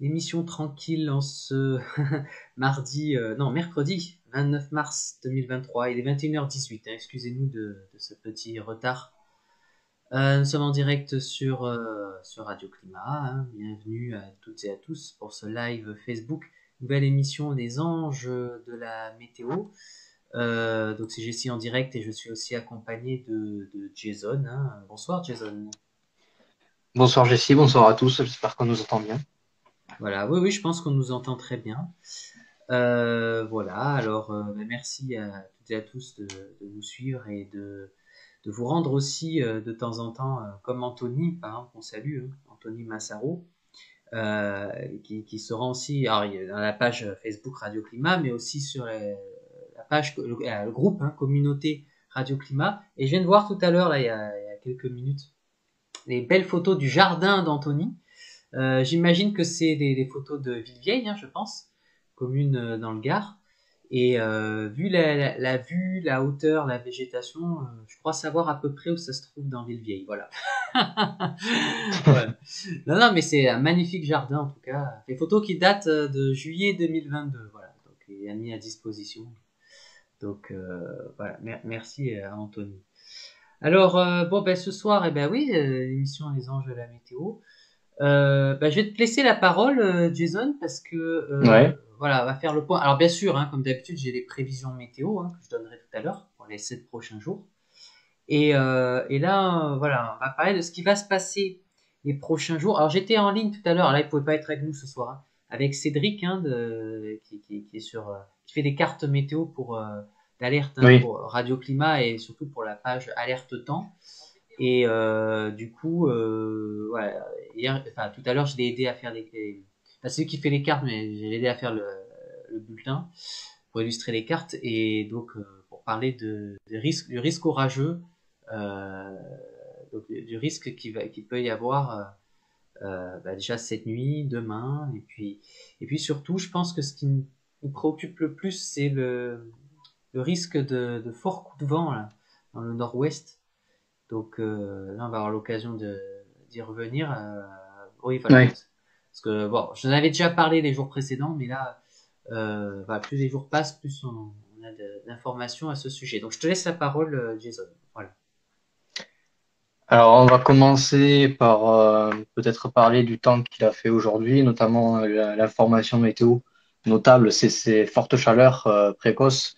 émission tranquille en ce mercredi 29 mars 2023. Il est 21h18, hein, excusez-nous de ce petit retard. Nous sommes en direct sur Radio Climat, hein. Bienvenue à toutes et à tous pour ce live Facebook. Nouvelle émission des anges de la météo. Donc c'est Jessie en direct et je suis aussi accompagné de Jason, hein. Bonsoir Jason. Bonsoir Jessie, bonsoir à tous, j'espère qu'on nous entend bien. Voilà, oui, je pense qu'on nous entend très bien. Voilà, alors merci à toutes et à tous de nous suivre et de vous rendre aussi de temps en temps, comme Anthony, par exemple, on salue, hein, Anthony Massaro, qui se rend aussi, alors, il est dans la page Facebook Radio Climat, mais aussi sur la page, le groupe, hein, communauté Radio Climat. Et je viens de voir tout à l'heure, là, il y a quelques minutes, les belles photos du jardin d'Anthony. J'imagine que c'est des photos de Villevieille, hein, je pense, commune dans le Gard. Et vu la vue, la hauteur, la végétation, je crois savoir à peu près où ça se trouve dans Villevieille. Voilà. Ouais. Non, mais c'est un magnifique jardin en tout cas. Des photos qui datent de juillet 2022. Voilà. Donc il a mis à disposition. Donc voilà. Merci à Anthony. Alors ce soir, oui, l'émission Les Anges de la météo. Je vais te laisser la parole, Jason, parce que Ouais. voilà, on va faire le point. Alors bien sûr, hein, comme d'habitude, j'ai les prévisions météo, hein, que je donnerai tout à l'heure pour les 7 prochains jours. Et là, voilà, on va parler de ce qui va se passer les prochains jours. Alors j'étais en ligne tout à l'heure. Là, il pouvait pas être avec nous ce soir, hein, avec Cédric, hein, qui est sur, qui fait des cartes météo pour d'alerte, hein, Oui. pour Radio Climat et surtout pour la page Alerte Temps. Et du coup, voilà, tout à l'heure, je l'ai aidé à faire enfin, c'est lui qui fait les cartes, mais j'ai aidé à faire le bulletin pour illustrer les cartes et donc pour parler du risque orageux, euh, donc du risque qu'il peut y avoir déjà cette nuit, demain, et puis surtout, je pense que ce qui nous préoccupe le plus, c'est le risque de forts coups de vent là, dans le nord-ouest. Donc là, on va avoir l'occasion d'y revenir. Oui, voilà. Ouais. Parce que bon, je en avais déjà parlé les jours précédents, mais là, plus les jours passent, plus on a d'informations à ce sujet. Donc je te laisse la parole, Jason. Voilà. Alors on va commencer par peut-être parler du temps qu'il a fait aujourd'hui, notamment l'information météo notable, c'est ces fortes chaleurs précoces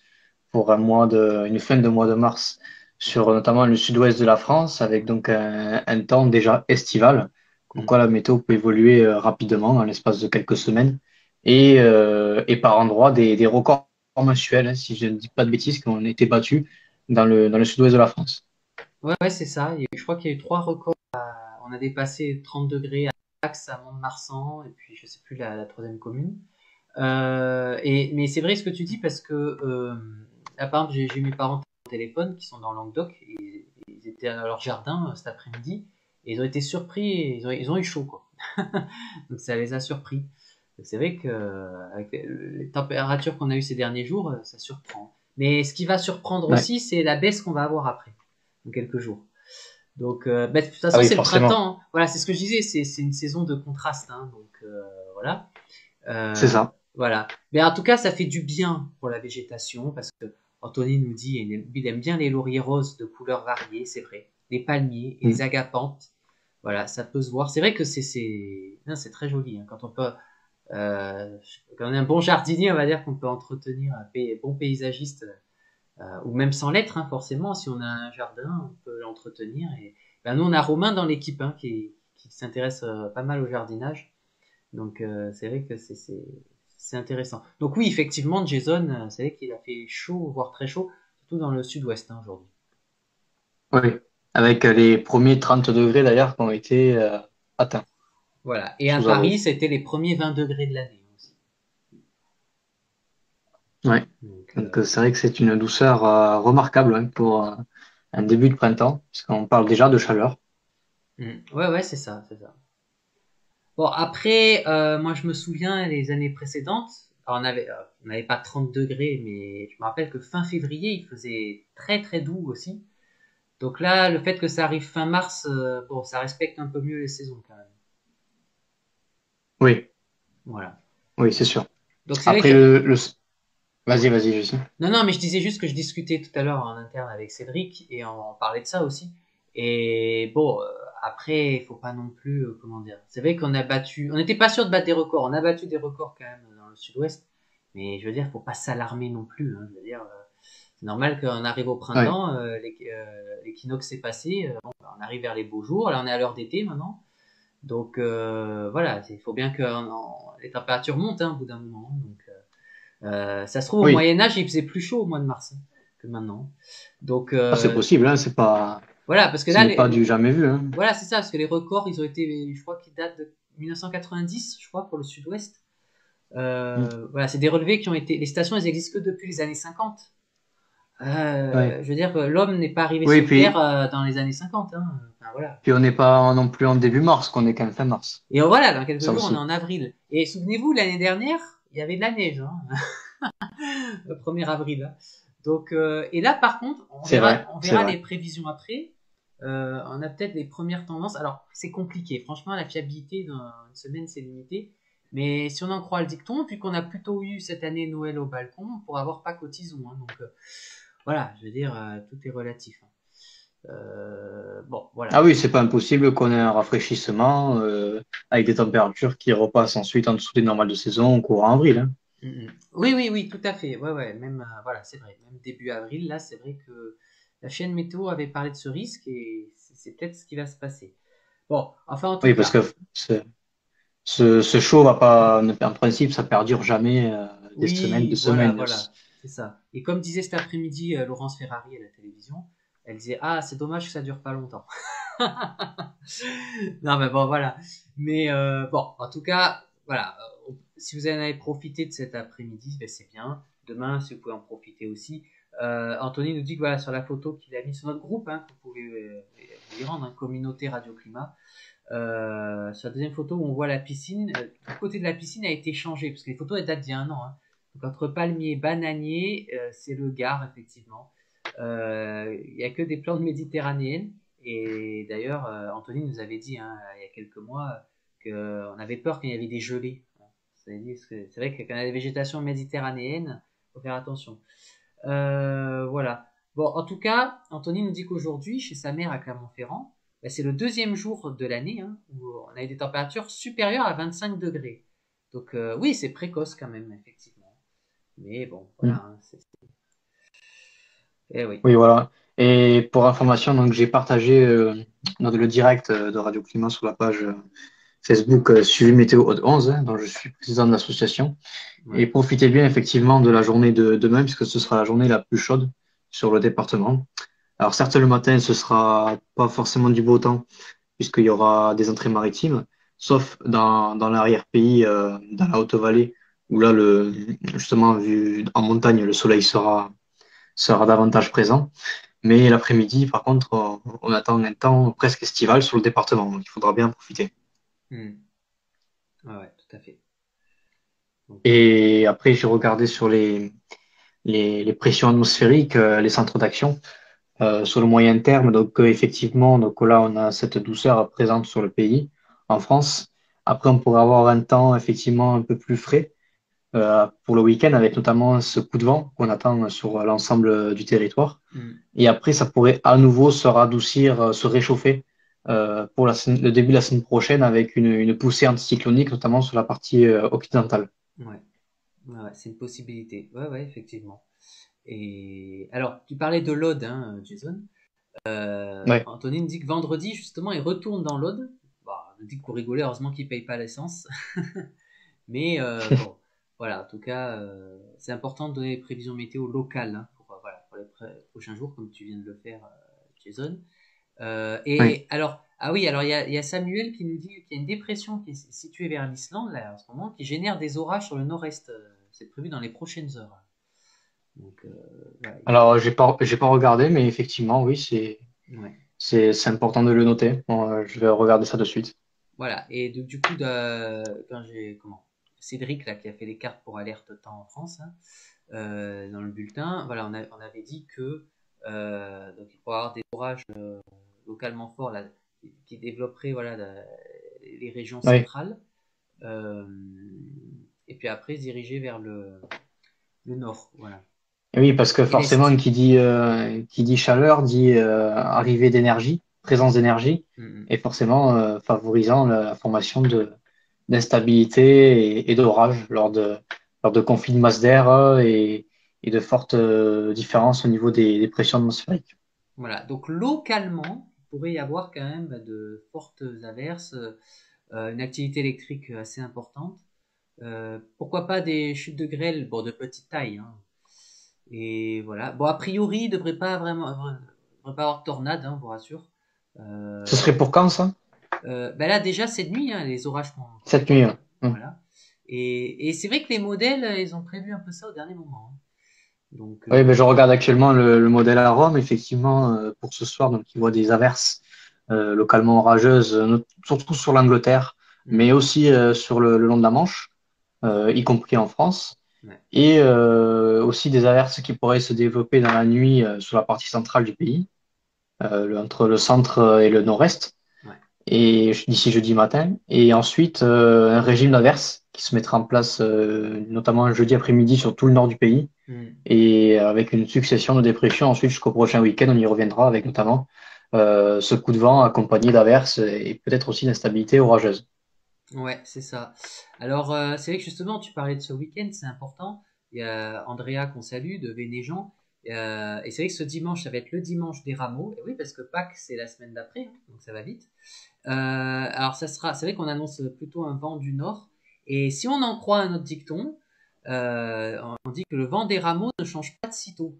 pour une fin de mois de mars sur notamment le sud-ouest de la France, avec donc un temps déjà estival. Comme Mm. quoi la météo peut évoluer rapidement en l'espace de quelques semaines et par endroits des records mensuels, hein, si je ne dis pas de bêtises, qui ont été battus dans le sud-ouest de la France. Ouais, c'est ça. Je crois qu'il y a eu 3 records. On a dépassé 30 degrés à Dax, à Mont-de-Marsan, et puis je sais plus la troisième commune. Mais c'est vrai ce que tu dis parce que là, par exemple, j'ai mes parents au téléphone qui sont dans le Languedoc et ils étaient à leur jardin cet après-midi et ils ont été surpris et ils ont eu chaud quoi. Donc ça les a surpris. Donc c'est vrai que avec les températures qu'on a eues ces derniers jours, ça surprend. Mais ce qui va surprendre Ouais. aussi, c'est la baisse qu'on va avoir après, dans quelques jours. Donc de toute Ah façon, oui, c'est le forcément. printemps, hein. Voilà, c'est ce que je disais, c'est une saison de contraste, hein. Donc voilà. C'est Euh, ça. voilà. Mais en tout cas, ça fait du bien pour la végétation parce que Anthony nous dit il aime bien les lauriers roses de couleurs variées, c'est vrai. Les palmiers et les Mm. agapanthes. Voilà, ça peut se voir. C'est vrai que non, c'est très joli, hein, quand on est un bon jardinier, on va dire qu'on peut entretenir un bon paysagiste ou même sans l'être, hein, forcément. Si on a un jardin, on peut l'entretenir. Et nous, on a Romain dans l'équipe, hein, qui s'intéresse pas mal au jardinage. Donc c'est vrai que c'est intéressant. Donc oui, effectivement, Jason, c'est vrai qu'il a fait chaud, voire très chaud, surtout dans le sud-ouest, hein, aujourd'hui. Oui. Avec les premiers 30 degrés d'ailleurs qui ont été atteints Voilà. Et à sous Paris, Avaux. c'était les premiers 20 degrés de l'année aussi. Ouais. Donc Donc c'est vrai que c'est une douceur remarquable, hein, pour un début de printemps, puisqu'on parle déjà de chaleur. ouais, c'est ça, c'est ça. Bon, après, moi, je me souviens les années précédentes, alors, on n'avait pas 30 degrés, mais je me rappelle que fin février, il faisait très très doux aussi. Donc là, le fait que ça arrive fin mars, bon, ça respecte un peu mieux les saisons quand même. Oui. Voilà. Oui, c'est sûr. Donc c'est vrai Après, que vas-y, vas-y, je sais. non, non, mais je disais juste que je discutais tout à l'heure en interne avec Cédric et on parlait de ça aussi. Et bon, après, il faut pas non plus, comment dire. C'est vrai qu'on a battu, on n'était pas sûr de battre des records. On a battu des records quand même dans le Sud-Ouest, mais je veux dire, faut pas s'alarmer non plus. Hein. Je veux dire, c'est normal qu'on arrive au Ouais. printemps, l'équinoxe s'est passé, bon, on arrive vers les beaux jours. Là, on est à l'heure d'été maintenant. Donc voilà, il faut bien que les températures montent hein, au bout d'un moment. Donc ça se trouve, au Oui. Moyen-Âge, il faisait plus chaud au mois de mars hein, que maintenant. Donc, Ah, c'est possible, hein, voilà, parce que ce là, n'est pas du jamais vu, hein. voilà, c'est ça, parce que les records, ils ont été, je crois qu'ils datent de 1990, je crois, pour le sud-ouest. Mm. Voilà, c'est des relevés qui ont été. Les stations, elles existent que depuis les années 50. Ouais. Je veux dire que l'homme n'est pas arrivé Oui, sur Terre dans les années 50. Hein. Enfin, voilà. puis on n'est pas non plus en début mars, qu'on est quand même fin mars. Et voilà, dans quelques Ça jours, on est aussi. en avril. Et souvenez-vous, l'année dernière, il y avait de la neige. Hein. Le 1er avril. Hein. Donc, et là, par contre, C'est vrai, on c'est verra vrai. les prévisions après. On a peut-être les premières tendances. Alors, c'est compliqué. Franchement, la fiabilité dans une semaine, c'est limité. Mais si on en croit le dicton, puis qu'on a plutôt eu cette année Noël au balcon, pour avoir pas cotisons. Hein. Donc, voilà, je veux dire, tout est relatif. Hein. Bon, Ah voilà. oui, c'est pas impossible qu'on ait un rafraîchissement avec des températures qui repassent ensuite en dessous des normales de saison au courant avril, hein. Oui, oui, oui, tout à fait. Ouais, ouais, même, voilà, c'est vrai. Même début avril, là, c'est vrai que la chaîne météo avait parlé de ce risque et c'est peut-être ce qui va se passer. Bon, enfin, en tout Oui, parce cas, que ce show va pas, en principe, ça perdure jamais des semaines, oui, deux voilà, semaines. voilà, c'est ça. Et comme disait cet après-midi Laurence Ferrari à la télévision, elle disait, ah, c'est dommage que ça dure pas longtemps. Non, mais bon, voilà. Mais bon, en tout cas, voilà. Si vous en avez profité de cet après-midi, ben, c'est bien. Demain, si vous pouvez en profiter aussi. Anthony nous dit que voilà, sur la photo qu'il a mise sur notre groupe, hein, que vous pouvez vous y rendre, hein, communauté Radio Climat. Sur la deuxième photo où on voit la piscine, le côté de la piscine a été changé parce que les photos elles datent d'il y a un an. Hein. Donc entre palmier et bananier, c'est le Gard effectivement. Il n'y a que des plantes méditerranéennes. Et d'ailleurs, Anthony nous avait dit hein, il y a quelques mois qu'on avait peur qu'il y avait des gelées. C'est vrai que quand on a des végétations méditerranéennes, il faut faire attention. Voilà. Bon, en tout cas, Anthony nous dit qu'aujourd'hui, chez sa mère à Clermont-Ferrand, bah, c'est le deuxième jour de l'année hein, où on a eu des températures supérieures à 25 degrés. Donc oui, c'est précoce quand même, effectivement. Mais bon, voilà. Mm. Hein, eh oui. Oui, voilà. Et pour information, donc j'ai partagé le direct de Radio Climat sur la page Facebook Suivi Météo Haute 11, hein, dont je suis président de l'association. Et Ouais. profitez bien effectivement de la journée de demain, puisque ce sera la journée la plus chaude sur le département. Alors certes, le matin, ce sera pas forcément du beau temps, puisqu'il y aura des entrées maritimes, sauf dans l'arrière-pays, dans la Haute-Vallée, où là, justement, vu en montagne, le soleil sera davantage présent. Mais l'après-midi, par contre, on attend un temps presque estival sur le département, donc il faudra bien en profiter. Hmm. Ouais, ouais, tout à fait. Donc, Et après, j'ai regardé sur les pressions atmosphériques, les centres d'action. Sur le moyen terme. Donc, effectivement, donc là, on a cette douceur présente sur le pays, en France. Après, on pourrait avoir un temps effectivement un peu plus frais pour le week-end, avec notamment ce coup de vent qu'on attend sur l'ensemble du territoire. hmm. Et après, ça pourrait à nouveau se radoucir, se réchauffer pour le début de la semaine prochaine, avec une poussée anticyclonique, notamment sur la partie occidentale. Ouais, ouais, ouais, c'est une possibilité. Ouais, ouais, effectivement. Et alors, tu parlais de l'Aude, hein, Jason. Ouais. Anthony nous dit que vendredi, justement, il retourne dans l'Aude. Bah, il nous dit que pour rigoler, heureusement qu'il paye pas l'essence. Mais bon, voilà, en tout cas, c'est important de donner les prévisions météo locales hein, pour, voilà, pour les prochains jours, comme tu viens de le faire, Jason. Ouais. Et alors, ah oui, alors il y a Samuel qui nous dit qu'il y a une dépression qui est située vers l'Islande, là, en ce moment, qui génère des orages sur le nord-est. C'est prévu dans les prochaines heures. Donc, voilà, Alors, j'ai pas regardé, mais effectivement, oui, ouais. c'est important de le noter. Bon, je vais regarder ça de suite. Voilà, et du coup, quand j'ai, comment, Cédric, là, qui a fait les cartes pour Alerte Temps en France, hein, dans le bulletin, voilà, on avait dit que donc il pourrait y avoir des orages localement forts là, qui développeraient voilà, les régions Oui. centrales. Euh, et puis après se diriger vers le nord. Voilà. Et oui, parce que Et forcément, l'est. qui dit chaleur dit arrivée d'énergie, présence d'énergie, Mm, et forcément favorisant la formation d'instabilité et d'orage lors de conflits de masse d'air et de fortes différences au niveau des pressions atmosphériques. voilà. Donc localement, il pourrait y avoir quand même de fortes averses, une activité électrique assez importante. Pourquoi pas des chutes de grêle, bon, de petite taille, hein. Et voilà. Bon, a priori, il devrait pas avoir de tornade, hein, on vous rassure. Ce Euh, serait pour quand ça? ben là, déjà, cette nuit, hein, les orages font Cette nuit. peur. Hein. Hmm. Voilà. Et c'est vrai que les modèles, ils ont prévu un peu ça au dernier moment, hein. Donc, Oui, ben, je regarde actuellement le modèle à Rome, effectivement, pour ce soir, donc il voit des averses localement orageuses, surtout sur l'Angleterre, mais hmm, aussi sur le long de la Manche, y compris en France, ouais, et aussi des averses qui pourraient se développer dans la nuit sur la partie centrale du pays, entre le centre et le nord-est, ouais. et d'ici jeudi matin, et ensuite un régime d'averses qui se mettra en place notamment jeudi après-midi sur tout le nord du pays Hmm. et avec une succession de dépressions ensuite jusqu'au prochain week-end, on y reviendra avec notamment ce coup de vent accompagné d'averses et peut-être aussi d'instabilité orageuse. Ouais, c'est ça. Alors, c'est vrai que justement, tu parlais de ce week-end, c'est important. Il y a Andrea qu'on salue de Vénéjean. Et c'est vrai que ce dimanche, ça va être le dimanche des rameaux. Et oui, parce que Pâques, c'est la semaine d'après, hein, donc ça va vite. Alors, c'est vrai qu'on annonce plutôt un vent du nord. Et si on en croit à notre dicton, on dit que le vent des rameaux ne change pas de sitôt.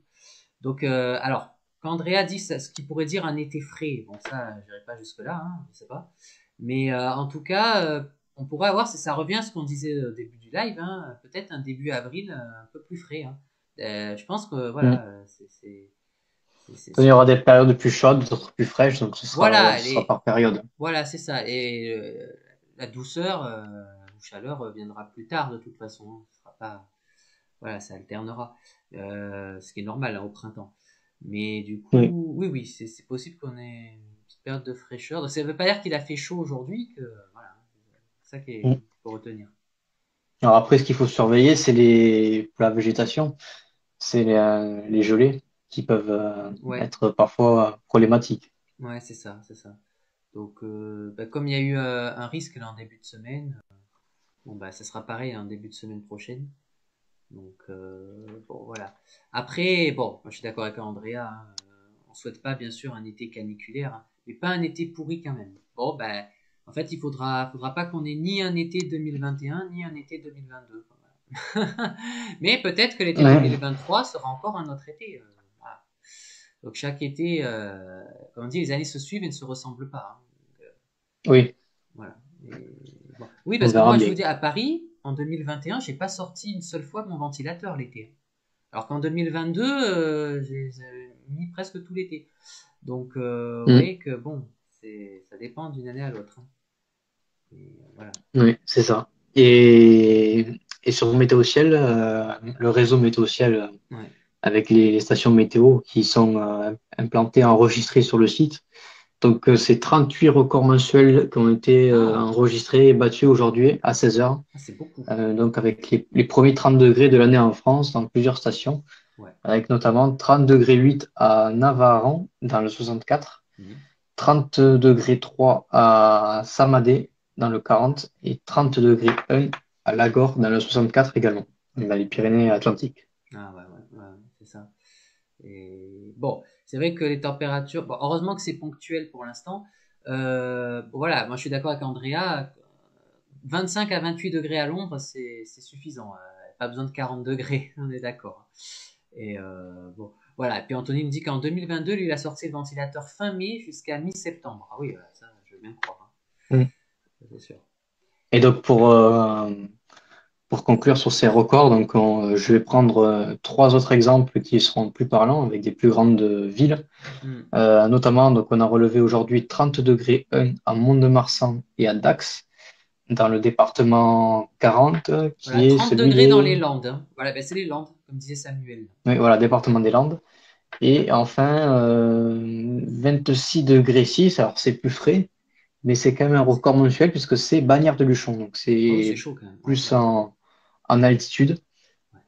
Donc, alors, quand Andrea dit ce qui pourrait dire un été frais, bon, ça, je n'irai pas jusque-là, hein, je sais pas. Mais en tout cas, on pourrait avoir, ça revient à ce qu'on disait au début du live, hein, peut-être un début avril un peu plus frais, hein. Je pense que Mm. voilà, Il y aura des périodes plus chaudes, d'autres plus fraîches, donc voilà, ce sera par période. voilà, c'est ça. Et la douceur ou chaleur viendra plus tard de toute façon, hein. Ce sera pas, voilà, ça alternera, ce qui est normal, hein, au printemps. Mais du Oui. coup, oui, oui, c'est possible qu'on ait une petite période de fraîcheur. Donc, ça ne veut pas dire qu'il a fait chaud aujourd'hui, que voilà, c'est ça Mm. qu'il faut retenir. Alors après, ce qu'il faut surveiller, pour la végétation, c'est les gelées qui peuvent Ouais, être parfois problématiques. ouais, c'est ça, c'est ça. Donc, bah, comme il y a eu un risque là en début de semaine, bon bah ça sera pareil en début de semaine prochaine. Donc bon voilà. Après, bon, moi je suis d'accord avec Andrea, hein, on souhaite pas bien sûr un été caniculaire, hein, mais pas un été pourri quand même. Bon ben, en fait il faudra pas qu'on ait ni un été 2021 ni un été 2022. Voilà. Mais peut-être que l'été Ouais. 2023 sera encore un autre été. Voilà. Donc chaque été, comme on dit, les années se suivent et ne se ressemblent pas, hein. Donc, Oui, voilà. Bon. Oui, on parce que verra moi, je bien. vous dis, à Paris, en 2021, j'ai pas sorti une seule fois mon ventilateur l'été. Alors qu'en 2022, j'ai mis presque tout l'été. Donc, vous Mm. voyez que bon, ça dépend d'une année à l'autre, hein. Voilà. Oui, c'est ça. Et sur Météo Ciel, le réseau Météo Ciel Ouais. avec les stations météo qui sont implantées, enregistrées sur le site. Donc, c'est 38 records mensuels qui ont été Ah, enregistrés et battus aujourd'hui à 16 heures. ah, c'est beaucoup. Donc, avec les premiers 30 degrés de l'année en France dans plusieurs stations, Ouais. avec notamment 30 degrés 8 à Navaran dans le 64, Mhm. 30 degrés 3 à Samadé dans le 40 et 30 degrés 1 à Lagor dans le 64 également, dans les Pyrénées-Atlantiques. Ah, ouais, ouais, ouais, c'est ça. Et bon, c'est vrai que les températures, bon, heureusement que c'est ponctuel pour l'instant. Bon, voilà, moi je suis d'accord avec Andrea. 25 à 28 degrés à l'ombre, c'est suffisant. Pas besoin de 40 degrés, on est d'accord. Et bon, voilà. Et puis Anthony me dit qu'en 2022, lui, il a sorti le ventilateur fin mai jusqu'à mi-septembre. Ah oui, ça, je veux bien croire, Mm. hein, c'est sûr. Et donc pour conclure sur ces records, donc je vais prendre trois autres exemples qui seront plus parlants avec des plus grandes villes. Hmm. Notamment, donc on a relevé aujourd'hui 30 degrés 1 à Mont-de-Marsan et à Dax, dans le département 40, Voilà, qui est 30 celui degrés dans des, les Landes, hein. Voilà, ben, c'est les Landes, comme disait Samuel. oui, voilà, département des Landes. Et enfin, 26 degrés 6, alors c'est plus frais, mais c'est quand même un record mensuel puisque c'est Bagnères de Luchon. Donc Oh, c'est c'est chaud quand même. Ouais, plus ouais. en, en altitude.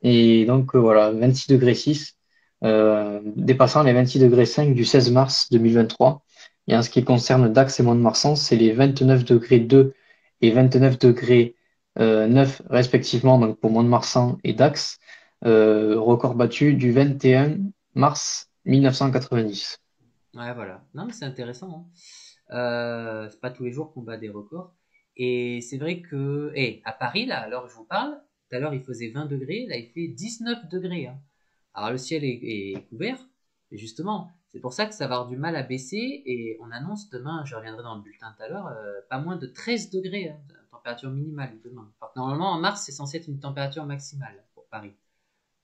Et donc, voilà, 26 degrés 6, dépassant les 26 degrés 5 du 16 mars 2023. Et en ce qui concerne Dax et Mont-de-Marsan, c'est les 29 degrés 2 et 29 degrés 9 respectivement, donc pour Mont-de-Marsan et Dax, record battu du 21 mars 1990. Ouais, voilà. Non, mais c'est intéressant, hein. C'est pas tous les jours qu'on bat des records. Et c'est vrai que, à Paris, là, à l'heure où je vous parle, tout à l'heure il faisait 20 degrés, là il fait 19 degrés, hein. Alors le ciel est couvert, et justement, c'est pour ça que ça va avoir du mal à baisser, et on annonce demain, je reviendrai dans le bulletin tout à l'heure, pas moins de 13 degrés, hein, de température minimale demain. Alors que normalement, en mars, c'est censé être une température maximale pour Paris.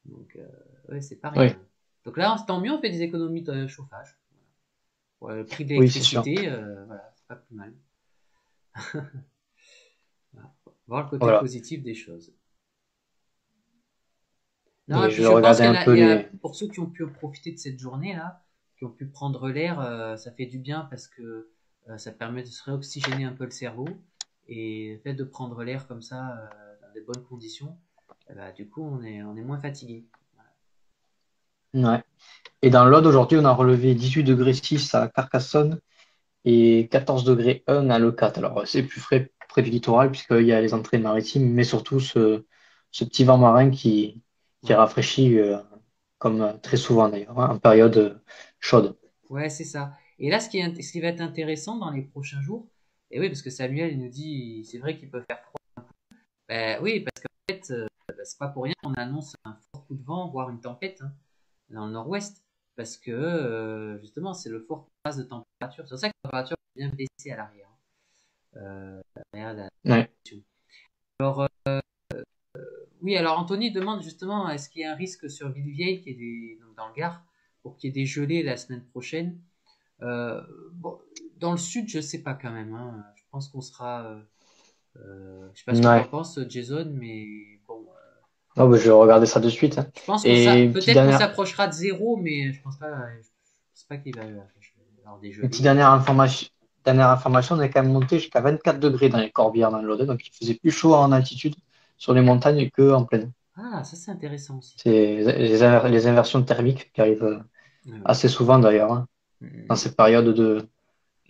Donc, ouais, c'est pas rien, Oui, hein. Donc là, tant mieux, on fait des économies de chauffage. Ouais, le prix de oui, c'est sûr. l'électricité, voilà, c'est pas plus mal. Voilà. Voir le côté Voilà. positif des choses. Non, et Et puis je je pense regardais qu'il un y a, peu pour ceux qui ont pu profiter de cette journée-là, qui ont pu prendre l'air, ça fait du bien parce que ça permet de se réoxygéner un peu le cerveau. Et le fait de prendre l'air comme ça, dans des bonnes conditions, bah, du coup, on est moins fatigué. ouais. Et dans l'Aude, aujourd'hui, on a relevé 18 degrés 6 à Carcassonne et 14 degrés 1 à Leucate. Alors, c'est plus frais près du littoral puisqu'il y a les entrées maritimes, mais surtout ce petit vent marin qui Ouais, rafraîchit, comme très souvent d'ailleurs, hein, en période chaude. ouais, c'est ça. Et là, ce qui va être intéressant dans les prochains jours, et oui, parce que Samuel il nous dit, c'est vrai qu'il peut faire froid. Ben oui, parce qu'en fait, c'est pas pour rien qu'on annonce un fort coup de vent, voire une tempête, hein, dans le nord-ouest, parce que justement, c'est le fort passe de température. C'est pour ça que la température est bien baissée à l'arrière, hein, derrière la Ouais. station. Alors, oui, alors Anthony demande justement, est-ce qu'il y a un risque sur Villevieille, donc dans le Gard, pour qu'il y ait des gelées la semaine prochaine? Bon, dans le sud, je sais pas quand même, hein. Je pense qu'on sera. Je sais pas ce que tu en Ouais. penses, Jason, mais bon. Oh, bah, je vais regarder ça de suite, hein. Je pense Et peut-être qu'on s'approchera de zéro, mais je pense pas qu'il va y avoir des une petite gelées. dernière information, on est quand même monté jusqu'à 24 degrés dans les Corbières dans l'Aude, donc il faisait plus chaud en altitude sur les montagnes qu'en plaine. Ah, ça c'est intéressant aussi. C'est les inversions thermiques qui arrivent Ouais, ouais. assez souvent d'ailleurs, hein, dans Mm. ces périodes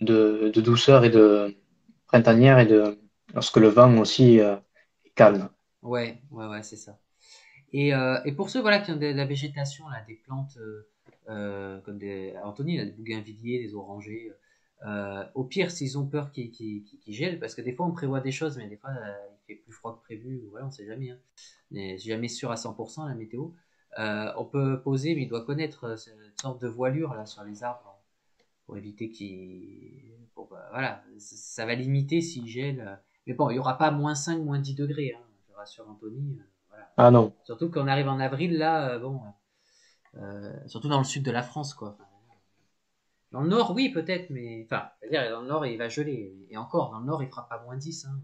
de douceur et de printanière et lorsque le vent aussi est calme. Ouais, ouais, ouais, c'est ça. Et pour ceux voilà, qui ont de la végétation, là, des plantes comme Anthony, là, des bougainvilliers, des orangers, au pire, s'ils ont peur qu'ils gèlent, parce que des fois on prévoit des choses, mais des fois il fait plus froid que prévu, ou voilà, on sait jamais, hein. Mais c'est jamais sûr à 100% la météo. On peut poser, mais il doit connaître cette sorte de voilure là sur les arbres pour éviter qu'il. Bon, bah, voilà, ça va limiter s'il gèle. Mais bon, il n'y aura pas -5, -10 degrés, hein, je rassure Anthony. Voilà. Ah non, Surtout qu'on arrive en avril, là, bon, surtout dans le sud de la France, quoi. Enfin, dans le nord, oui, peut-être, mais. Enfin, c'est-à-dire, dans le nord, il va geler. Et encore, dans le nord, il fera pas -10, hein,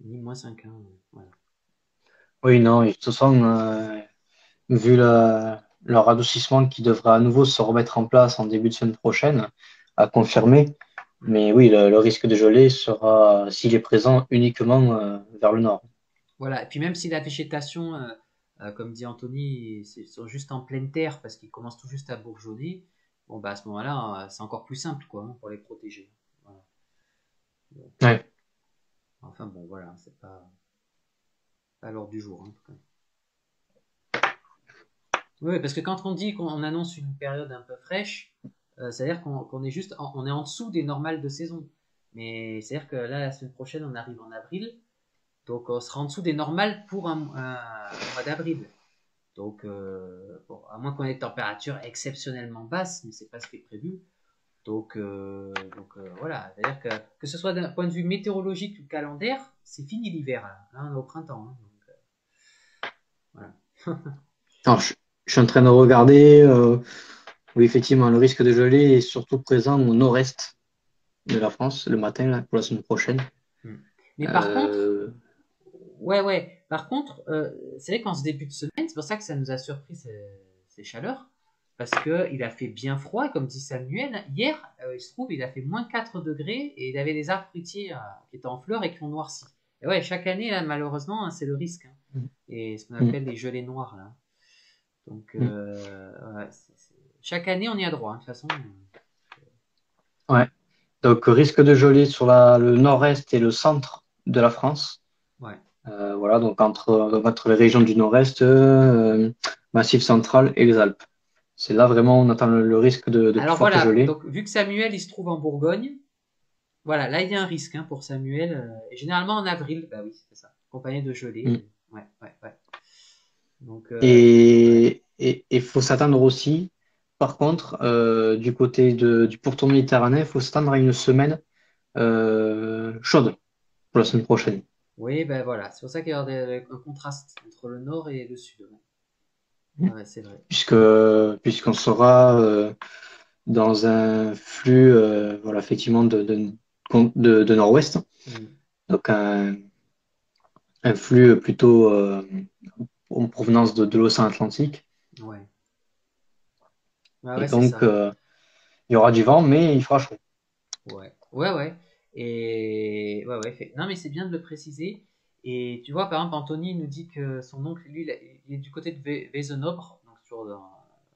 ni -5, hein, voilà. oui, non, et de toute façon, vu le radoucissement qui devrait à nouveau se remettre en place en début de semaine prochaine, à confirmer. Mm. Mais oui, le risque de gelée sera, s'il est présent, uniquement vers le nord. Voilà, et puis même si la végétation, comme dit Anthony, sont juste en pleine terre parce qu'ils commencent tout juste à bourgeonner, bon bah à ce moment-là, c'est encore plus simple quoi, hein, pour les protéger. Voilà. Donc, Ouais, enfin bon, voilà, c'est pas à l'ordre du jour, hein, en tout cas. Oui, parce que quand on dit qu'on annonce une période un peu fraîche, c'est-à-dire qu'on est juste on est en dessous des normales de saison. Mais c'est-à-dire que là, la semaine prochaine, on arrive en avril, donc on sera en dessous des normales pour un mois d'avril. Donc, bon, à moins qu'on ait des températures exceptionnellement basses, mais c'est pas ce qui est prévu. Donc, voilà, c'est-à-dire que ce soit d'un point de vue météorologique ou calendaire, c'est fini l'hiver. Là, on est au printemps, hein, donc, voilà. alors, je suis en train de regarder. Oui, effectivement, le risque de gelée est surtout présent au nord-est de la France le matin là, pour la semaine prochaine. Hmm. Mais par contre, Euh, ouais, ouais. Par contre, c'est vrai qu'en ce début de semaine, c'est pour ça que ça nous a surpris ces chaleurs, parce que il a fait bien froid, comme dit Samuel. Hier, il se trouve, il a fait -4 degrés et il avait des arbres fruitiers qui étaient en fleurs et qui ont noirci. Et ouais, chaque année, là, malheureusement, hein, c'est le risque, hein. et ce qu'on Mm. appelle les gelées noires là. Donc, Mm. ouais, chaque année, on y a droit, hein, de toute façon. Ouais. Donc, risque de gelée sur le nord-est et le centre de la France. Ouais. Voilà, donc entre les régions du nord-est, Massif central et les Alpes. C'est là vraiment on attend le risque de plus Alors forte voilà, gelée. donc vu que Samuel, il se trouve en Bourgogne, voilà, là, il y a un risque hein, pour Samuel. Et généralement en avril, bah oui, c'est ça, accompagné de Mm. gelée. Ouais, ouais, ouais. Donc, ouais. Et faut s'attendre aussi, par contre, du côté du pourtour méditerranéen, il faut s'attendre à une semaine chaude pour la semaine prochaine. Oui, ben voilà, c'est pour ça qu'il y a un contraste entre le nord et le sud. Mm. Ouais, ouais, c'est vrai. Puisque, puisqu'on sera dans un flux voilà, effectivement de nord-ouest, Mm. donc un flux plutôt en provenance de l'océan Atlantique. Ouais. Ouais, Et ouais, c'est donc, ça. il y aura du vent, mais il fera chaud. Ouais, ouais, ouais. Et ouais, ouais. Non, mais c'est bien de le préciser. Et tu vois, par exemple, Anthony nous dit que son oncle, lui, il est du côté de Vezenobre, donc toujours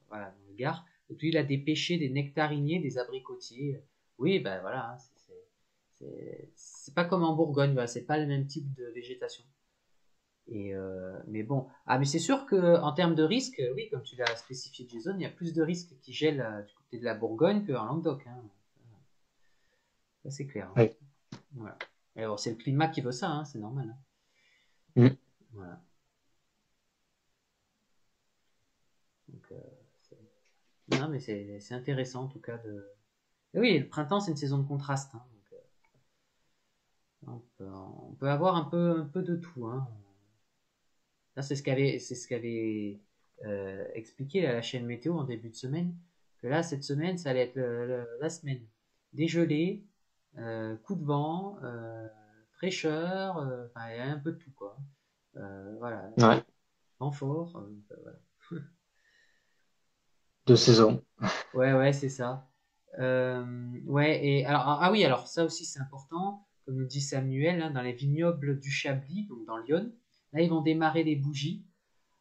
voilà, dans le Gard. Donc lui, il a des pêchers, des nectariniers, des abricotiers. Oui, ben voilà, hein, c'est pas comme en Bourgogne, voilà, c'est pas le même type de végétation. Mais bon, ah, mais c'est sûr que en termes de risque, oui, comme tu l'as spécifié, Jason, il y a plus de risques qui gèlent du côté de la Bourgogne qu'en Languedoc, hein. Ça, c'est clair, hein. Ouais. Voilà. Et alors, c'est le climat qui veut ça, hein, c'est normal, hein. Mm. Voilà. Donc, non, mais c'est intéressant en tout cas de. Et oui, le printemps, c'est une saison de contraste, hein, donc, on peut avoir un peu de tout, hein. Là, c'est ce qu'avait expliqué la chaîne météo en début de semaine, que là, cette semaine, ça allait être la semaine. Dégelé, coup de vent, fraîcheur, enfin, il y a un peu de tout, quoi. Voilà, Ouais, vent fort, voilà. de saison. Ouais, ouais, c'est ça. Ouais, et alors, ah oui, alors ça aussi c'est important, comme nous dit Samuel, hein, dans les vignobles du Chablis, donc dans l'Yonne, là ils vont démarrer les bougies.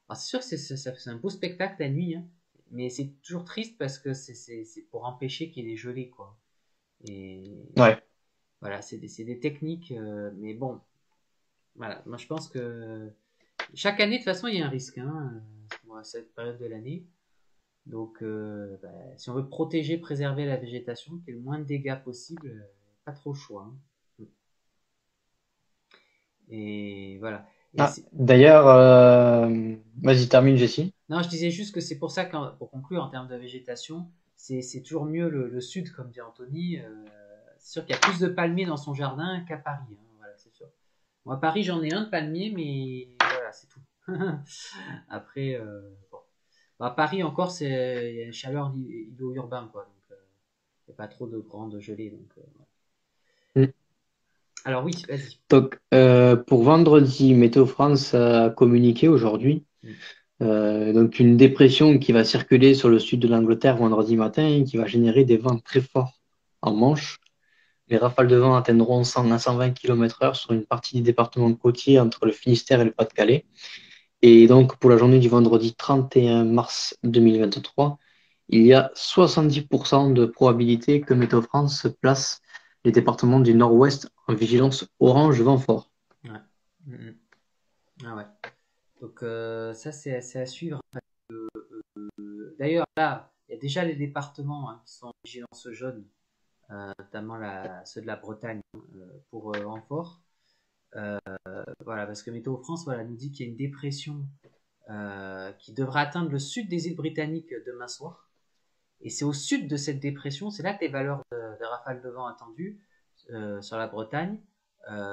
Alors c'est sûr que c'est un beau spectacle la nuit, hein, mais c'est toujours triste parce que c'est pour empêcher qu'il y ait des gelées, quoi. Et Ouais. voilà, c'est des techniques, mais bon, voilà, moi je pense que chaque année de toute façon il y a un risque, hein, à cette période de l'année. Donc, bah, si on veut protéger, préserver la végétation, qu'il y ait le moins de dégâts possible, pas trop le choix, hein. Et voilà. Et Ah, d'ailleurs, vas-y, termine, Jessie. non, je disais juste que c'est pour ça que, pour conclure en termes de végétation, c'est toujours mieux le sud, comme dit Anthony. C'est sûr qu'il y a plus de palmiers dans son jardin qu'à Paris, hein, voilà, c'est sûr. Moi, à Paris, j'en ai un de palmier, mais voilà, c'est tout. Après, bon. Bah, à Paris encore, il y a une chaleur hydro-urbain, quoi. Donc, il n'y a pas trop de grandes gelées. Donc, voilà. Mm. Alors oui, vas-y. Donc, pour vendredi, Météo France a communiqué aujourd'hui Mm. donc une dépression qui va circuler sur le sud de l'Angleterre vendredi matin et qui va générer des vents très forts en Manche. Les rafales de vent atteindront 100 à 120 km/h sur une partie du département côtier entre le Finistère et le Pas-de-Calais. Et donc, pour la journée du vendredi 31 mars 2023, il y a 70% de probabilité que Météo France place les départements du Nord-Ouest en vigilance orange vent fort. Ouais. Mm, mm. Ah ouais. Donc ça, c'est à suivre. D'ailleurs, là, il y a déjà les départements hein, qui sont en vigilance jaune, notamment ceux de la Bretagne pour renfort. Voilà, parce que Météo France voilà, nous dit qu'il y a une dépression qui devrait atteindre le sud des îles britanniques demain soir. Et c'est au sud de cette dépression, c'est là que les valeurs de rafales de vent attendues sur la Bretagne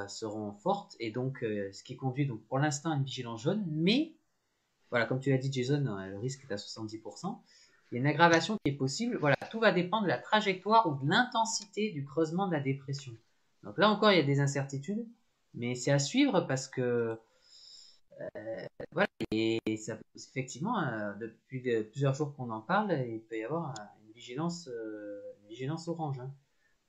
seront fortes. Et donc, ce qui conduit donc, pour l'instant à une vigilance jaune. Mais, voilà, comme tu l'as dit, Jason, le risque est à 70%. Il y a une aggravation qui est possible. Voilà, tout va dépendre de la trajectoire ou de l'intensité du creusement de la dépression. Donc là encore, il y a des incertitudes. Mais c'est à suivre parce que voilà, et ça, effectivement, depuis plusieurs jours qu'on en parle, il peut y avoir une vigilance orange, hein.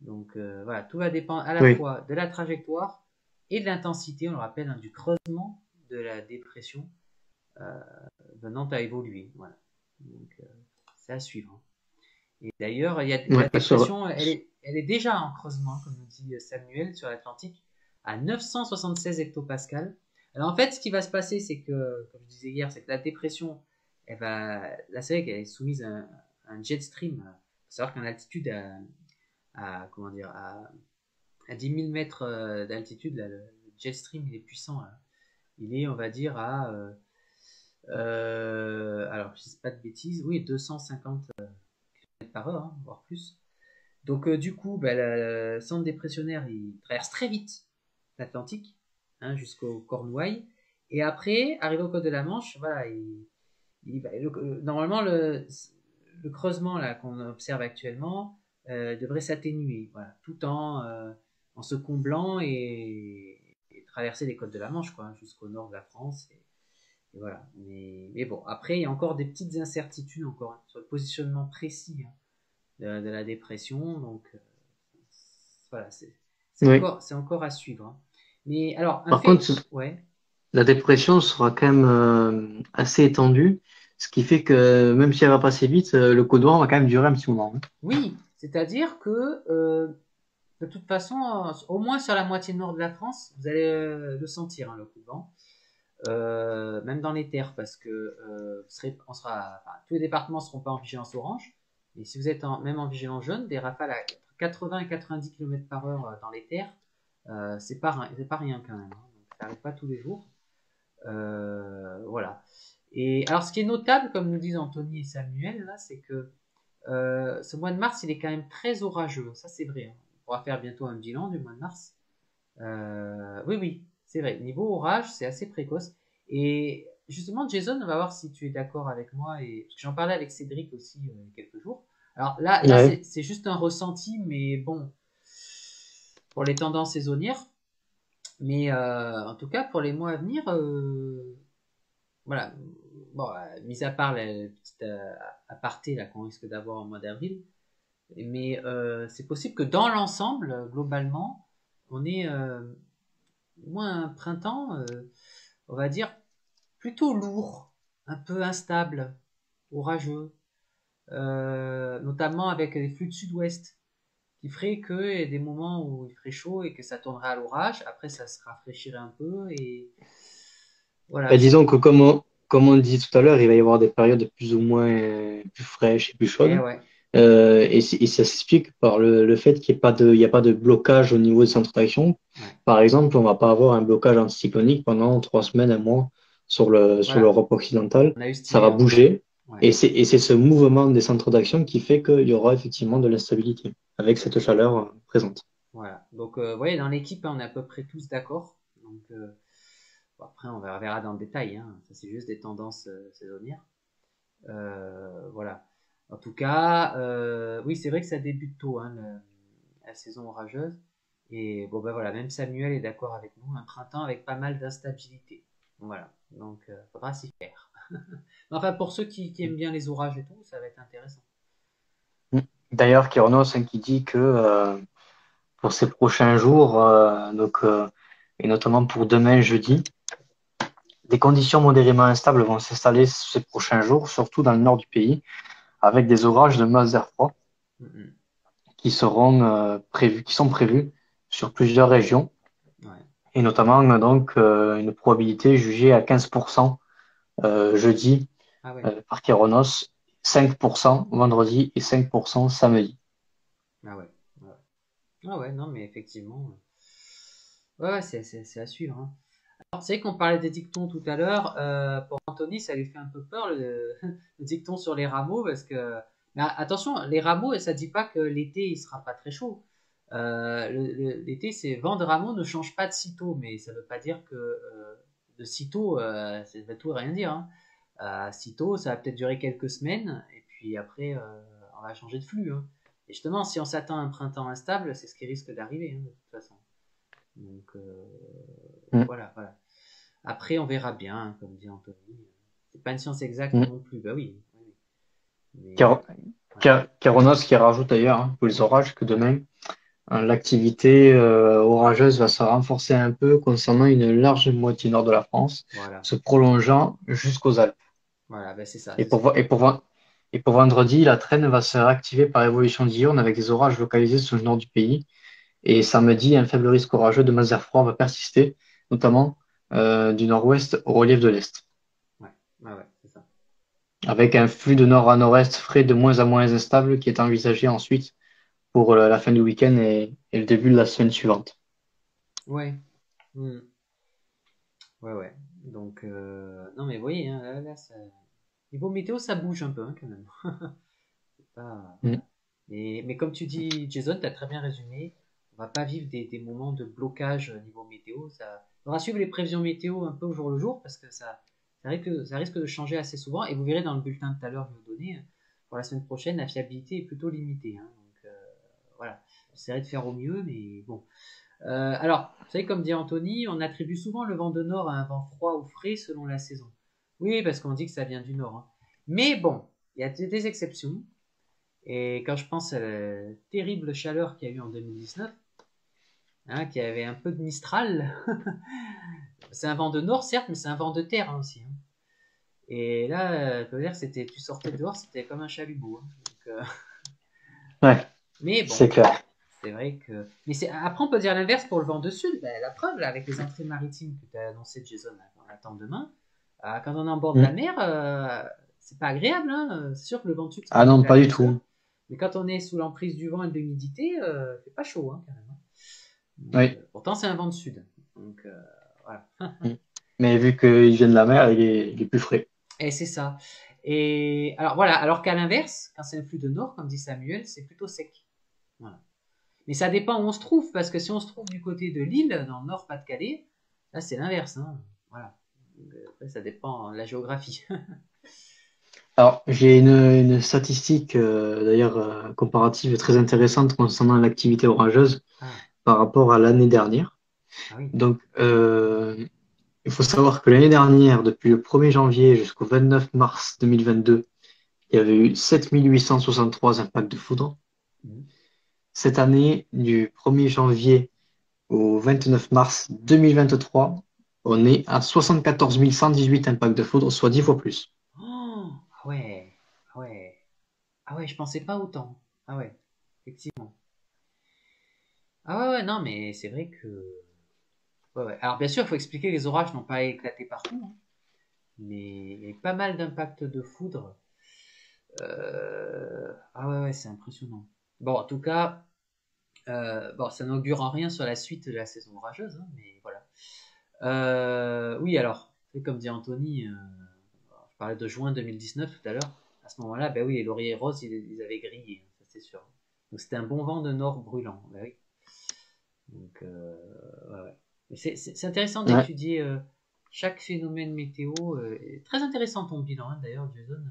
Donc voilà, tout va dépendre à la Oui, fois de la trajectoire et de l'intensité, on le rappelle, hein, du creusement de la dépression venant à évoluer. Voilà. Donc, c'est à suivre. Hein. Et d'ailleurs, la Ouais, dépression, elle est déjà en creusement, comme nous dit Samuel, sur l'Atlantique, à 976 hectopascales. Alors en fait, ce qui va se passer, c'est que, comme je disais hier, c'est que la dépression, là c'est vrai qu'elle est soumise à un jet stream. Il faut savoir qu'en altitude, comment dire, à 10 000 mètres d'altitude, le jet stream, il est puissant. Là. Il est, on va dire, alors je ne dis pas de bêtises, oui, 250 par heure, hein, voire plus. Donc du coup, le centre dépressionnaire, il traverse très vite l'Atlantique, hein, jusqu'au Cornouailles. Et après, arrivé au col de la Manche, voilà, normalement, le creusement là qu'on observe actuellement devrait s'atténuer, voilà, tout en se comblant et traverser les côtes de la Manche, quoi, jusqu'au nord de la France. Et voilà. Mais bon, après, il y a encore des petites incertitudes encore hein, sur le positionnement précis hein, de la dépression. Donc, voilà, oui. c'est encore à suivre. Hein. Mais alors, un Par contre, fait, ouais, la dépression sera quand même assez étendue, ce qui fait que même si elle va passer vite, le coup d'oie va quand même durer un petit moment. Hein. oui, c'est-à-dire que de toute façon, au moins sur la moitié nord de la France, vous allez le sentir, hein, le coup de vent. Même dans les terres, parce que tous les départements ne seront pas en vigilance orange. Et si vous êtes même en vigilance jaune, des rafales à 80 et 90 km par heure dans les terres, c'est pas rien quand même. Hein. Donc, ça n'arrive pas tous les jours. Voilà. Et alors, ce qui est notable, comme nous disent Anthony et Samuel, là, c'est que ce mois de mars, il est quand même très orageux. Ça, c'est vrai. Hein. On pourra faire bientôt un bilan du mois de mars. Oui, oui, c'est vrai. Niveau orage, c'est assez précoce. Et justement, Jason, on va voir si tu es d'accord avec moi. Parce que j'en parlais avec Cédric aussi il y a quelques jours. Alors là Ouais. c'est juste un ressenti, mais bon, pour les tendances saisonnières. Mais en tout cas, pour les mois à venir, voilà. Bon, mis à part la petite aparté là qu'on risque d'avoir au mois d'avril, mais c'est possible que dans l'ensemble, globalement, on ait moins un printemps, on va dire, plutôt lourd, un peu instable, orageux, notamment avec les flux de sud-ouest, qui ferait qu'il y ait des moments où il ferait chaud et que ça tournerait à l'orage, après ça se rafraîchirait un peu, et voilà. Bah, disons que comme on dit tout à l'heure, il va y avoir des périodes plus ou moins plus fraîches et plus Eh chaudes. ouais, Et ça s'explique par le fait il y a pas de blocage au niveau des centres d'action. ouais, Par exemple, on va pas avoir un blocage anticyclonique pendant 3 semaines, un mois sur voilà. l'Europe occidentale. On a eu cette Ça va idée, hein. Ouais, bouger. ouais, Et c'est ce mouvement des centres d'action qui fait qu'il y aura effectivement de l'instabilité avec cette chaleur présente. voilà. Donc, vous voyez, dans l'équipe, hein, on est à peu près tous d'accord. Donc, bon, après, on verra dans le détail. Hein. Ça, c'est juste des tendances saisonnières. Voilà. En tout cas, oui, c'est vrai que ça débute tôt, hein, la saison orageuse. Et bon, ben voilà, même Samuel est d'accord avec nous. Un printemps avec pas mal d'instabilité. Voilà. Donc, faudra s'y faire. Enfin, pour ceux qui aiment bien les orages et tout, ça va être intéressant. D'ailleurs, Kyronos hein, qui dit que pour ces prochains jours, et notamment pour demain jeudi, des conditions modérément instables vont s'installer ces prochains jours, surtout dans le nord du pays, avec des orages de masse d'air froid Mm, qui sont prévus sur plusieurs régions, mm. Ouais. et notamment donc une probabilité jugée à 15% jeudi Ah ouais. par Kéronos, 5% vendredi et 5% samedi. Ah ouais. Ouais. Ah ouais, non, mais effectivement. Ouais, ouais, c'est à suivre. Hein. Alors, c'est vrai qu'on parlait des dictons tout à l'heure. Pour Anthony, ça lui fait un peu peur le dicton sur les rameaux parce que. Mais attention, les rameaux, ça dit pas que l'été il sera pas très chaud. L'été, c'est vent de rameaux ne change pas de sitôt, mais ça veut pas dire que de sitôt, ça veut tout et rien dire. Hein. Sitôt, ça va peut-être durer quelques semaines et puis après, on va changer de flux. Hein. Et justement, si on s'attend à un printemps instable, c'est ce qui risque d'arriver hein, de toute façon. Donc Mm. voilà, voilà. Après, on verra bien, hein, comme dit Anthony. C'est pas une science exacte Mm. non plus. Bah oui, oui, oui. Mais Kér- ouais. Kéronos qui rajoute d'ailleurs hein, pour les orages que demain, L'activité orageuse va se renforcer un peu concernant une large moitié nord de la France, Voilà, se prolongeant jusqu'aux Alpes. voilà, ben c'est ça, Et c'est ce pour, que vo- et j'allais pour, dire. ven- et pour vendredi, la traîne va se réactiver par évolution diurne avec des orages localisés sur le nord du pays. Et samedi, un faible risque orageux de masse d'air froid va persister, notamment du nord-ouest au relief de l'est, Ouais, ouais, ouais, c'est ça. avec un flux de nord à nord-est frais de moins en moins instable qui est envisagé ensuite pour la fin du week-end et le début de la semaine suivante. Ouais, hmm, ouais, ouais. Donc, non, mais vous voyez, hein, là, niveau météo, ça bouge un peu, hein, quand même. C'est pas, Mm. voilà. Mais comme tu dis, Jason, tu as très bien résumé. On va pas vivre des moments de blocage niveau météo. On va suivre les prévisions météo un peu au jour le jour parce que ça risque de changer assez souvent. Et vous verrez dans le bulletin de tout à l'heure que je vais vous donner, pour la semaine prochaine, la fiabilité est plutôt limitée, hein. Donc, voilà, j'essaierai de faire au mieux, mais bon. Alors, vous savez, comme dit Anthony, on attribue souvent le vent de nord à un vent froid ou frais selon la saison. Oui, parce qu'on dit que ça vient du nord, hein. Mais bon, il y a des exceptions. Et quand je pense à la terrible chaleur qu'il y a eu en 2019, hein, qui avait un peu de Mistral, c'est un vent de nord certes, mais c'est un vent de terre, hein, aussi, hein. Et là, je veux dire, tu sortais dehors, c'était comme un chalumeau, hein. Donc, Ouais, mais bon, c'est clair. c'est vrai que. Après, on peut dire l'inverse pour le vent de sud. Ben, la preuve, là, avec les entrées maritimes que tu as annoncé, Jason, là, on attend demain. Quand on est en bord de la Mm. mer, c'est pas agréable, hein. C'est sûr que le vent de sud sera Ah non, arrivé à pas du 2 heures. tout. Mais quand on est sous l'emprise du vent et de l'humidité, c'est pas chaud, hein, carrément. Oui. Pourtant, c'est un vent de sud. Donc, voilà. Mm. Mais vu qu'il vient de la mer, il est plus frais. Et c'est ça. Et alors, voilà. Alors qu'à l'inverse, quand c'est un flux de nord, comme dit Samuel, c'est plutôt sec. Voilà. Mais ça dépend où on se trouve, parce que si on se trouve du côté de l'île, dans le nord Pas-de-Calais, là, c'est l'inverse, hein. Voilà. Donc, après, ça dépend de la géographie. Alors, j'ai une statistique d'ailleurs comparative très intéressante concernant l'activité orageuse Ah, par rapport à l'année dernière. ah oui. Donc, il faut savoir que l'année dernière, depuis le 1er janvier jusqu'au 29 mars 2022, il y avait eu 7 863 impacts de foudre. Mhm. Cette année, du 1er janvier au 29 mars 2023, on est à 74 118 impacts de foudre, soit 10 fois plus. Oh, ah ouais. Ah ouais. Ah ouais, je pensais pas autant. Ah ouais. Effectivement. Ah ouais, ouais, non, mais c'est vrai que. Ouais, ouais. Alors, bien sûr, il faut expliquer que les orages n'ont pas éclaté partout, hein. Mais il y a eu pas mal d'impacts de foudre. Ah ouais, ouais, c'est impressionnant. Bon, en tout cas, bon, ça n'augure en rien sur la suite de la saison orageuse, hein, mais voilà. Oui, alors, c'est comme dit Anthony, je parlais de juin 2019 tout à l'heure. À ce moment-là, ben oui, les lauriers roses, ils avaient grillé, hein, ça c'est sûr. Donc c'était un bon vent de nord brûlant. Ben oui. Donc, ouais, ouais. Mais c'est intéressant Ouais. d'étudier chaque phénomène météo. Très intéressant ton bilan, hein, d'ailleurs, Jason,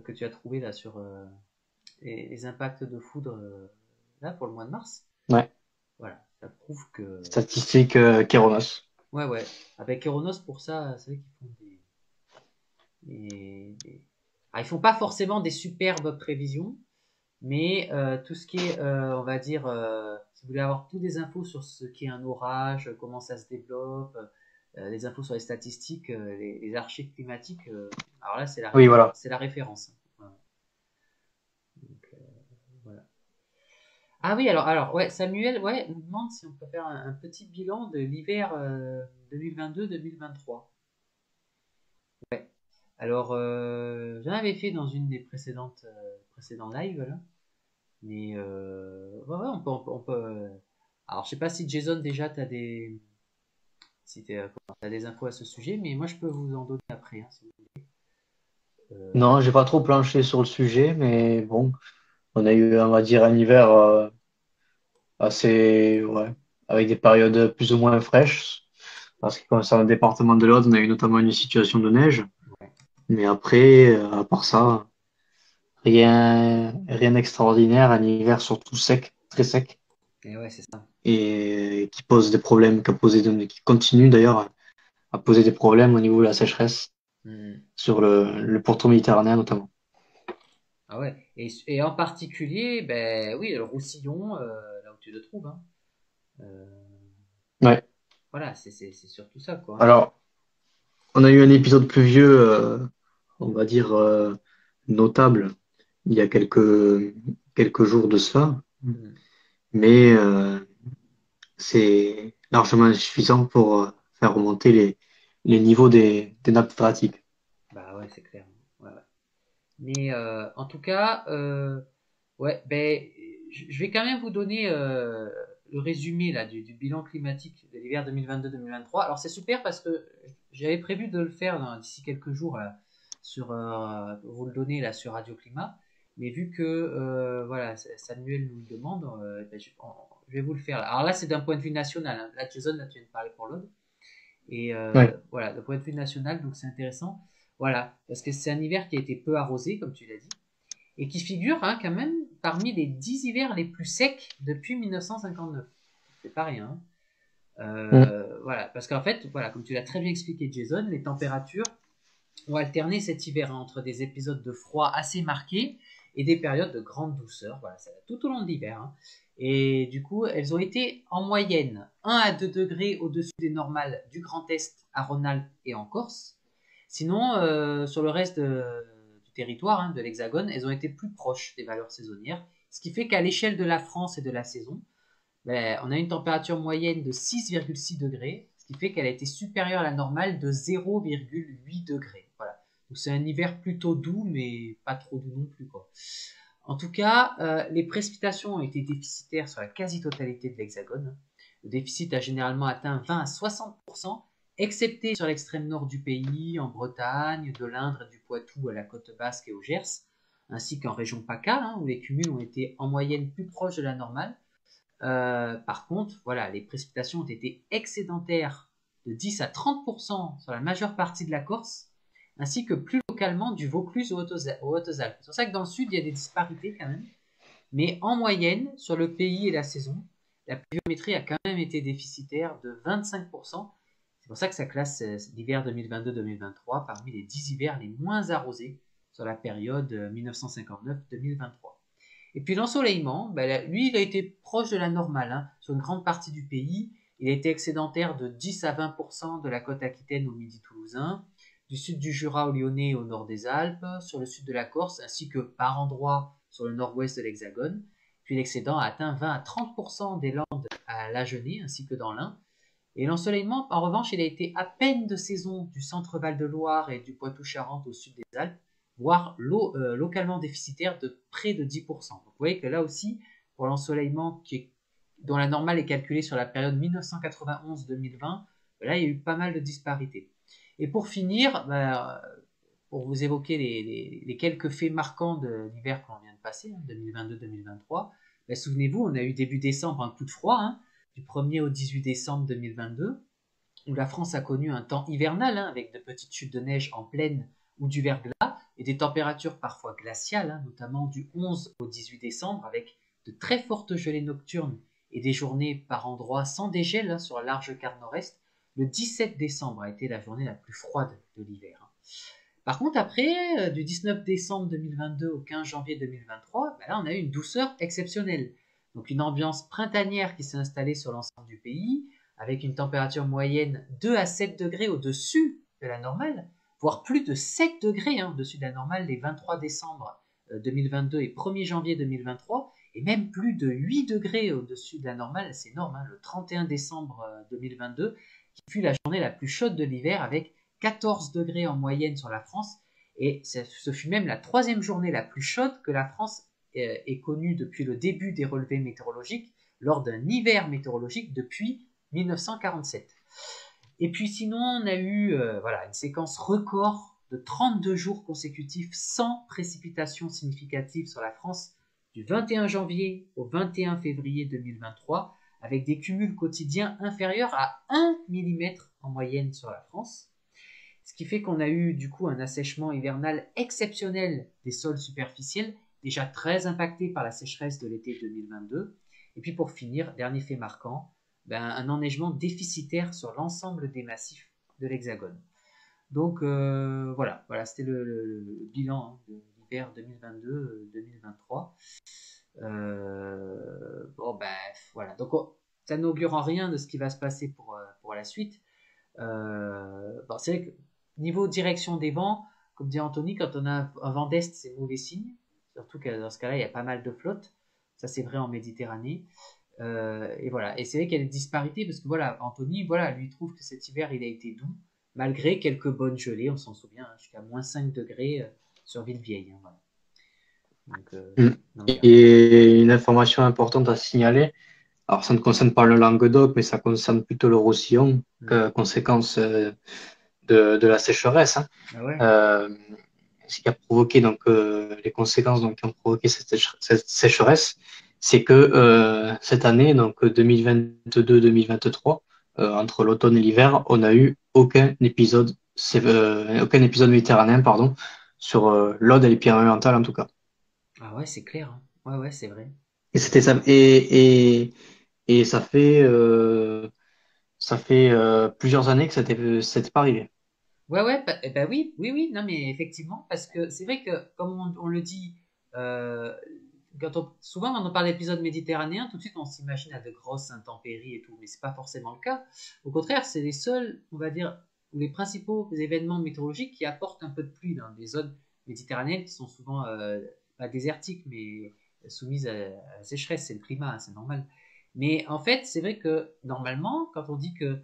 que tu as trouvé là sur les impacts de foudre là pour le mois de mars. Ouais. Voilà, ça prouve que. Statistique Kéronos. Ouais, ouais. Avec Keronos, pour ça, c'est vrai qu'ils font des. Ah, ils font pas forcément des superbes prévisions, mais tout ce qui est, on va dire, si vous voulez avoir toutes des infos sur ce qu'est un orage, comment ça se développe, les infos sur les statistiques, les archives climatiques, alors là, Oui, voilà. c'est la référence. Voilà. Donc, voilà. Ah oui, alors ouais, Samuel, ouais, nous demande si on peut faire un petit bilan de l'hiver 2022-2023. Alors, j'en avais fait dans une des précédents lives, là. Mais, ouais, ouais, alors, je sais pas si Jason, déjà, si t'as des infos à ce sujet, mais moi, je peux vous en donner après, hein, si vous voulez. Non, j'ai pas trop planché sur le sujet, mais bon, on a eu, on va dire, un hiver assez, ouais, avec des périodes plus ou moins fraîches. En ce qui concerne le département de l'Aude, on a eu notamment une situation de neige. Ouais. Mais après, à part ça, rien d'extraordinaire. Un hiver surtout sec, très sec, Et ouais, c'est ça. et qui pose des problèmes, qui continue d'ailleurs à poser des problèmes au niveau de la sécheresse Hmm. sur le pourtour méditerranéen notamment. Ah ouais. Et en particulier, ben oui, le Roussillon, là où tu le trouves. Hein. Euh, Ouais. voilà, c'est surtout ça, quoi. Hein. Alors, on a eu un épisode pluvieux, on va dire, notable, il y a quelques jours de cela, Mm. mais c'est largement insuffisant pour faire remonter les niveaux des nappes phréatiques. Bah ouais, c'est clair. Ouais, ouais. Mais en tout cas, ouais, ben, je vais quand même vous donner le résumé là, du bilan climatique de l'hiver 2022-2023. Alors c'est super parce que j'avais prévu de le faire d'ici quelques jours là, pour vous le donner là sur Radio Climat. Mais vu que voilà, Samuel nous le demande, ben, je vais vous le faire là. Alors là, c'est d'un point de vue national. Hein. Là, Jason, là, tu viens de parler pour l'Aude. Et Ouais. voilà, d'un point de vue national, donc c'est intéressant. Voilà, parce que c'est un hiver qui a été peu arrosé, comme tu l'as dit et qui figure hein, quand même parmi les 10 hivers les plus secs depuis 1959. C'est pas rien. Hein. Mm. Voilà, parce qu'en fait, voilà, comme tu l'as très bien expliqué, Jason, les températures ont alterné cet hiver hein, entre des épisodes de froid assez marqués et des périodes de grande douceur. Voilà, ça va tout au long de l'hiver. Hein. Et du coup, elles ont été en moyenne 1 à 2 degrés au-dessus des normales du Grand Est à Rhône-Alpes et en Corse. Sinon, sur le reste du territoire, hein, de l'Hexagone, elles ont été plus proches des valeurs saisonnières, ce qui fait qu'à l'échelle de la France et de la saison, ben, on a une température moyenne de 6,6 degrés, ce qui fait qu'elle a été supérieure à la normale de 0,8 degrés. Voilà. Donc c'est un hiver plutôt doux, mais pas trop doux non plus. Quoi. En tout cas, les précipitations ont été déficitaires sur la quasi-totalité de l'Hexagone. Le déficit a généralement atteint 20 à 60%, excepté sur l'extrême nord du pays, en Bretagne, de l'Indre et du Poitou à la côte basque et au Gers, ainsi qu'en région PACA, hein, où les cumuls ont été en moyenne plus proches de la normale. Par contre, voilà, les précipitations ont été excédentaires de 10 à 30% sur la majeure partie de la Corse, ainsi que plus localement du Vaucluse aux Hautes-Alpes. C'est pour ça que dans le sud, il y a des disparités quand même. Mais en moyenne, sur le pays et la saison, la pluviométrie a quand même été déficitaire de 25%. C'est pour ça que ça classe l'hiver 2022-2023 parmi les 10 hivers les moins arrosés sur la période 1959-2023. Et puis l'ensoleillement, ben, lui, il a été proche de la normale hein, sur une grande partie du pays. Il a été excédentaire de 10 à 20% de la côte aquitaine au midi toulousain, du sud du Jura au Lyonnais et au nord des Alpes, sur le sud de la Corse, ainsi que par endroits sur le nord-ouest de l'Hexagone. Puis l'excédent a atteint 20 à 30% des Landes à l'Agenais, ainsi que dans l'Ain. Et l'ensoleillement, en revanche, il a été à peine de saison du centre Val-de-Loire et du Poitou-Charentes au sud des Alpes, voire localement déficitaire de près de 10%. Donc, vous voyez que là aussi, pour l'ensoleillement dont la normale est calculée sur la période 1991-2020, là, il y a eu pas mal de disparités. Et pour finir, pour vous évoquer les quelques faits marquants de l'hiver qu'on vient de passer, hein, 2022-2023, souvenez-vous, on a eu début décembre un coup de froid, hein, du 1er au 18 décembre 2022, où la France a connu un temps hivernal, hein, avec de petites chutes de neige en plaine ou du verglas, et des températures parfois glaciales, hein, notamment du 11 au 18 décembre, avec de très fortes gelées nocturnes et des journées par endroits sans dégel hein, sur la large quart nord-est. Le 17 décembre a été la journée la plus froide de l'hiver. Hein. Par contre, après, du 19 décembre 2022 au 15 janvier 2023, là, on a eu une douceur exceptionnelle. Donc une ambiance printanière qui s'est installée sur l'ensemble du pays, avec une température moyenne 2 à 7 degrés au-dessus de la normale, voire plus de 7 degrés hein, au-dessus de la normale les 23 décembre 2022 et 1er janvier 2023, et même plus de 8 degrés au-dessus de la normale, c'est énorme, hein, le 31 décembre 2022, qui fut la journée la plus chaude de l'hiver avec 14 degrés en moyenne sur la France, et ce fut même la troisième journée la plus chaude que la France ait connue depuis le début des relevés météorologiques, lors d'un hiver météorologique depuis 1947. Et puis sinon, on a eu voilà, une séquence record de 32 jours consécutifs sans précipitations significatives sur la France, du 21 janvier au 21 février 2023, avec des cumuls quotidiens inférieurs à 1 mm en moyenne sur la France. Ce qui fait qu'on a eu du coup un assèchement hivernal exceptionnel des sols superficiels, déjà très impactés par la sécheresse de l'été 2022. Et puis pour finir, dernier fait marquant, un enneigement déficitaire sur l'ensemble des massifs de l'Hexagone. Donc voilà, c'était le bilan hein, de l'hiver 2022-2023. Bon, ben voilà. Donc, ça n'augure en rien de ce qui va se passer pour la suite. Bon, c'est vrai que niveau direction des vents, comme dit Anthony, quand on a un vent d'est, c'est mauvais signe. Surtout que dans ce cas-là, il y a pas mal de flotte. Ça, c'est vrai en Méditerranée. Et voilà. Et c'est vrai qu'il y a des disparités parce que voilà, Anthony, voilà, lui trouve que cet hiver, il a été doux, malgré quelques bonnes gelées, on s'en souvient, hein, jusqu'à moins 5 degrés sur Villevieille. Hein, voilà. Mm. Donc, voilà. Et une information importante à signaler, alors ça ne concerne pas le Languedoc, mais ça concerne plutôt le Roussillon, Mm. conséquence de la sécheresse, hein. Ah ouais. Euh, Ce qui a provoqué donc les conséquences donc, qui ont provoqué cette sécheresse, c'est que cette année, donc 2022-2023, entre l'automne et l'hiver, on n'a eu aucun épisode méditerranéen, pardon, sur l'Aude et les Pyrénées-Orientales en tout cas. Ah ouais, c'est clair. Hein. Ouais, ouais, c'est vrai. Et C'est vrai. c'était ça. Et ça fait plusieurs années que c'était pas arrivé. Ouais, ouais, bah oui, oui, oui, non, mais effectivement, parce que c'est vrai que, comme on le dit, euh, souvent quand on parle d'épisodes méditerranéens, tout de suite on s'imagine à de grosses intempéries et tout, mais c'est pas forcément le cas. Au contraire, c'est les seuls, on va dire, ou les principaux événements météorologiques qui apportent un peu de pluie dans des zones méditerranéennes qui sont souvent pas désertiques, mais soumises à la sécheresse, c'est le climat, hein, c'est normal. Mais en fait, c'est vrai que normalement, quand on dit que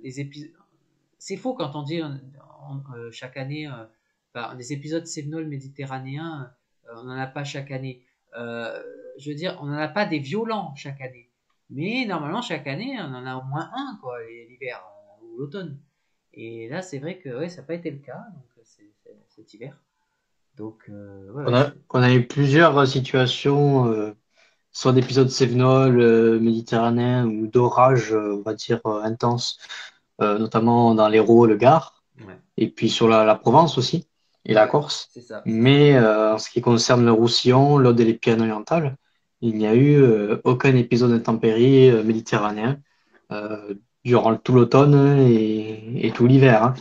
les épisodes c'est faux quand on dit chaque année, bah, des épisodes sévenols méditerranéens, on n'en a pas chaque année. Euh, je veux dire, on n'en a pas des violents chaque année. Mais normalement, chaque année, on en a au moins un, quoi, l'hiver ou l'automne. Et là, c'est vrai que ouais, ça n'a pas été le cas, donc cet hiver. Donc, ouais, ouais, On a eu plusieurs situations, soit d'épisodes cévenols, méditerranéens ou d'orages, on va dire, intenses, notamment dans l'Hérault, le Gard, ouais, et puis sur la Provence aussi, et la ouais, Corse. c'est ça. Mais en ce qui concerne le Roussillon, l'Aude et les Pyrénées-Orientales, il n'y a eu aucun épisode d'intempérie méditerranéen durant tout l'automne et tout l'hiver, hein.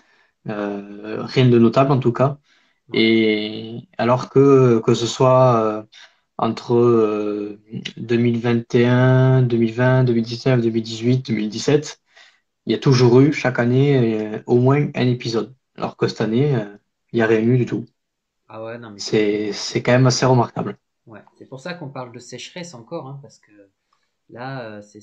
Rien de notable en tout cas. Ouais. Et alors que ce soit entre 2021, 2020, 2019, 2018, 2017, il y a toujours eu chaque année au moins un épisode. Alors que cette année, il n'y a rien eu du tout. Ah ouais, non, mais c'est clair. C'est quand même assez remarquable. Ouais. C'est pour ça qu'on parle de sécheresse encore, hein, parce que là, c'est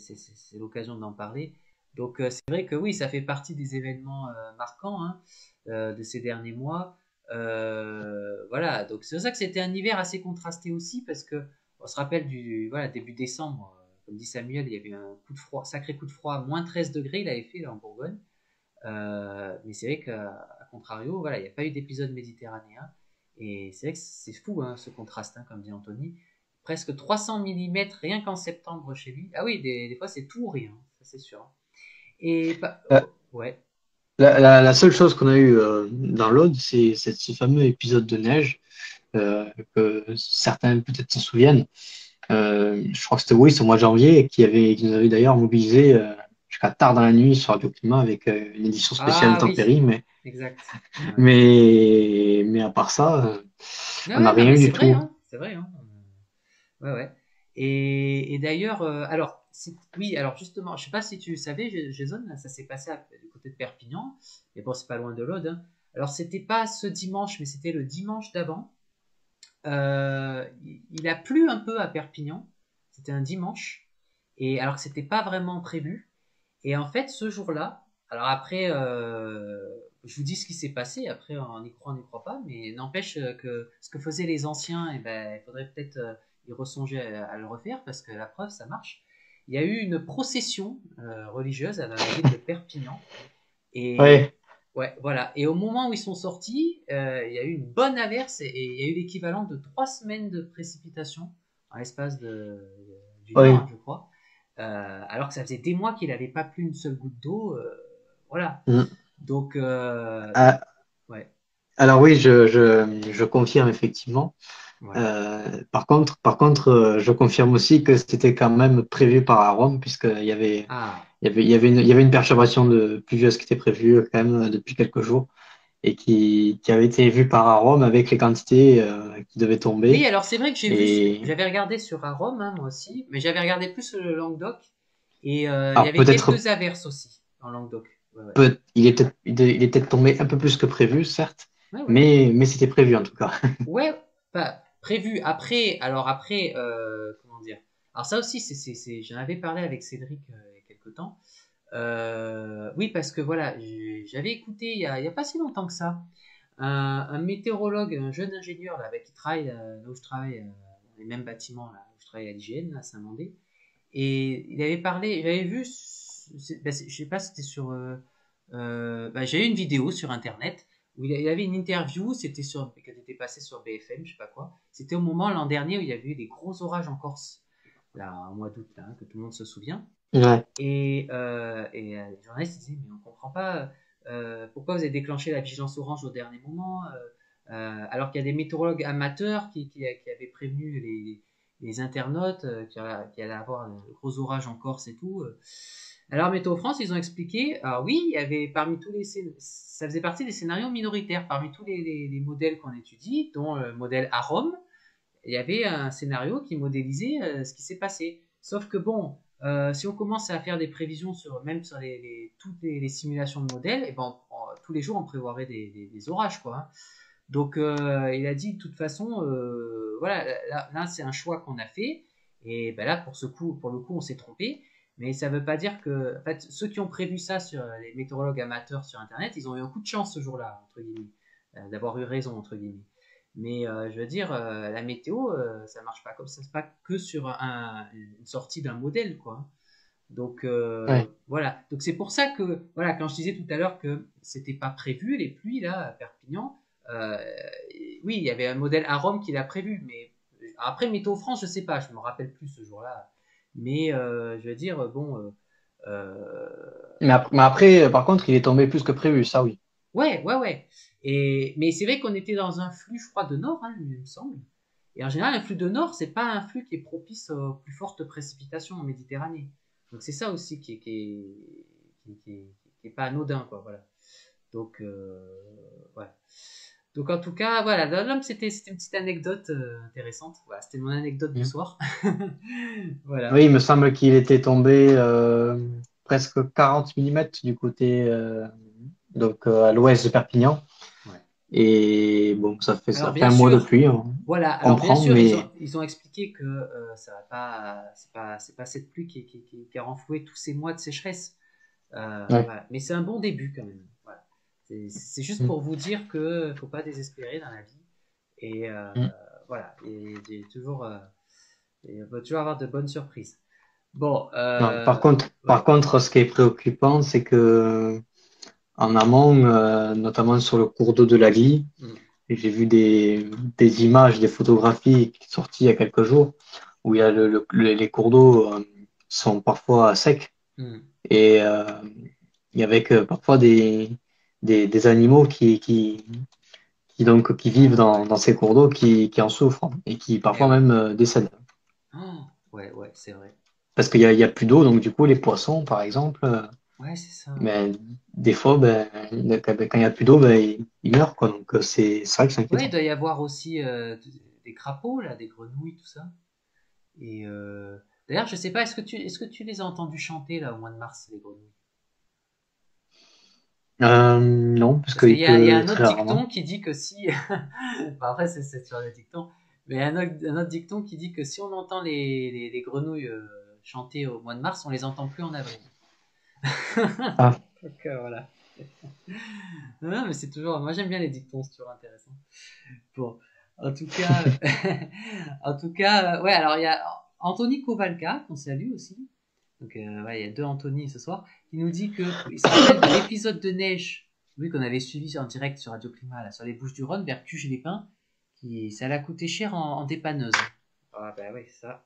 l'occasion d'en parler. Donc, c'est vrai que oui, ça fait partie des événements marquants hein, de ces derniers mois. Voilà, donc c'est pour ça que c'était un hiver assez contrasté aussi, parce que on se rappelle du voilà, début décembre, comme dit Samuel, il y avait un coup de froid, sacré coup de froid, moins 13 degrés, il avait fait là en Bourgogne. Mais c'est vrai qu'à contrario, voilà, il n'y a pas eu d'épisode méditerranéen. Et c'est vrai que c'est fou hein, ce contraste, hein, comme dit Anthony. Presque 300 millimètres rien qu'en septembre chez lui. Ah oui, des fois c'est tout ou rien, ça c'est sûr. Et La, ouais. la seule chose qu'on a eu dans l'Aude, c'est ce fameux épisode de neige que certains peut-être se souviennent. Je crois que c'était oui, c'est au mois de janvier qui nous avait d'ailleurs mobilisé jusqu'à tard dans la nuit sur Radio Climat avec une édition spéciale Ah oui, intempérie, exact. Ouais. mais à part ça, Ouais, on n'a ouais, non rien mais eu c'est du vrai, tout. hein, c'est vrai. Hein. Ouais, ouais. Et d'ailleurs, alors, oui, alors justement, je sais pas si tu savais, Jason, ça s'est passé du côté de Perpignan, mais bon, c'est pas loin de l'Aude. Hein. Alors, c'était pas ce dimanche, mais c'était le dimanche d'avant. Il a plu un peu à Perpignan, c'était un dimanche, et alors que c'était pas vraiment prévu. Et en fait, ce jour-là, alors après, je vous dis ce qui s'est passé, après on y croit pas, mais n'empêche que ce que faisaient les anciens, eh ben, il faudrait peut-être y resonger à le refaire, parce que la preuve, ça marche. Il y a eu une procession religieuse dans la ville de Perpignan, et Ouais. ouais, voilà. Et au moment où ils sont sortis, il y a eu une bonne averse et il y a eu l'équivalent de 3 semaines de précipitations en l'espace d'une heure, Oui. hein, je crois. Alors que ça faisait des mois qu'il n'avait pas plu une seule goutte d'eau. Voilà. Mm. Donc, Ah, ouais, alors oui, je confirme effectivement. ouais. Par contre, je confirme aussi que c'était quand même prévu par Rome, puisqu'Ah, il y avait une perturbation de pluvieuse qui était prévue quand même depuis quelques jours. et qui avait été vu par Arome avec les quantités qui devaient Oui, tomber. alors c'est vrai que Et j'avais regardé sur Arom, hein, moi aussi, mais j'avais regardé plus le Languedoc, et il y alors avait peut-être quelques averses aussi en Languedoc. Ouais, ouais. il est peut-être tombé un peu plus que prévu, certes, Ouais, ouais. mais c'était prévu en tout cas. Ouais, pas prévu. Après, alors après, comment dire? Alors ça aussi, j'en avais parlé avec Cédric il y a quelque temps. Oui, parce que voilà, j'avais écouté il y a pas si longtemps que ça, un météorologue, un jeune ingénieur là, avec qui travaille là où je travaille, dans les mêmes bâtiments là où je travaille à l'IGN, à Saint-Mandé. Et il avait parlé, j'avais vu, je sais pas, c'était sur, j'ai eu une vidéo sur internet où il avait une interview, c'était sur, qui était passée sur BFM, je sais pas quoi. C'était au moment l'an dernier où il y avait eu des gros orages en Corse, là, au mois d'août, là, que tout le monde se souvient. Ouais, Et les journalistes disaient, mais on ne comprend pas pourquoi vous avez déclenché la vigilance orange au dernier moment, alors qu'il y a des météorologues amateurs qui avaient prévenu les internautes qu'il allait avoir de gros orages en Corse et tout. Alors Météo France, ils ont expliqué, alors oui, il y avait parmi tous ça faisait partie des scénarios minoritaires, parmi tous les modèles qu'on étudie, dont le modèle AROM, il y avait un scénario qui modélisait ce qui s'est passé. Sauf que bon, si on commence à faire des prévisions même sur toutes les simulations de modèles, et ben, tous les jours on prévoirait des orages, quoi, hein. Donc il a dit de toute façon, voilà, là, c'est un choix qu'on a fait, et ben là pour le coup on s'est trompé, mais ça ne veut pas dire que, en fait, ceux qui ont prévu ça sur les météorologues amateurs sur internet, ils ont eu un coup de chance ce jour-là, entre guillemets, d'avoir eu raison, entre guillemets. Mais je veux dire, la météo, ça marche pas comme ça, c'est pas que sur une sortie d'un modèle, quoi. Donc ouais. voilà. Donc c'est pour ça que voilà, quand je disais tout à l'heure que c'était pas prévu les pluies là à Perpignan, euh, oui, il y avait un modèle à Rome qui l'a prévu, mais après Météo France, je sais pas, je me rappelle plus ce jour-là. Mais je veux dire, bon, Mais après, par contre, il est tombé plus que prévu, ça oui. ouais, ouais, ouais. Mais c'est vrai qu'on était dans un flux, je crois, de nord, hein, il me semble. Et en général, un flux de nord, c'est pas un flux qui est propice aux plus fortes précipitations en Méditerranée. Donc c'est ça aussi qui est pas anodin, quoi. Voilà. Donc, ouais. Donc en tout cas, voilà, l'homme, c'était une petite anecdote intéressante. Voilà, c'était mon anecdote du Mm. soir. Voilà. Oui, il me semble qu'il était tombé presque 40 millimètres du côté donc à l'ouest de Perpignan. Ouais. Et bon, Alors ça fait bien un mois de sûr, pluie, on voilà. Alors bien comprend, sûr, mais ils ont expliqué que ça va pas, c'est pas cette pluie qui a renfloué tous ces mois de sécheresse. ouais. Voilà. Mais c'est un bon début quand même. Voilà. C'est juste Mm, pour vous dire que faut pas désespérer dans la vie. Et mm. voilà. Et il va toujours avoir de bonnes surprises. Bon, Non, par ouais. contre, ce qui est préoccupant, c'est que en amont, notamment sur le cours d'eau de la Lie, Mm, j'ai vu des images, des photographies qui sont sorties il y a quelques jours, où il y a les cours d'eau sont parfois secs mm. et avec parfois des animaux qui vivent Ah ouais. dans ces cours d'eau qui en souffrent et qui Eh parfois oui. même décèdent. Oh, ouais, ouais, c'est vrai. Parce il y a plus d'eau, donc du coup, les poissons, par exemple, Ouais, c'est ça. ben, des fois, quand il y a plus d'eau, ben, ils meurent, quoi. Donc c'est vrai que c'est Ouais, il inquiétant. doit y avoir aussi des crapauds là, des grenouilles, tout ça. Et d'ailleurs, je sais pas, est-ce que tu les as entendus chanter là au mois de mars, les grenouilles? Non, parce Parce qu'il qu'il y a pleut un autre très dicton rarement. qui dit que si, enfin, après c'est sur le dicton, mais il y a un autre dicton qui dit que si on entend les grenouilles chanter au mois de mars, on les entend plus en avril. Ah, Donc voilà. Non, non, mais c'est toujours, moi j'aime bien les dictons, c'est toujours intéressant. Bon, en tout cas, en tout cas, ouais, alors il y a Anthony Kovalka, qu'on salue aussi. Donc, ouais, il y a deux Anthony ce soir, qui nous dit que il se rappelle de l'épisode de neige, oui, qu'on avait suivi en direct sur Radio Climat, là, sur les Bouches-du-Rhône, vers Cuges-les-Pins, ça l'a coûté cher en dépanneuse. Ah, bah oui, ça.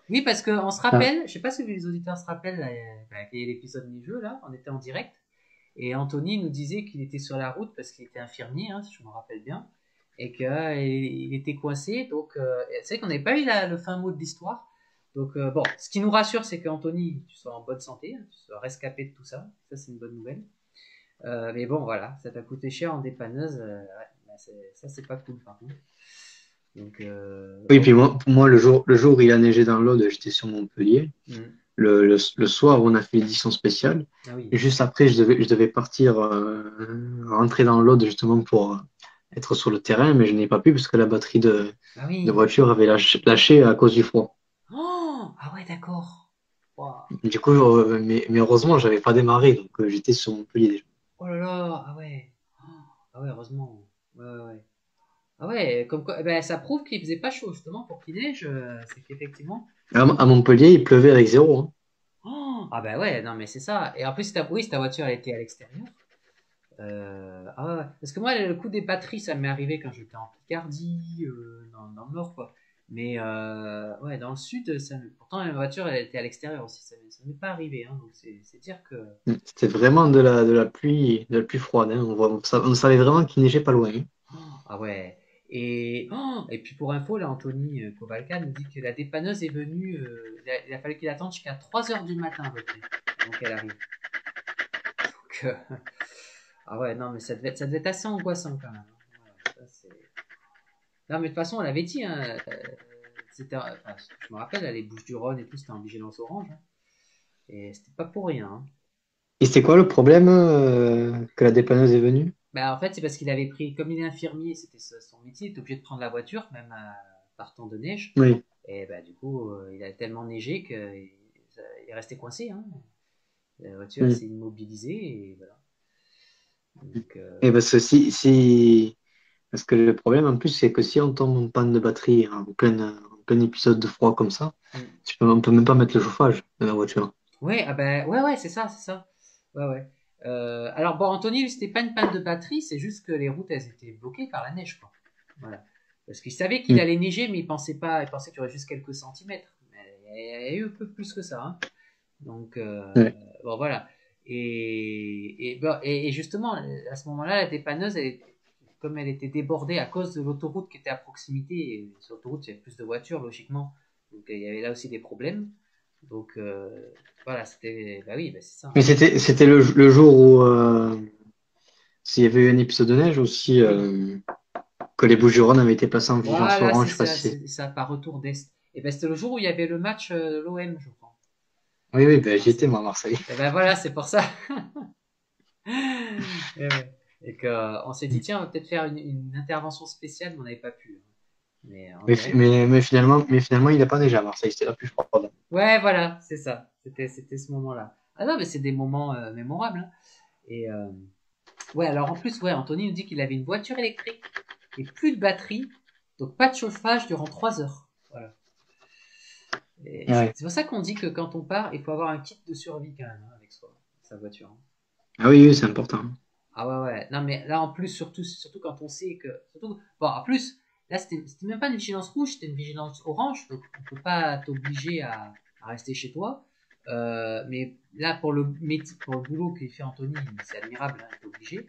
Oui, parce qu'on se ah, rappelle, je sais pas si les auditeurs se rappellent, là, qu'il y a l'épisode neigeux, là, on était en direct, et Anthony nous disait qu'il était sur la route parce qu'il était infirmier, hein, si je me rappelle bien, et qu'il il était coincé. Donc, c'est vrai qu'on n'avait pas eu le fin mot de l'histoire. Donc, bon, ce qui nous rassure, c'est qu'Anthony, tu sois en bonne santé, hein, tu sois rescapé de tout ça. Ça, c'est une bonne nouvelle. Mais bon, voilà, ça t'a coûté cher en dépanneuse. Ouais, bah, ça, c'est pas cool, par contre. Donc, Oui, bon. puis moi, pour moi, le jour où il a neigé dans l'Aude, j'étais sur Montpellier. Hmm. Le soir, on a fait l'édition spéciale. Ah oui. Et juste après, je devais partir, rentrer dans l'Aude justement pour être sur le terrain, mais je n'ai pas pu parce que la batterie Ah de oui. voiture avait lâché à cause du froid. Oh, ah ouais, d'accord. Ouah. Du coup, mais heureusement, j'avais pas démarré, donc j'étais sur Montpellier déjà. Oh là là, ah ouais. Oh, ah ouais, heureusement. Ouais, ouais, ouais. Ah ouais, comme quoi, eh ben, ça prouve qu'il faisait pas chaud, justement, pour qu'il neige, c'est qu'effectivement. À Montpellier, il pleuvait avec zéro, hein. Oh, ah bah ouais, non mais c'est ça. Et en plus, oui, si ta voiture elle était à l'extérieur. Ah ouais, ouais. Parce que moi, le coup des batteries, ça m'est arrivé quand j'étais en Picardie, dans le nord, quoi. Mais ouais, dans le sud, pourtant ma voiture elle était à l'extérieur aussi, ça m'est pas arrivé, hein, donc c'est dire que. C'était vraiment de la pluie froide, hein. On savait vraiment qu'il neigeait pas loin, hein. Ah ouais. Et puis pour info, là, Anthony Kovalka nous dit que la dépanneuse est venue. Il a fallu qu'il attende jusqu'à 3 heures du matin à peu près. Donc elle arrive. Donc, ah ouais, non, mais ça devait être assez angoissant quand même, hein. Ouais, non, mais de toute façon, on l'avait dit, hein, enfin, je me rappelle, là, les Bouches-du-Rhône et tout, c'était en vigilance orange, hein. Et c'était pas pour rien, hein. Et c'était quoi le problème que la dépanneuse est venue? Bah, en fait, c'est parce qu'il avait pris, comme il est infirmier, c'était son métier, il était obligé de prendre la voiture, même par temps de neige. Oui. Et bah, du coup, il a tellement neigé qu'il est resté coincé, hein. La voiture, elle Mm. s'est immobilisée et voilà. Donc, Et parce que le problème en plus, c'est que si on tombe en panne de batterie en plein épisode de froid comme ça, hmm. on peut même pas mettre le chauffage de la voiture. Ouais, ah bah, ouais, ouais, c'est ça, c'est ça. Ouais, ouais. Alors, bon, Anthony, lui, c'était pas une panne de batterie, c'est juste que les routes, elles étaient bloquées par la neige, quoi. Voilà. Parce qu'il savait qu'il Mm. allait neiger, mais il pensait qu'il y aurait juste quelques centimètres. Mais il y a eu un peu plus que ça, hein. Donc, Ouais. bon, voilà. Bon, et justement, à ce moment-là, la dépanneuse, comme elle était débordée à cause de l'autoroute qui était à proximité, et sur l'autoroute, il y avait plus de voitures, logiquement. Donc, il y avait là aussi des problèmes. Donc, voilà, c'était. Bah oui, bah c'est ça, Mais hein. c'était le jour où s'il y avait eu un épisode de neige aussi, Oui, que les Bouches-du-Rhône avaient été placées en vigilance voilà, orange, c'est je sais pas ça, si c'est. c'est ça, par retour d'Est. Et ben, c'était le jour où il y avait le match de l'OM, je crois, Oui, oui, à ben, j'y étais Marseille. moi à Marseille. Et ben voilà, c'est pour ça. Et, ouais. Et qu'on s'est dit, tiens, on va peut-être faire une intervention spéciale, mais on n'avait pas pu, hein. Mais en Mais, direct. mais finalement, il n'a pas neigé à Marseille, c'était la plus froide. Ouais, voilà, c'est ça. C'était ce moment-là. Ah non, mais c'est des moments mémorables, hein. Et ouais, alors en plus, ouais, Anthony nous dit qu'il avait une voiture électrique et plus de batterie, donc pas de chauffage durant 3 heures. Voilà. Et c'est Ouais. c'est pour ça qu'on dit que quand on part, il faut avoir un kit de survie quand même, hein, avec soi, sa voiture, hein. Ah oui, oui, c'est important. Ah ouais, ouais. Non, mais là, en plus, surtout quand on sait que. Bon, en plus, là, c'était même pas une vigilance rouge, c'était une vigilance orange, donc on peut pas t'obliger à rester chez toi. Mais là, pour le métier, pour le boulot qu'il fait Anthony, c'est admirable, hein, il est obligé.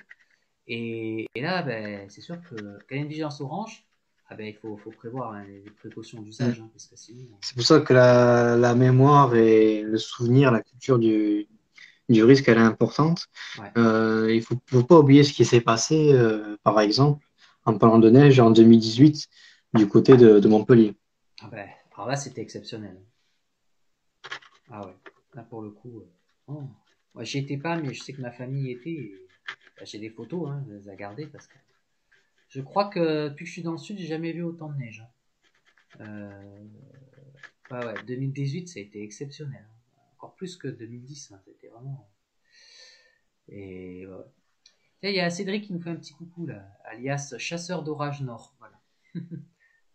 Et là, ben, c'est sûr que quand il y a une vigilance orange, ah ben, il faut prévoir, hein, les précautions Mm. d'usage, hein, parce que sinon. C'est pour ça que la mémoire et le souvenir, la culture du risque, elle est importante. Ouais. Il faut pas oublier ce qui s'est passé, par exemple, en parlant de neige en 2018 du côté de Montpellier. Ah ben, alors là, c'était exceptionnel. Ah ouais. Là, pour le coup. Oh. Moi, j'y étais pas, mais je sais que ma famille y était. Et, bah, j'ai des photos, hein, je les ai gardées parce que je crois que depuis que je suis dans le sud, j'ai jamais vu autant de neige, hein. Ouais, ouais, 2018, ça a été exceptionnel, hein. Encore plus que 2010, hein, c'était vraiment. Et ouais. Tiens, il y a Cédric qui nous fait un petit coucou là, alias chasseur d'orage nord. Voilà.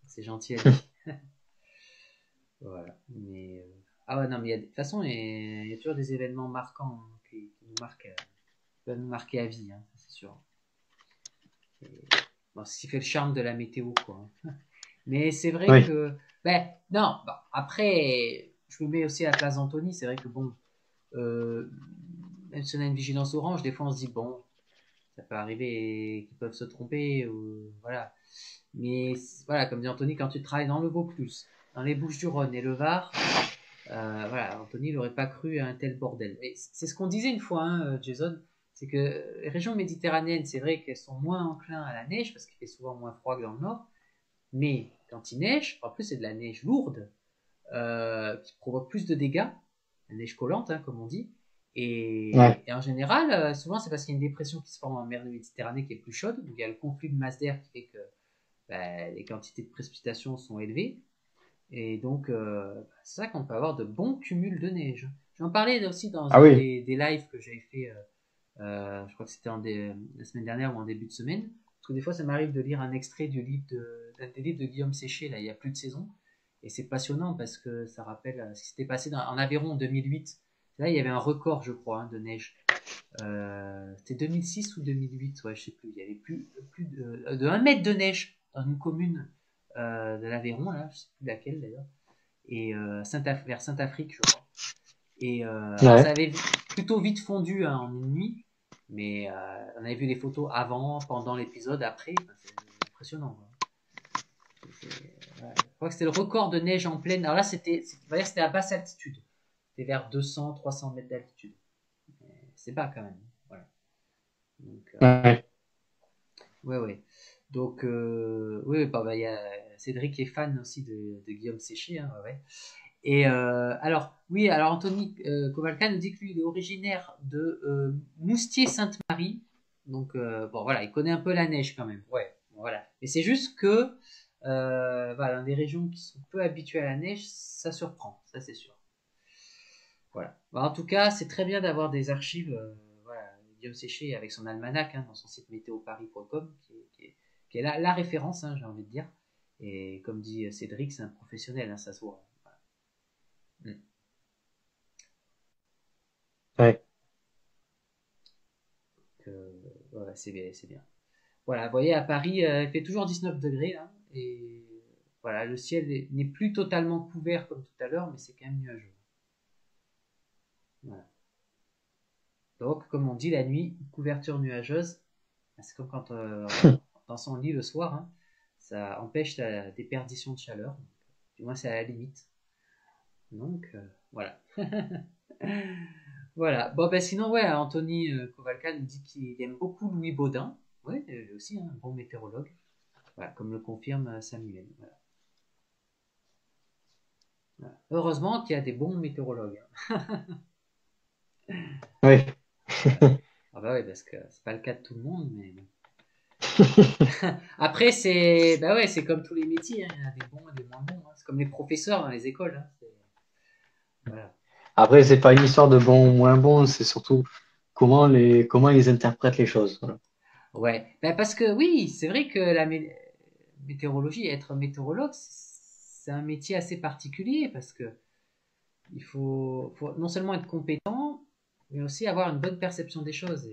C'est gentil à lui. Voilà. Mais ah ouais, non, mais de toute façon, il y a toujours des événements marquants, hein, qui nous marquent, qui peuvent nous marquer à vie, hein, ça, c'est sûr. Et, bon, c'est ce qui fait le charme de la météo, quoi, hein. Mais c'est vrai Oui, que, ben, non, bon, après, je me mets aussi à la place d'Anthony. C'est vrai que bon, euh, même si on a une vigilance orange, des fois on se dit bon, ça peut arriver qu'ils peuvent se tromper, ou voilà. Mais voilà, comme dit Anthony, quand tu travailles dans le Vaucluse, dans les Bouches-du-Rhône et le Var, voilà, Anthony n'aurait pas cru à un tel bordel. Mais c'est ce qu'on disait une fois, hein, Jason, c'est que les régions méditerranéennes, c'est vrai qu'elles sont moins enclins à la neige parce qu'il fait souvent moins froid que dans le nord. Mais quand il neige, en plus c'est de la neige lourde qui provoque plus de dégâts, la neige collante, hein, comme on dit. Ouais, Et en général, souvent c'est parce qu'il y a une dépression qui se forme en mer Méditerranée qui est plus chaude, donc il y a le conflit de masse d'air qui fait que les quantités de précipitations sont élevées. Et donc, c'est ça qu'on peut avoir de bons cumuls de neige. J'en parlais aussi dans ah un oui, des lives que j'avais fait, je crois que c'était la semaine dernière ou en début de semaine. Parce que des fois, ça m'arrive de lire un extrait d'un des livres de Guillaume Séché, là, il y a plus de saison. Et c'est passionnant parce que ça rappelle ce qui s'était passé en Aveyron en 2008. Là, il y avait un record, je crois, hein, de neige. C'était 2006 ou 2008, ouais, je sais plus. Il y avait plus de 1 mètre de neige dans une commune de l'Aveyron, là, je sais plus laquelle d'ailleurs, et vers Saint-Afrique, je crois. Et alors ça ouais, avait plutôt vite fondu hein, en une nuit, mais on avait vu les photos avant, pendant l'épisode, après. Enfin, c'est impressionnant. Ouais. Je crois que c'était le record de neige en pleine. Alors là, on va dire que c'était à basse altitude. C'était vers 200, 300 mètres d'altitude. C'est bas quand même. Voilà. Donc, ouais, ouais, ouais. Donc, oui, bah, y a Cédric est fan aussi de Guillaume Séché. Hein, ouais. Et alors, oui, alors Anthony Kovalka nous dit que lui, il est originaire de Moustier-Sainte-Marie. Donc, bon, voilà, il connaît un peu la neige quand même. Ouais, bon, voilà. Mais c'est juste que, voilà, dans des régions qui sont peu habituées à la neige, ça surprend, ça c'est sûr. Voilà. Bah, en tout cas, c'est très bien d'avoir des archives. Voilà, Guillaume Séché avec son almanach hein, dans son site météoparis.com, qui est la référence, hein, j'ai envie de dire. Et comme dit Cédric, c'est un professionnel, hein, ça se voit. Mm. ouais. Euh, voilà, c'est bien, c'est bien. Voilà, vous voyez, à Paris, il fait toujours 19 degrés, là, et voilà, le ciel n'est plus totalement couvert comme tout à l'heure, mais c'est quand même nuageux. Voilà. Donc, comme on dit, la nuit, couverture nuageuse, c'est comme quand dans son lit le soir, hein, ça empêche la déperdition de chaleur. Du moins, c'est à la limite. Donc, voilà. Voilà. Bon, ben sinon, ouais, Anthony Kovalka nous dit qu'il aime beaucoup Louis Baudin. Ouais, lui aussi, hein, un bon météorologue. Voilà, comme le confirme Samuel. Voilà. Voilà. Heureusement qu'il y a des bons météorologues. Oui. Voilà. Ah bah oui, parce que c'est pas le cas de tout le monde, mais bon. Après, c'est bah ouais, c'est comme tous les métiers, hein. Il y en a des bons et des moins bons. Hein. C'est comme les professeurs dans les écoles. Hein. Voilà. Après, c'est pas une histoire de bon ou moins bon, c'est surtout comment ils interprètent les choses. Voilà. Ouais, bah parce que oui, c'est vrai que la météorologie, être météorologue, c'est un métier assez particulier parce que faut non seulement être compétent, mais aussi avoir une bonne perception des choses.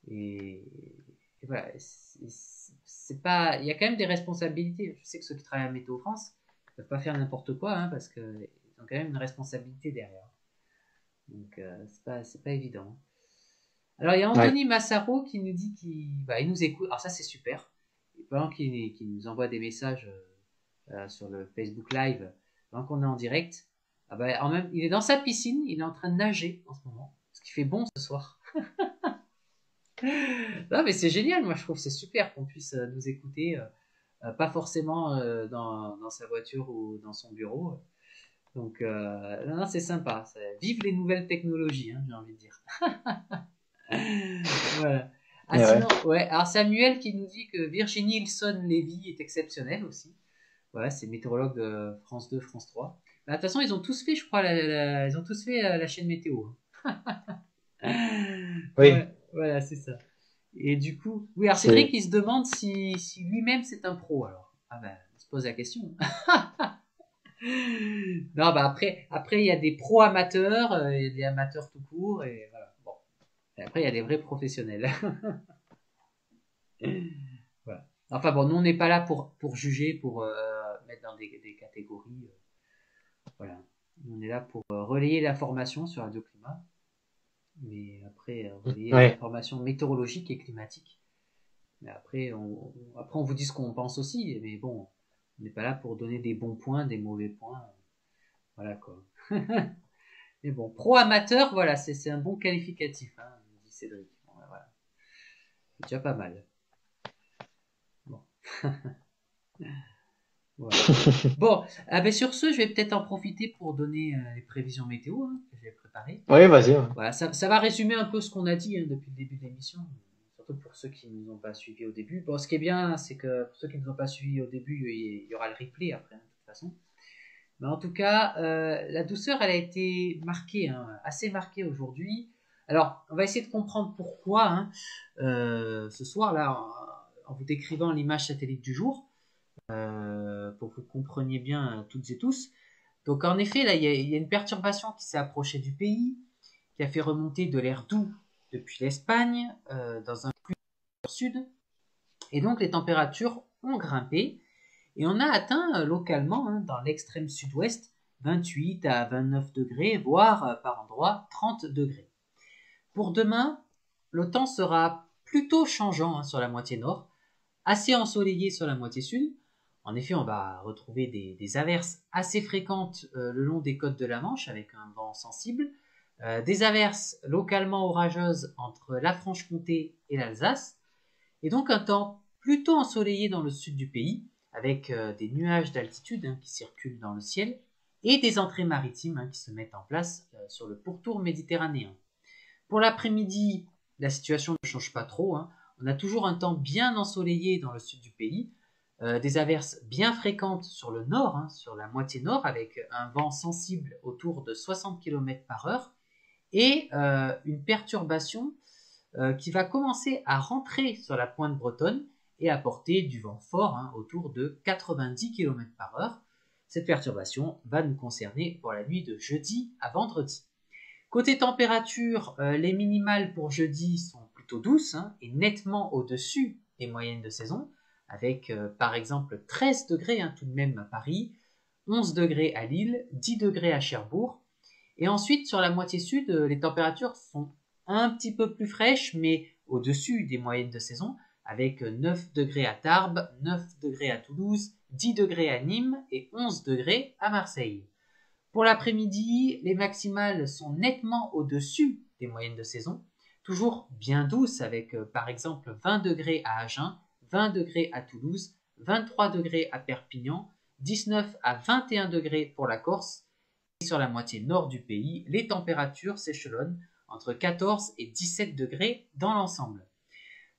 Et, et voilà, c'est pas, il y a quand même des responsabilités. Je sais que ceux qui travaillent à Météo France ne peuvent pas faire n'importe quoi hein, parce qu'ils ont quand même une responsabilité derrière. Donc c'est pas évident. Alors il y a Ouais. Anthony Massaro qui nous dit il nous écoute. Alors ça c'est super. Et pendant qu'il nous envoie des messages sur le Facebook Live, pendant qu'on est en direct, il est dans sa piscine, il est en train de nager en ce moment, parce qu'il fait bon ce soir. Non mais c'est génial, moi je trouve c'est super qu'on puisse nous écouter, pas forcément dans sa voiture ou dans son bureau. Donc non, non, c'est sympa. Vive les nouvelles technologies, hein, j'ai envie de dire. Voilà. Ah Et ouais. sinon, ouais. Alors Samuel qui nous dit que Virginie Ilson-Lévy est exceptionnelle aussi. Voilà, c'est météorologue de France 2, France 3. Bah, de toute façon, ils ont tous fait, je crois, ils ont tous fait la chaîne météo. Hein. Oui. Ouais, voilà, c'est ça. Et du coup, oui, alors Cédric, C'est, il se demande si lui-même c'est un pro alors. Ah ben, on se pose la question. Non, bah après il y a des pros amateurs, il y a des amateurs tout court, et voilà. Bon. Et après, il y a des vrais professionnels. Voilà. Enfin bon, nous on n'est pas là pour juger, pour mettre dans des catégories. Voilà. On est là pour relayer l'information sur Radio Climat, mais après relayer les ouais. informations météorologiques et climatiques. Mais après, après on vous dit ce qu'on pense aussi, mais bon, on n'est pas là pour donner des bons points, des mauvais points. Voilà quoi. Mais bon, pro amateur, voilà, c'est un bon qualificatif, hein, dit Cédric. C'est déjà pas mal. Bon. Voilà. Bon, ben sur ce, je vais peut-être en profiter pour donner les prévisions météo que j'ai préparées. Oui, vas-y. Ouais. Voilà, ça va résumer un peu ce qu'on a dit depuis le début de l'émission, surtout pour ceux qui ne nous ont pas suivis au début. Bon, ce qui est bien, c'est que pour ceux qui ne nous ont pas suivis au début, il y aura le replay après, de toute façon. Mais en tout cas, la douceur, elle a été marquée, assez marquée aujourd'hui. Alors, on va essayer de comprendre pourquoi ce soir-là, en vous décrivant l'image satellite du jour, pour que vous compreniez bien toutes et tous. Donc, en effet, là, il y a une perturbation qui s'est approchée du pays, qui a fait remonter de l'air doux depuis l'Espagne dans un flux sud. Et donc, les températures ont grimpé. Et on a atteint localement, dans l'extrême sud-ouest, 28 à 29 degrés, voire par endroits 30 degrés. Pour demain, le temps sera plutôt changeant sur la moitié nord, assez ensoleillé sur la moitié sud. En effet, on va retrouver des averses assez fréquentes le long des côtes de la Manche avec un vent sensible, des averses localement orageuses entre la Franche-Comté et l'Alsace, et donc un temps plutôt ensoleillé dans le sud du pays, avec des nuages d'altitude qui circulent dans le ciel, et des entrées maritimes qui se mettent en place sur le pourtour méditerranéen. Pour l'après-midi, la situation ne change pas trop. On a toujours un temps bien ensoleillé dans le sud du pays, des averses bien fréquentes sur le nord, sur la moitié nord, avec un vent sensible autour de 60 km par heure, et une perturbation qui va commencer à rentrer sur la pointe bretonne et apporter du vent fort autour de 90 km par heure. Cette perturbation va nous concerner pour la nuit de jeudi à vendredi. Côté température, les minimales pour jeudi sont plutôt douces et nettement au-dessus des moyennes de saison, avec par exemple 13 degrés tout de même à Paris, 11 degrés à Lille, 10 degrés à Cherbourg. Et ensuite, sur la moitié sud, les températures sont un petit peu plus fraîches, mais au-dessus des moyennes de saison, avec 9 degrés à Tarbes, 9 degrés à Toulouse, 10 degrés à Nîmes et 11 degrés à Marseille. Pour l'après-midi, les maximales sont nettement au-dessus des moyennes de saison, toujours bien douces avec par exemple 20 degrés à Agen, 20 degrés à Toulouse, 23 degrés à Perpignan, 19 à 21 degrés pour la Corse. Et sur la moitié nord du pays, les températures s'échelonnent entre 14 et 17 degrés dans l'ensemble.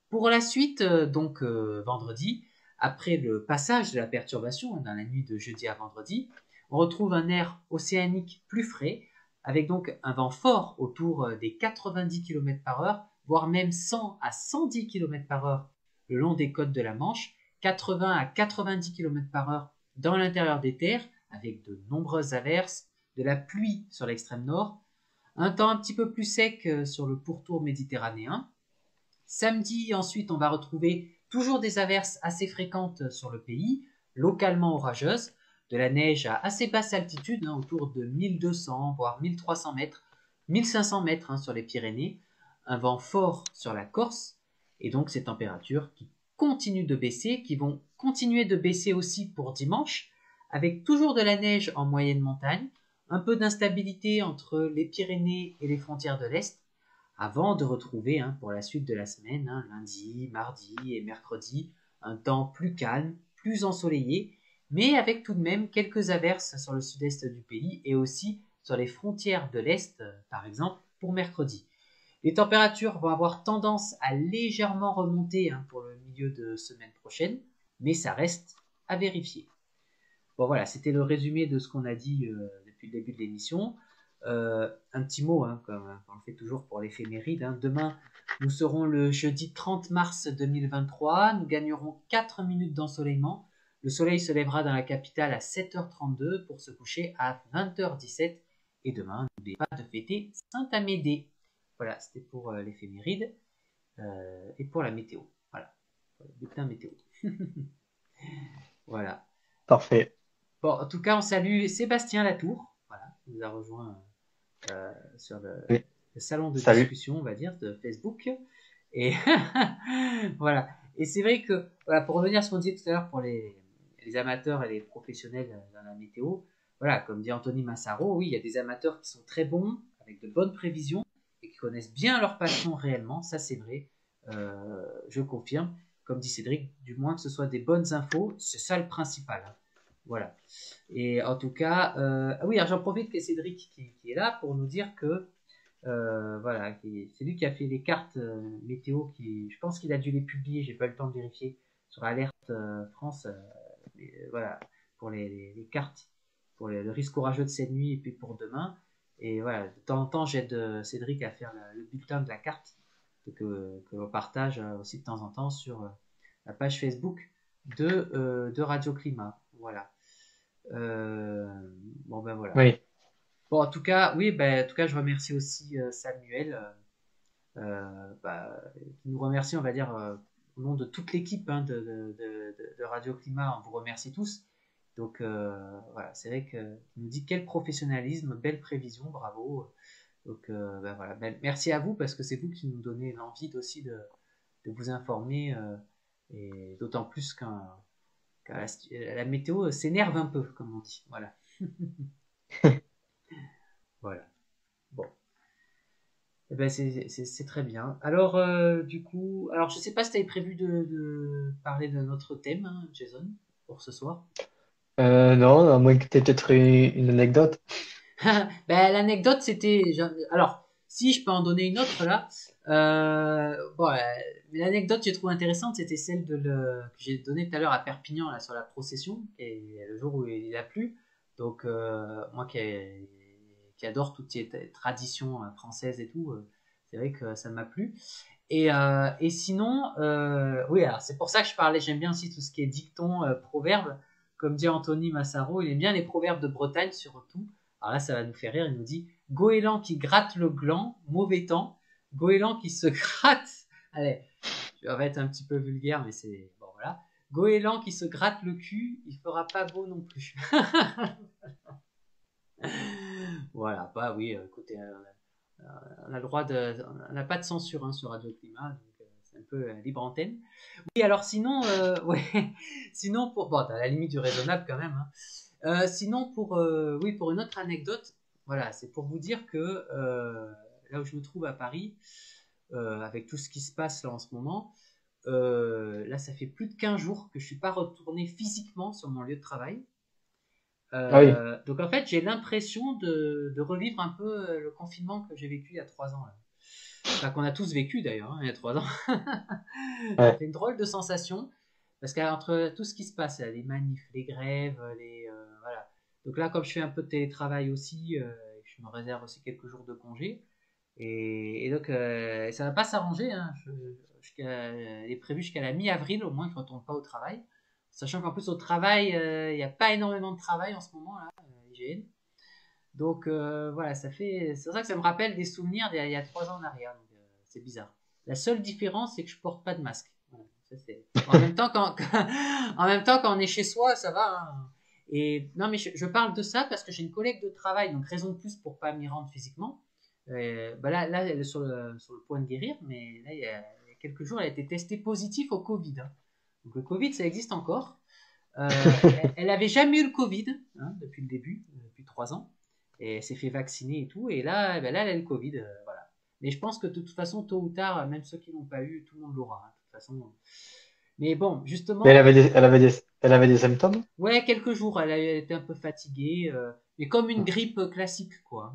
Pour la suite, vendredi, après le passage de la perturbation dans la nuit de jeudi à vendredi, on retrouve un air océanique plus frais, avec donc un vent fort autour des 90 km par heure, voire même 100 à 110 km par heure le long des côtes de la Manche, 80 à 90 km par heure dans l'intérieur des terres, avec de nombreuses averses, de la pluie sur l'extrême nord, un temps un petit peu plus sec sur le pourtour méditerranéen. Samedi, ensuite, on va retrouver toujours des averses assez fréquentes sur le pays, localement orageuses, de la neige à assez basse altitude, autour de 1200 voire 1300 mètres, 1500 mètres sur les Pyrénées, un vent fort sur la Corse, et donc ces températures qui continuent de baisser, qui vont continuer de baisser aussi pour dimanche, avec toujours de la neige en moyenne montagne, un peu d'instabilité entre les Pyrénées et les frontières de l'Est, avant de retrouver pour la suite de la semaine, lundi, mardi et mercredi, un temps plus calme, plus ensoleillé, mais avec tout de même quelques averses sur le sud-est du pays et aussi sur les frontières de l'Est, par exemple, pour mercredi. Les températures vont avoir tendance à légèrement remonter pour le milieu de semaine prochaine, mais ça reste à vérifier. Bon voilà, c'était le résumé de ce qu'on a dit depuis le début de l'émission. Un petit mot, comme on le fait toujours pour l'éphéméride. Demain, nous serons le jeudi 30 mars 2023. Nous gagnerons 4 minutes d'ensoleillement. Le soleil se lèvera dans la capitale à 7h32 pour se coucher à 20h17. Et demain, n'oubliez pas de fêter Saint-Amédée. Voilà, c'était pour l'éphéméride et pour la météo. Voilà, pour le bulletin météo. Voilà. Parfait. Bon, en tout cas, on salue Sébastien Latour, voilà, qui nous a rejoint sur Oui. le salon de Salut. discussion, on va dire, de Facebook. Et voilà. Et c'est vrai que, voilà, pour revenir à ce qu'on disait tout à l'heure pour les amateurs et les professionnels dans la météo, voilà, comme dit Anthony Massaro, oui, il y a des amateurs qui sont très bons, avec de bonnes prévisions, et qui connaissent bien leur passion réellement, ça c'est vrai. je confirme, comme dit Cédric, du moins que ce soit des bonnes infos, c'est ça le principal, hein. Voilà. Et en tout cas, oui, alors j'en profite que Cédric qui est là pour nous dire que voilà, c'est lui qui a fait les cartes météo, je pense qu'il a dû les publier, j'ai pas eu le temps de vérifier, sur Alerte France, voilà, pour les cartes, pour le risque orageux de cette nuit et puis pour demain. Et voilà, de temps en temps, j'aide Cédric à faire le bulletin de la carte que l'on partage aussi de temps en temps sur la page Facebook de Radio Climat. Voilà. Bon ben voilà. Oui, Bon, en tout cas, oui, ben, en tout cas, je remercie aussi Samuel, qui nous remercie, on va dire, au nom de toute l'équipe hein, de Radio Climat, on vous remercie tous. Donc voilà, c'est vrai qu'il nous dit quel professionnalisme, belle prévision, bravo. Donc ben, voilà, ben, merci à vous parce que c'est vous qui nous donnez l'envie aussi de vous informer et d'autant plus quand la météo s'énerve un peu, comme on dit. Voilà. Voilà. Bon. Eh ben c'est très bien. Alors, du coup, alors je sais pas si tu avais prévu de parler de notre thème, hein, Jason, pour ce soir. non, à moins que tu aies peut-être une anecdote. Ben, l'anecdote, c'était. Alors, si je peux en donner une autre là. Bon, mais l'anecdote que j'ai trouvé intéressante, c'était celle que j'ai donnée tout à l'heure à Perpignan là, sur la procession, et le jour où il a plu. Donc, moi qui adore toutes ces traditions françaises et tout, c'est vrai que ça m'a plu. Et sinon, oui, alors c'est pour ça que je parlais, j'aime bien aussi tout ce qui est dicton, proverbe. Comme dit Anthony Massaro, il aime bien les proverbes de Bretagne surtout. Alors là, ça va nous faire rire, il nous dit Goéland qui gratte le gland, mauvais temps. Goéland qui se gratte. Allez, je vais être un petit peu vulgaire, mais c'est. Bon, voilà. Goéland qui se gratte le cul, il fera pas beau non plus. Voilà, bah oui, écoutez, on a le droit on n'a pas de censure hein, sur Radio Climat, donc c'est un peu libre antenne. Oui, alors sinon, ouais, sinon pour, bon, à la limite du raisonnable quand même, hein. Sinon pour, oui, pour une autre anecdote, voilà, c'est pour vous dire que là où je me trouve à Paris, avec tout ce qui se passe là en ce moment, là ça fait plus de 15 jours que je suis pas retourné physiquement sur mon lieu de travail. Ah oui, Donc en fait, j'ai l'impression de revivre un peu le confinement que j'ai vécu il y a 3 ans. Là. Enfin, qu'on a tous vécu d'ailleurs, hein, il y a 3 ans. Ça ouais. fait une drôle de sensation parce qu'entre tout ce qui se passe, les manifs, les grèves, voilà. Donc là, comme je fais un peu de télétravail aussi, je me réserve aussi quelques jours de congé. Et donc, ça va pas s'arranger. Hein. Il est prévu jusqu'à la mi-avril, au moins, que je ne retourne pas au travail. Sachant qu'en plus, au travail, il n'y a pas énormément de travail en ce moment, là, IGN. Donc, voilà, c'est pour ça que ça me rappelle des souvenirs d'il y a 3 ans en arrière. Donc, c'est bizarre. La seule différence, c'est que je porte pas de masque. Voilà, ça, en même temps, en même temps, quand on est chez soi, ça va. Hein. Et non, mais je parle de ça parce que j'ai une collègue de travail, donc raison de plus pour pas m'y rendre physiquement. Bah là, elle est sur le point de guérir, mais là, il y a quelques jours, elle a été testée positive au Covid. Hein. Donc le Covid, ça existe encore. Elle avait jamais eu le Covid hein, depuis le début, depuis 3 ans, et elle s'est fait vacciner et tout. Et là, ben là, elle a le Covid, voilà. Mais je pense que de toute façon, tôt ou tard, même ceux qui l'ont pas eu, tout le monde l'aura. Hein, de toute façon. Mais bon, Mais justement, elle avait des symptômes? ouais, quelques jours, elle était un peu fatiguée, mais comme une grippe classique, quoi.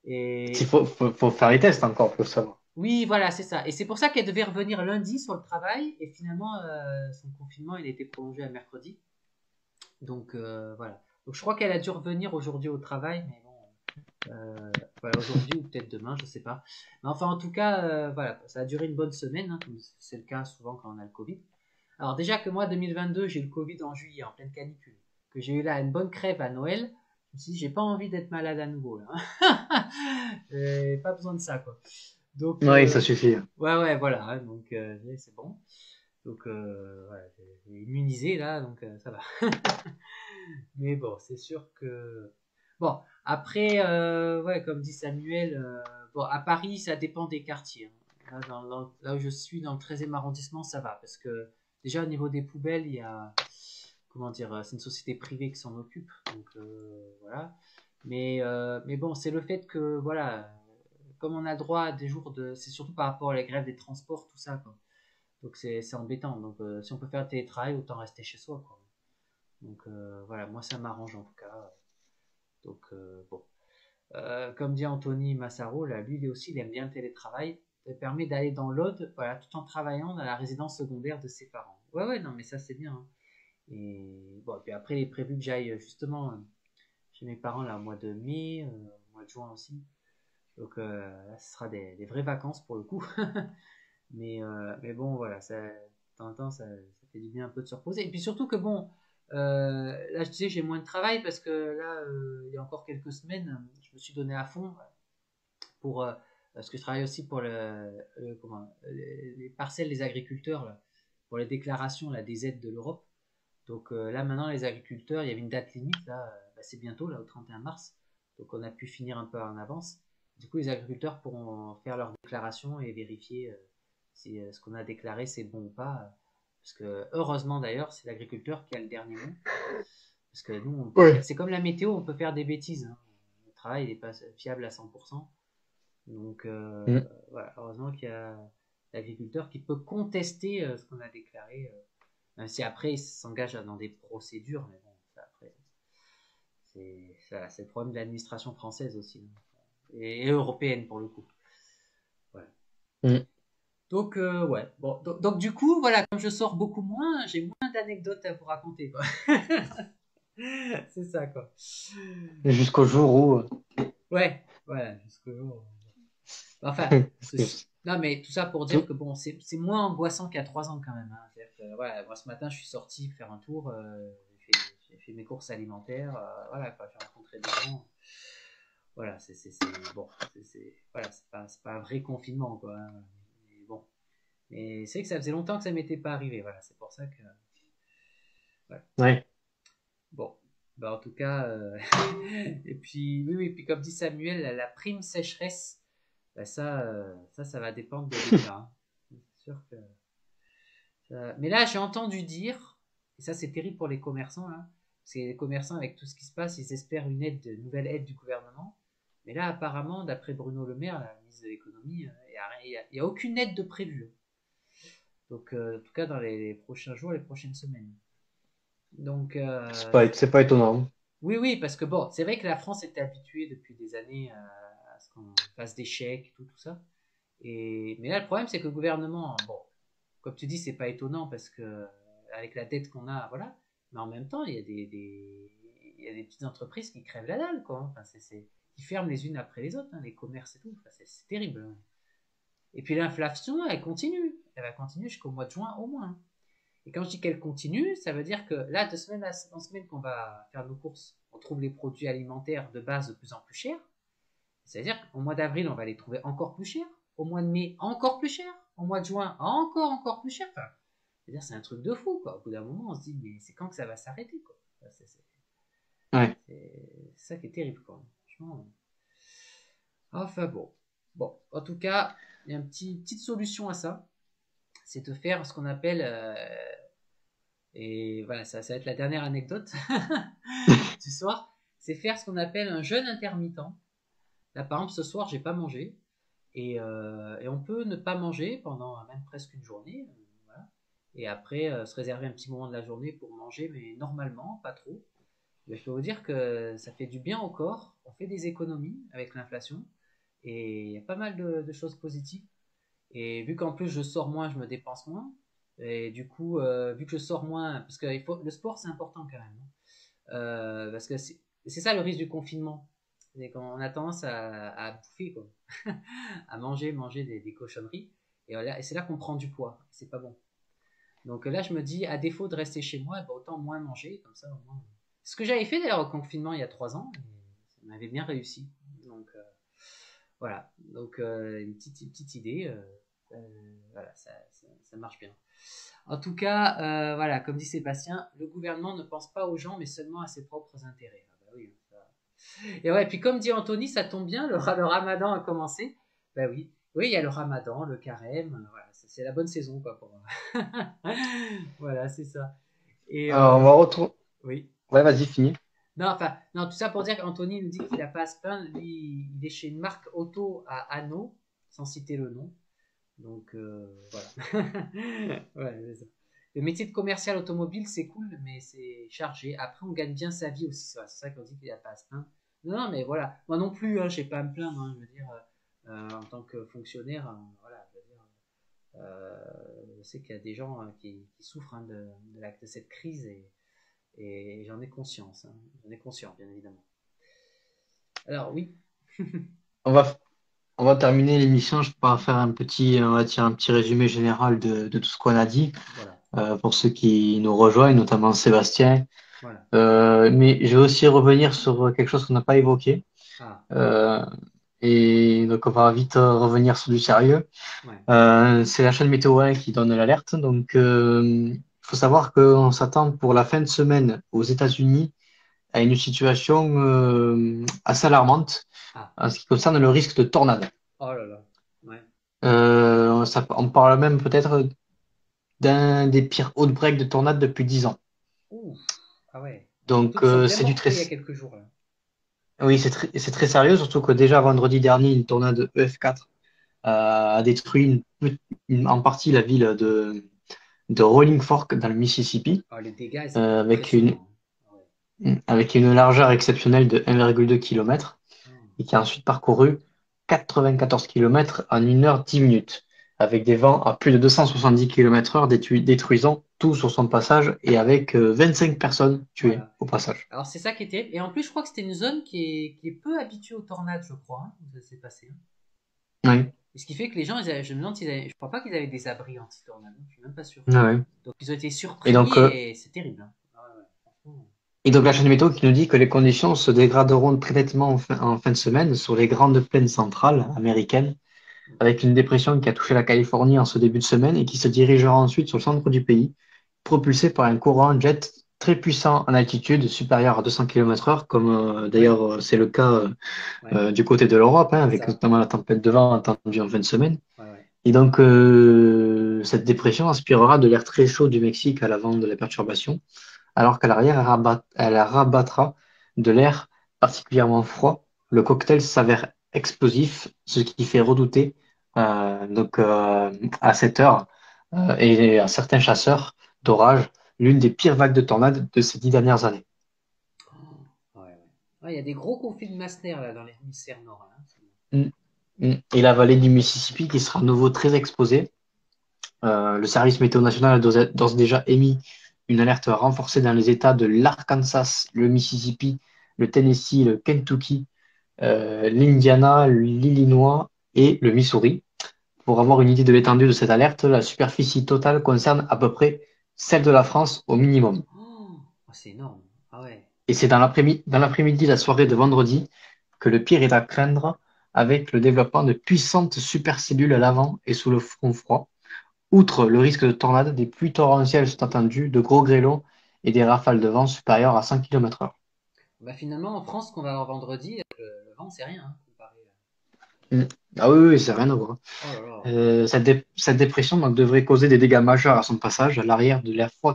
Il Et faut faire les tests encore pour savoir. oui, voilà, c'est ça. Et c'est pour ça qu'elle devait revenir lundi sur le travail. Et finalement, son confinement, il a été prolongé à mercredi. Donc voilà. Donc je crois qu'elle a dû revenir aujourd'hui au travail, mais bon, voilà, aujourd'hui ou peut-être demain, je sais pas. Mais enfin, en tout cas, voilà, ça a duré une bonne semaine, hein, comme c'est le cas souvent quand on a le Covid. Alors déjà que moi, 2022, j'ai eu le Covid en juillet, en pleine canicule, que j'ai eu là une bonne crève à Noël. Je me suis dit, j'ai pas envie d'être malade à nouveau là. Pas besoin de ça quoi. Donc Oui, ça suffit. ouais ouais voilà, hein, donc c'est bon. Donc voilà, j'ai immunisé là, donc ça va. Mais bon, c'est sûr que bon après ouais comme dit Samuel, bon à Paris ça dépend des quartiers. Hein. Là, là où je suis dans le 13e arrondissement ça va parce que déjà au niveau des poubelles il y a comment dire c'est une société privée qui s'en occupe donc voilà. Mais bon c'est le fait que voilà comme on a le droit à des jours de c'est surtout par rapport à la grève des transports tout ça quoi. Donc c'est embêtant. Donc si on peut faire le télétravail, autant rester chez soi, quoi. Donc voilà, moi ça m'arrange en tout cas. Donc bon. Comme dit Anthony Massaro, là, lui aussi, il aime bien le télétravail. Ça permet d'aller dans l'Aude, voilà, tout en travaillant dans la résidence secondaire de ses parents. Ouais, ouais, non, mais ça c'est bien, hein. Et bon, puis après, il est prévu que j'aille justement chez mes parents là au mois de mai, au mois de juin aussi. Donc là, ce sera des vraies vacances pour le coup. Mais bon, voilà, ça, de temps en temps, ça fait du bien un peu de se reposer. Et puis surtout que bon, là, je disais, j'ai moins de travail parce que là, il y a encore quelques semaines, je me suis donné à fond pour, parce que je travaille aussi pour les parcelles des agriculteurs, là, pour les déclarations là, des aides de l'Europe. Donc là, maintenant, les agriculteurs, il y avait une date limite, là, bah, c'est bientôt, là, au 31 mars. Donc on a pu finir un peu en avance. Du coup, les agriculteurs pourront faire leur déclaration et vérifier si ce qu'on a déclaré c'est bon ou pas. Parce que heureusement d'ailleurs, c'est l'agriculteur qui a le dernier mot. Parce que nous, on peut Ouais. faire, c'est comme la météo, on peut faire des bêtises, hein. Le travail n'est pas fiable à 100%. Donc Mm. voilà, heureusement qu'il y a l'agriculteur qui peut contester ce qu'on a déclaré. Même si après, il s'engage dans des procédures, mais bon, ça après, c'est le problème de l'administration française aussi, hein. Et européenne pour le coup. Voilà. Mm. Donc, ouais. Bon, donc, du coup, voilà, comme je sors beaucoup moins, j'ai moins d'anecdotes à vous raconter, quoi. C'est ça, quoi. Et jusqu'au jour où, Ouais, voilà, jusqu'au jour. Enfin, parce que non, mais tout ça pour dire tout, que bon, c'est moins angoissant qu'il y a 3 ans quand même, hein. C'est-à-dire que, voilà, moi ce matin, je suis sorti faire un tour, j'ai fait mes courses alimentaires, voilà, quoi, j'ai rencontré des gens. Voilà, bon, voilà, c'est pas un vrai confinement, quoi, hein. Mais bon, mais c'est que ça faisait longtemps que ça m'était pas arrivé, voilà, c'est pour ça que, voilà. ouais, Bon, bah en tout cas, et puis oui, oui, puis comme dit Samuel, la prime sécheresse, bah ça va dépendre de l'État, hein. C'est sûr que mais là, j'ai entendu dire, et ça c'est terrible pour les commerçants, là, parce que les commerçants, avec tout ce qui se passe, ils espèrent une nouvelle aide du gouvernement. Mais là, apparemment, d'après Bruno Le Maire, la ministre de l'économie, il n'y a aucune aide de prévue. Donc, en tout cas, dans les prochains jours, les prochaines semaines. Donc, c'est pas étonnant. oui, oui, parce que bon, c'est vrai que la France était habituée depuis des années à ce qu'on fasse des chèques, tout ça. Mais là, le problème, c'est que le gouvernement, bon, comme tu dis, c'est pas étonnant parce que avec la dette qu'on a, voilà. Mais en même temps, il y a des petites entreprises qui crèvent la dalle, quoi. Enfin, qui ferment les unes après les autres, hein, les commerces et tout. Enfin, c'est terrible, hein. Et puis l'inflation, elle continue. Elle va continuer jusqu'au mois de juin au moins. Et quand je dis qu'elle continue, ça veut dire que là, de semaine en semaine qu'on va faire nos courses, on trouve les produits alimentaires de base de plus en plus chers. C'est-à-dire qu'au mois d'avril, on va les trouver encore plus chers. Au mois de mai, encore plus cher. Au mois de juin, encore plus cher. Enfin, c'est-à-dire, c'est un truc de fou, quoi. Au bout d'un moment, on se dit, mais c'est quand que ça va s'arrêter, quoi. Enfin, Ouais, c'est ça qui est terrible, quoi. Franchement. Enfin bon. Bon, en tout cas, il y a une petite solution à ça. C'est de faire ce qu'on appelle, et voilà, ça va être la dernière anecdote du soir, c'est faire ce qu'on appelle un jeûne intermittent. Là, par exemple, ce soir, j'ai pas mangé. Et on peut ne pas manger pendant même presque une journée. Voilà. Et après, se réserver un petit moment de la journée pour manger, mais normalement, pas trop. Mais je peux vous dire que ça fait du bien au corps. On fait des économies avec l'inflation. Et il y a pas mal de choses positives. Et vu qu'en plus je sors moins, je me dépense moins. Et du coup, vu que je sors moins, parce que le sport c'est important quand même, hein. Parce que c'est ça le risque du confinement. C'est qu'on a tendance à bouffer, quoi. À manger des cochonneries. Et c'est là qu'on prend du poids. C'est pas bon. Donc là, je me dis, à défaut de rester chez moi, bah, autant moins manger. Comme ça, au moins. Ce que j'avais fait d'ailleurs au confinement il y a 3 ans. Et ça m'avait bien réussi. Donc voilà. Donc une petite idée. Voilà, ça marche bien. En tout cas, voilà, comme dit Sébastien, le gouvernement ne pense pas aux gens, mais seulement à ses propres intérêts. Ah bah oui, ça. Et ouais, puis comme dit Anthony, ça tombe bien, le ramadan a commencé. Bah oui, oui, il y a le ramadan, le carême, voilà, c'est la bonne saison, quoi, pour moi. Voilà, c'est ça. Et Alors, on va retrouver. oui. Ouais, vas-y, fini. Non, enfin, non, tout ça pour dire qu'Anthony nous dit qu'il n'a pas à se plaindre. Lui, il est chez une marque auto à Hanau, sans citer le nom. Donc, voilà. Ouais, c'est ça. Le métier de commercial automobile, c'est cool, mais c'est chargé. Après, on gagne bien sa vie aussi. C'est ça qu'on dit qu'il n'y a pas à se plaindre. Non, non, mais voilà. Moi non plus, hein, je n'ai pas à me plaindre. Hein, je veux dire, en tant que fonctionnaire, voilà, je veux dire, je sais qu'il y a des gens qui souffrent hein, de cette crise et j'en ai conscience. Hein. J'en ai conscience, bien évidemment. Alors, oui. On va, on va terminer l'émission. Je vais faire on va dire un petit résumé général de tout ce qu'on a dit, Voilà. pour ceux qui nous rejoignent, notamment Sébastien. Voilà. Mais je vais aussi revenir sur quelque chose qu'on n'a pas évoqué. Ah, Euh, et donc, on va vite revenir sur du sérieux. ouais. C'est la chaîne Météo 1 qui donne l'alerte. Donc, il faut savoir qu'on s'attend pour la fin de semaine aux États-Unis à une situation assez alarmante Ah, en ce qui concerne le risque de tornade. oh là là. Ouais. On parle même peut-être d'un des pires outbreaks de tornade depuis 10 ans. Ouh. Ah ouais. Les Donc, trucs sont c'est vraiment du très, frais il y a quelques jours là. oui, c'est très sérieux, surtout que déjà vendredi dernier, une tornade EF4 a détruit en partie la ville de Rolling Fork dans le Mississippi, Ah, les dégâts, ils étaient euh, avec une, impressionnants. Ah ouais. avec une largeur exceptionnelle de 1,2 km Oh, et qui a ensuite parcouru 94 km en 1 heure 10 minutes, avec des vents à plus de 270 km/h détruisant tout sur son passage et avec 25 personnes tuées voilà. au passage. Alors c'est ça qui était. Et en plus, je crois que c'était une zone qui est peu habituée aux tornades, je crois, hein, où ça s'est passé. Hein. Oui, Et ce qui fait que les gens, je me demande s'ils avaient. Je crois pas qu'ils avaient des abris anti-tornade. Hein, je suis même pas sûr. ouais. Donc ils ont été Et surpris donc, et c'est terrible. Hein. Ah ouais, franchement. Et donc la chaîne météo qui nous dit que les conditions se dégraderont très nettement en fin de semaine sur les grandes plaines centrales américaines, avec une dépression qui a touché la Californie en ce début de semaine et qui se dirigera ensuite sur le centre du pays, propulsée par un courant jet très puissant en altitude supérieure à 200 km/h, comme Ouais, d'ailleurs c'est le cas ouais, du côté de l'Europe, hein, c'est avec ça. notamment la tempête de vent attendue en fin de semaine. Ouais, ouais. Et donc cette dépression inspirera de l'air très chaud du Mexique à l'avant de la perturbation alors qu'à l'arrière, elle rabattra de l'air particulièrement froid. Le cocktail s'avère explosif, ce qui fait redouter à cette heure et à certains chasseurs d'orage l'une des pires vagues de tornades de ces 10 dernières années. Oh, ouais, ouais. Ouais, il y a des gros conflits de Master là dans l'hémisphère nord. Là, hein. Mm. Mm. Et la vallée du Mississippi qui sera à nouveau très exposée. Le service météo national a d'ores et déjà émis une alerte renforcée dans les États de l'Arkansas, le Mississippi, le Tennessee, le Kentucky, l'Indiana, l'Illinois et le Missouri. Pour avoir une idée de l'étendue de cette alerte, la superficie totale concerne à peu près celle de la France au minimum. Oh, oh, c'est énorme. Ah ouais. Et c'est dans l'après-midi, la soirée de vendredi, que le pire est à craindre avec le développement de puissantes supercellules à l'avant et sous le front froid. Outre le risque de tornade, des pluies torrentielles sont attendues, de gros grêlons et des rafales de vent supérieures à 100 km/h. Bah finalement, en France, qu'on va avoir vendredi, le vent, c'est rien. Hein, comparé Mm. Ah oui, oui, c'est rien à voir. Oh là là. Cette dépression donc, devrait causer des dégâts majeurs à son passage à l'arrière de l'air froid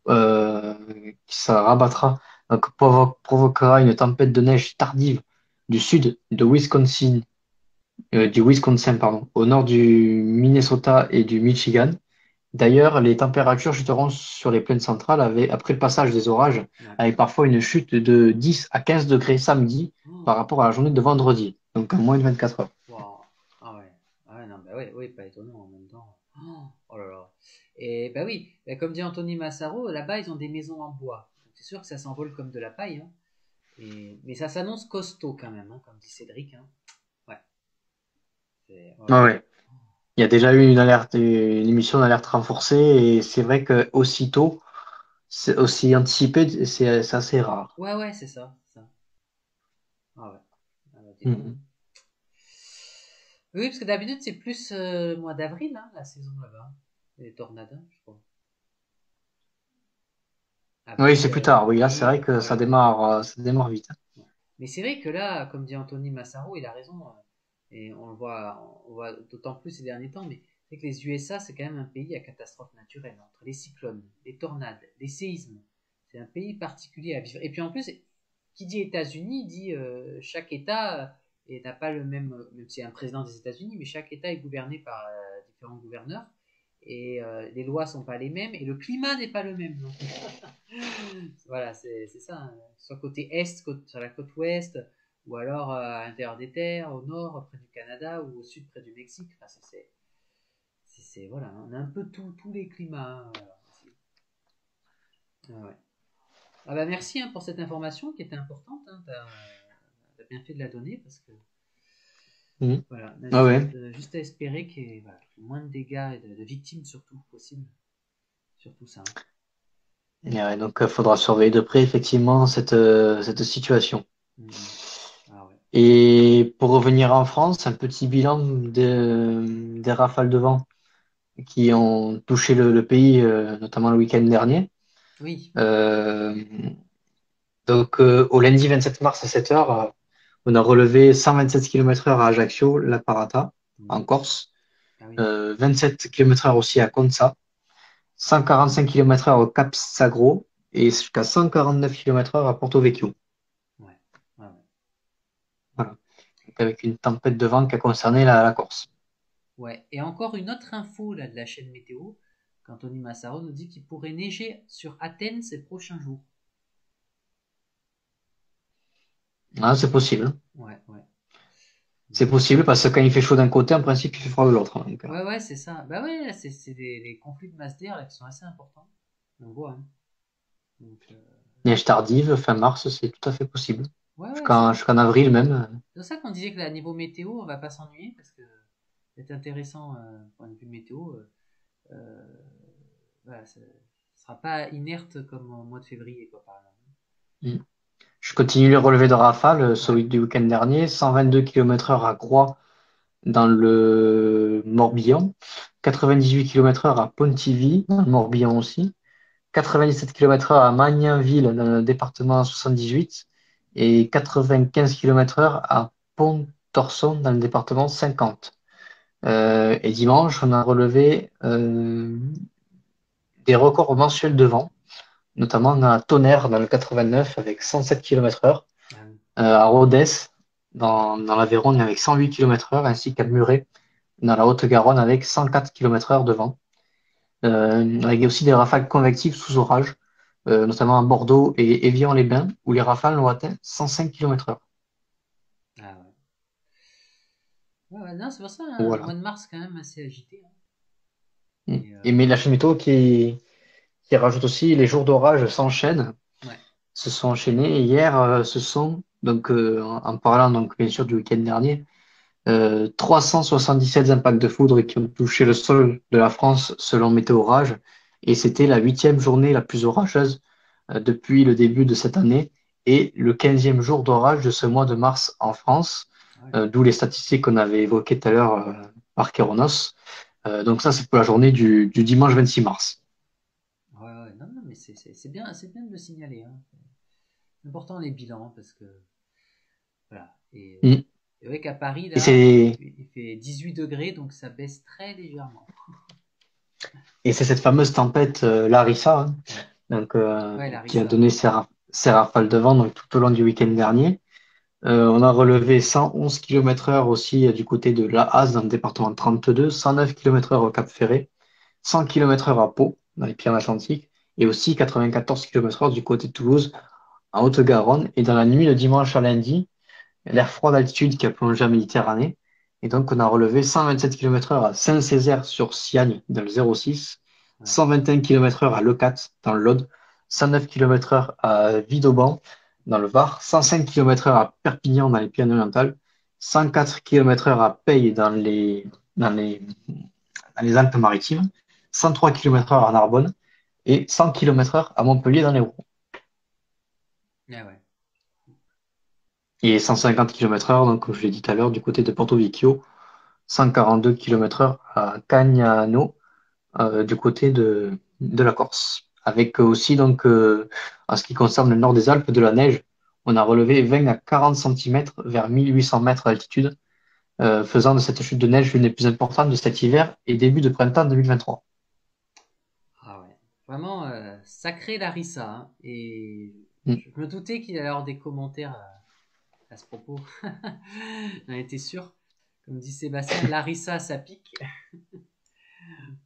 euh, donc, provoquera une tempête de neige tardive du sud de Wisconsin, du Wisconsin, pardon, au nord du Minnesota et du Michigan. D'ailleurs, les températures chuteront sur les plaines centrales après le passage des orages, Ouais. avec parfois une chute de 10 à 15 degrés samedi Oh, par rapport à la journée de vendredi, donc à moins de 24 heures. wow. Ah ouais. Ah ouais, non, bah ouais, ouais, pas étonnant en même temps. Oh là là. Et bah oui, bah comme dit Anthony Massaro, là-bas, ils ont des maisons en bois. Donc c'est sûr que ça s'envole comme de la paille. Hein. Mais ça s'annonce costaud quand même, hein, comme dit Cédric. Hein. Ouais. Oh là Ah là. ouais. Il y a déjà eu une émission d'alerte renforcée et c'est vrai que aussitôt, c'est aussi anticipé, c'est assez rare. Ouais, ouais, c'est ça. Ça. Ah ouais. Ah bah, dis donc. Mhm. Oui, parce que d'habitude, c'est plus le mois d'avril, hein, la saison là-bas. Les tornades, hein, je crois. Oui, Avril, c'est plus tard. Oui, là, c'est vrai mai, que voilà. ça démarre vite. Ouais. Mais c'est vrai que là, comme dit Anthony Massaro, il a raison. Et on le voit d'autant plus ces derniers temps, mais c'est que les USA, c'est quand même un pays à catastrophe naturelle. Entre les cyclones, les tornades, les séismes, c'est un pays particulier à vivre. Et puis en plus, qui dit États-Unis dit chaque État et n'a pas le même, même s'il y a un président des États-Unis, mais chaque État est gouverné par différents gouverneurs et les lois sont pas les mêmes et le climat n'est pas le même. Donc, voilà, c'est ça. Hein. Sur le côté est, sur la côte ouest, ou alors à l'intérieur des terres, au nord, près du Canada, ou au sud, près du Mexique. Enfin, voilà, on a un peu tous les climats. Hein, voilà, ah ouais. Ah bah merci hein, pour cette information qui était importante. Hein. T'as bien fait de la donner parce que Mhm. voilà, on a Ah ouais. juste à espérer qu'il y ait voilà, moins de dégâts et de victimes surtout possible. Surtout ça. Hein. Et ouais, donc, il faudra surveiller de près, effectivement, cette situation. Mhm. Ah ouais. Et pour revenir en France, un petit bilan des rafales de vent qui ont touché le pays, notamment le week-end dernier. Oui. Euh, donc, au lundi 27 mars à 7 heures, on a relevé 127 km/h à Ajaccio, La Parata, en Mhm. Corse, Ah oui. 27 km/h aussi à Consa, 145 km/h au Cap Sagro et jusqu'à 149 km/h à Porto Vecchio. Ouais. Ouais, ouais. Voilà. Donc, avec une tempête de vent qui a concerné la Corse. Ouais. Et encore une autre info là, de la chaîne météo, qu'Anthony Massaro nous dit qu'il pourrait neiger sur Athènes ces prochains jours. Ah, c'est possible. Ouais, ouais. C'est Donc, possible parce que quand il fait chaud d'un côté, en principe, il fait froid de l'autre. Donc, ouais, ouais, c'est ça. Bah ouais, c'est les conflits de masse d'air là, qui sont assez importants. On voit. Hein. Donc, neige tardive, fin mars, c'est tout à fait possible. ouais, ouais, Jusqu'en avril même. c'est pour ça qu'on disait que là, niveau météo, on va pas s'ennuyer parce que c'est intéressant point de vue météo. Euh, voilà, ça sera pas inerte comme au mois de février, quoi, par exemple. Mm. Je continue les relevés de rafale, Ouais. celui du week-end dernier, 122 km/h à Groix dans le Morbihan, 98 km/h à Pontivy dans le Morbihan aussi, 97 km/h à Magnanville dans le département 78 et 95 km/h à Pontorson dans le département 50. Et dimanche, on a relevé des records mensuels de vent, notamment à Tonnerre dans le 89 avec 107 km/h, Ah oui. à Rodez dans l'Aveyron avec 108 km/h, ainsi qu'à Muret dans la Haute-Garonne avec 104 km/h de vent. Avec aussi des rafales convectives sous orage, notamment à Bordeaux et Évian-les-Bains, où les rafales ont atteint 105 km/h. Ah ouais. Ouais, ouais, non, c'est pour ça, hein, un Voilà. mois de mars quand même assez agité. Hein. Et Et mais la chaîne météo qui rajoute aussi les jours d'orage s'enchaînent, ouais. se sont enchaînés. Et hier, donc, en parlant donc, bien sûr du week-end dernier, 377 impacts de foudre qui ont touché le sol de la France selon Météo Orage. Et c'était la huitième journée la plus orageuse depuis le début de cette année et le 15e jour d'orage de ce mois de mars en France, Ah oui. d'où les statistiques qu'on avait évoquées tout à l'heure par Kéronos. Donc ça, c'est pour la journée du dimanche 26 mars. Ouais, ouais, non, non, mais c'est bien de le signaler. Hein. C'est important les bilans parce que voilà. Mm. Et ouais qu'à Paris Et là, c'est il fait 18 degrés donc ça baisse très légèrement. et c'est cette fameuse tempête Larissa, hein, Ouais. donc, Ouais, qui a Larissa, ouais. donné ses rafales de vent donc, tout au long du week-end dernier. On a relevé 111 km/h aussi du côté de La Haze dans le département de 32, 109 km/h au Cap Ferré, 100 km/h à Pau dans les Pyrénées-Atlantiques et aussi 94 km/h du côté de Toulouse en Haute-Garonne. Et dans la nuit de dimanche à lundi, l'air froid d'altitude qui a plongé en Méditerranée. Et donc, on a relevé 127 km/h à Saint-Césaire-sur-Siagne dans le 06, Ouais. 121 km/h à Leucate dans le Lot, 109 km/h à Vidauban dans le Var, 105 km/h à Perpignan dans les Pyrénées-Orientales, 104 km/h à Peille dans les, dans les Alpes-Maritimes, 103 km/h à Narbonne et 100 km/h à Montpellier dans les Roues. Ah ouais. Et 150 km/h, donc, comme je l'ai dit tout à l'heure, du côté de Porto Vecchio, 142 km/h à Cagnano, du côté de la Corse. Avec aussi, donc, en ce qui concerne le nord des Alpes, de la neige, on a relevé 20 à 40 centimètres vers 1800 mètres d'altitude, faisant de cette chute de neige l'une des plus importantes de cet hiver et début de printemps 2023. Ah ouais. Vraiment sacré Larissa. Hein. Et Mm. je me doutais qu'il allait avoir des commentaires à ce propos. J'en étais sûr. Comme dit Sébastien, Larissa, ça pique.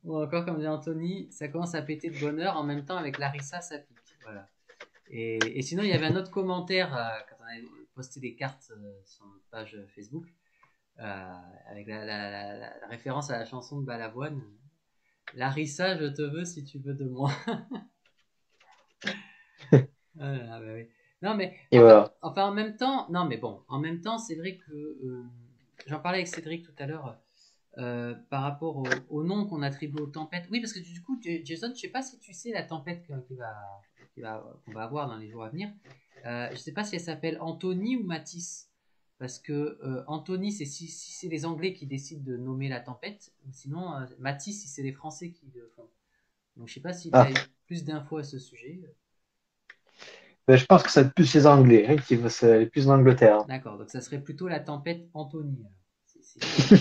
Ou encore, comme dit Anthony, ça commence à péter de bonheur. En même temps, avec Larissa, ça pique. Voilà. Et sinon, il y avait un autre commentaire quand on avait posté des cartes sur notre page Facebook, avec la référence à la chanson de Balavoine. Larissa, je te veux si tu veux de moi. Ah, bah oui. Non, mais Et voilà. enfin, en même temps, non, mais bon, en même temps, c'est vrai que j'en parlais avec Cédric tout à l'heure par rapport au nom qu'on attribue aux tempêtes. Oui, parce que du coup, Jason, je sais pas si tu sais la tempête qu'on va avoir dans les jours à venir. Je sais pas si elle s'appelle Anthony ou Matisse. Parce que Anthony, c'est si c'est les Anglais qui décident de nommer la tempête, ou sinon Matisse, si c'est les Français qui le font. Donc je sais pas si tu Ah. as plus d'infos à ce sujet. Ben, je pense que c'est plus les Anglais hein, qui vont c'est plus l'Angleterre. D'accord, donc ça serait plutôt la tempête Anthony. Alors. Si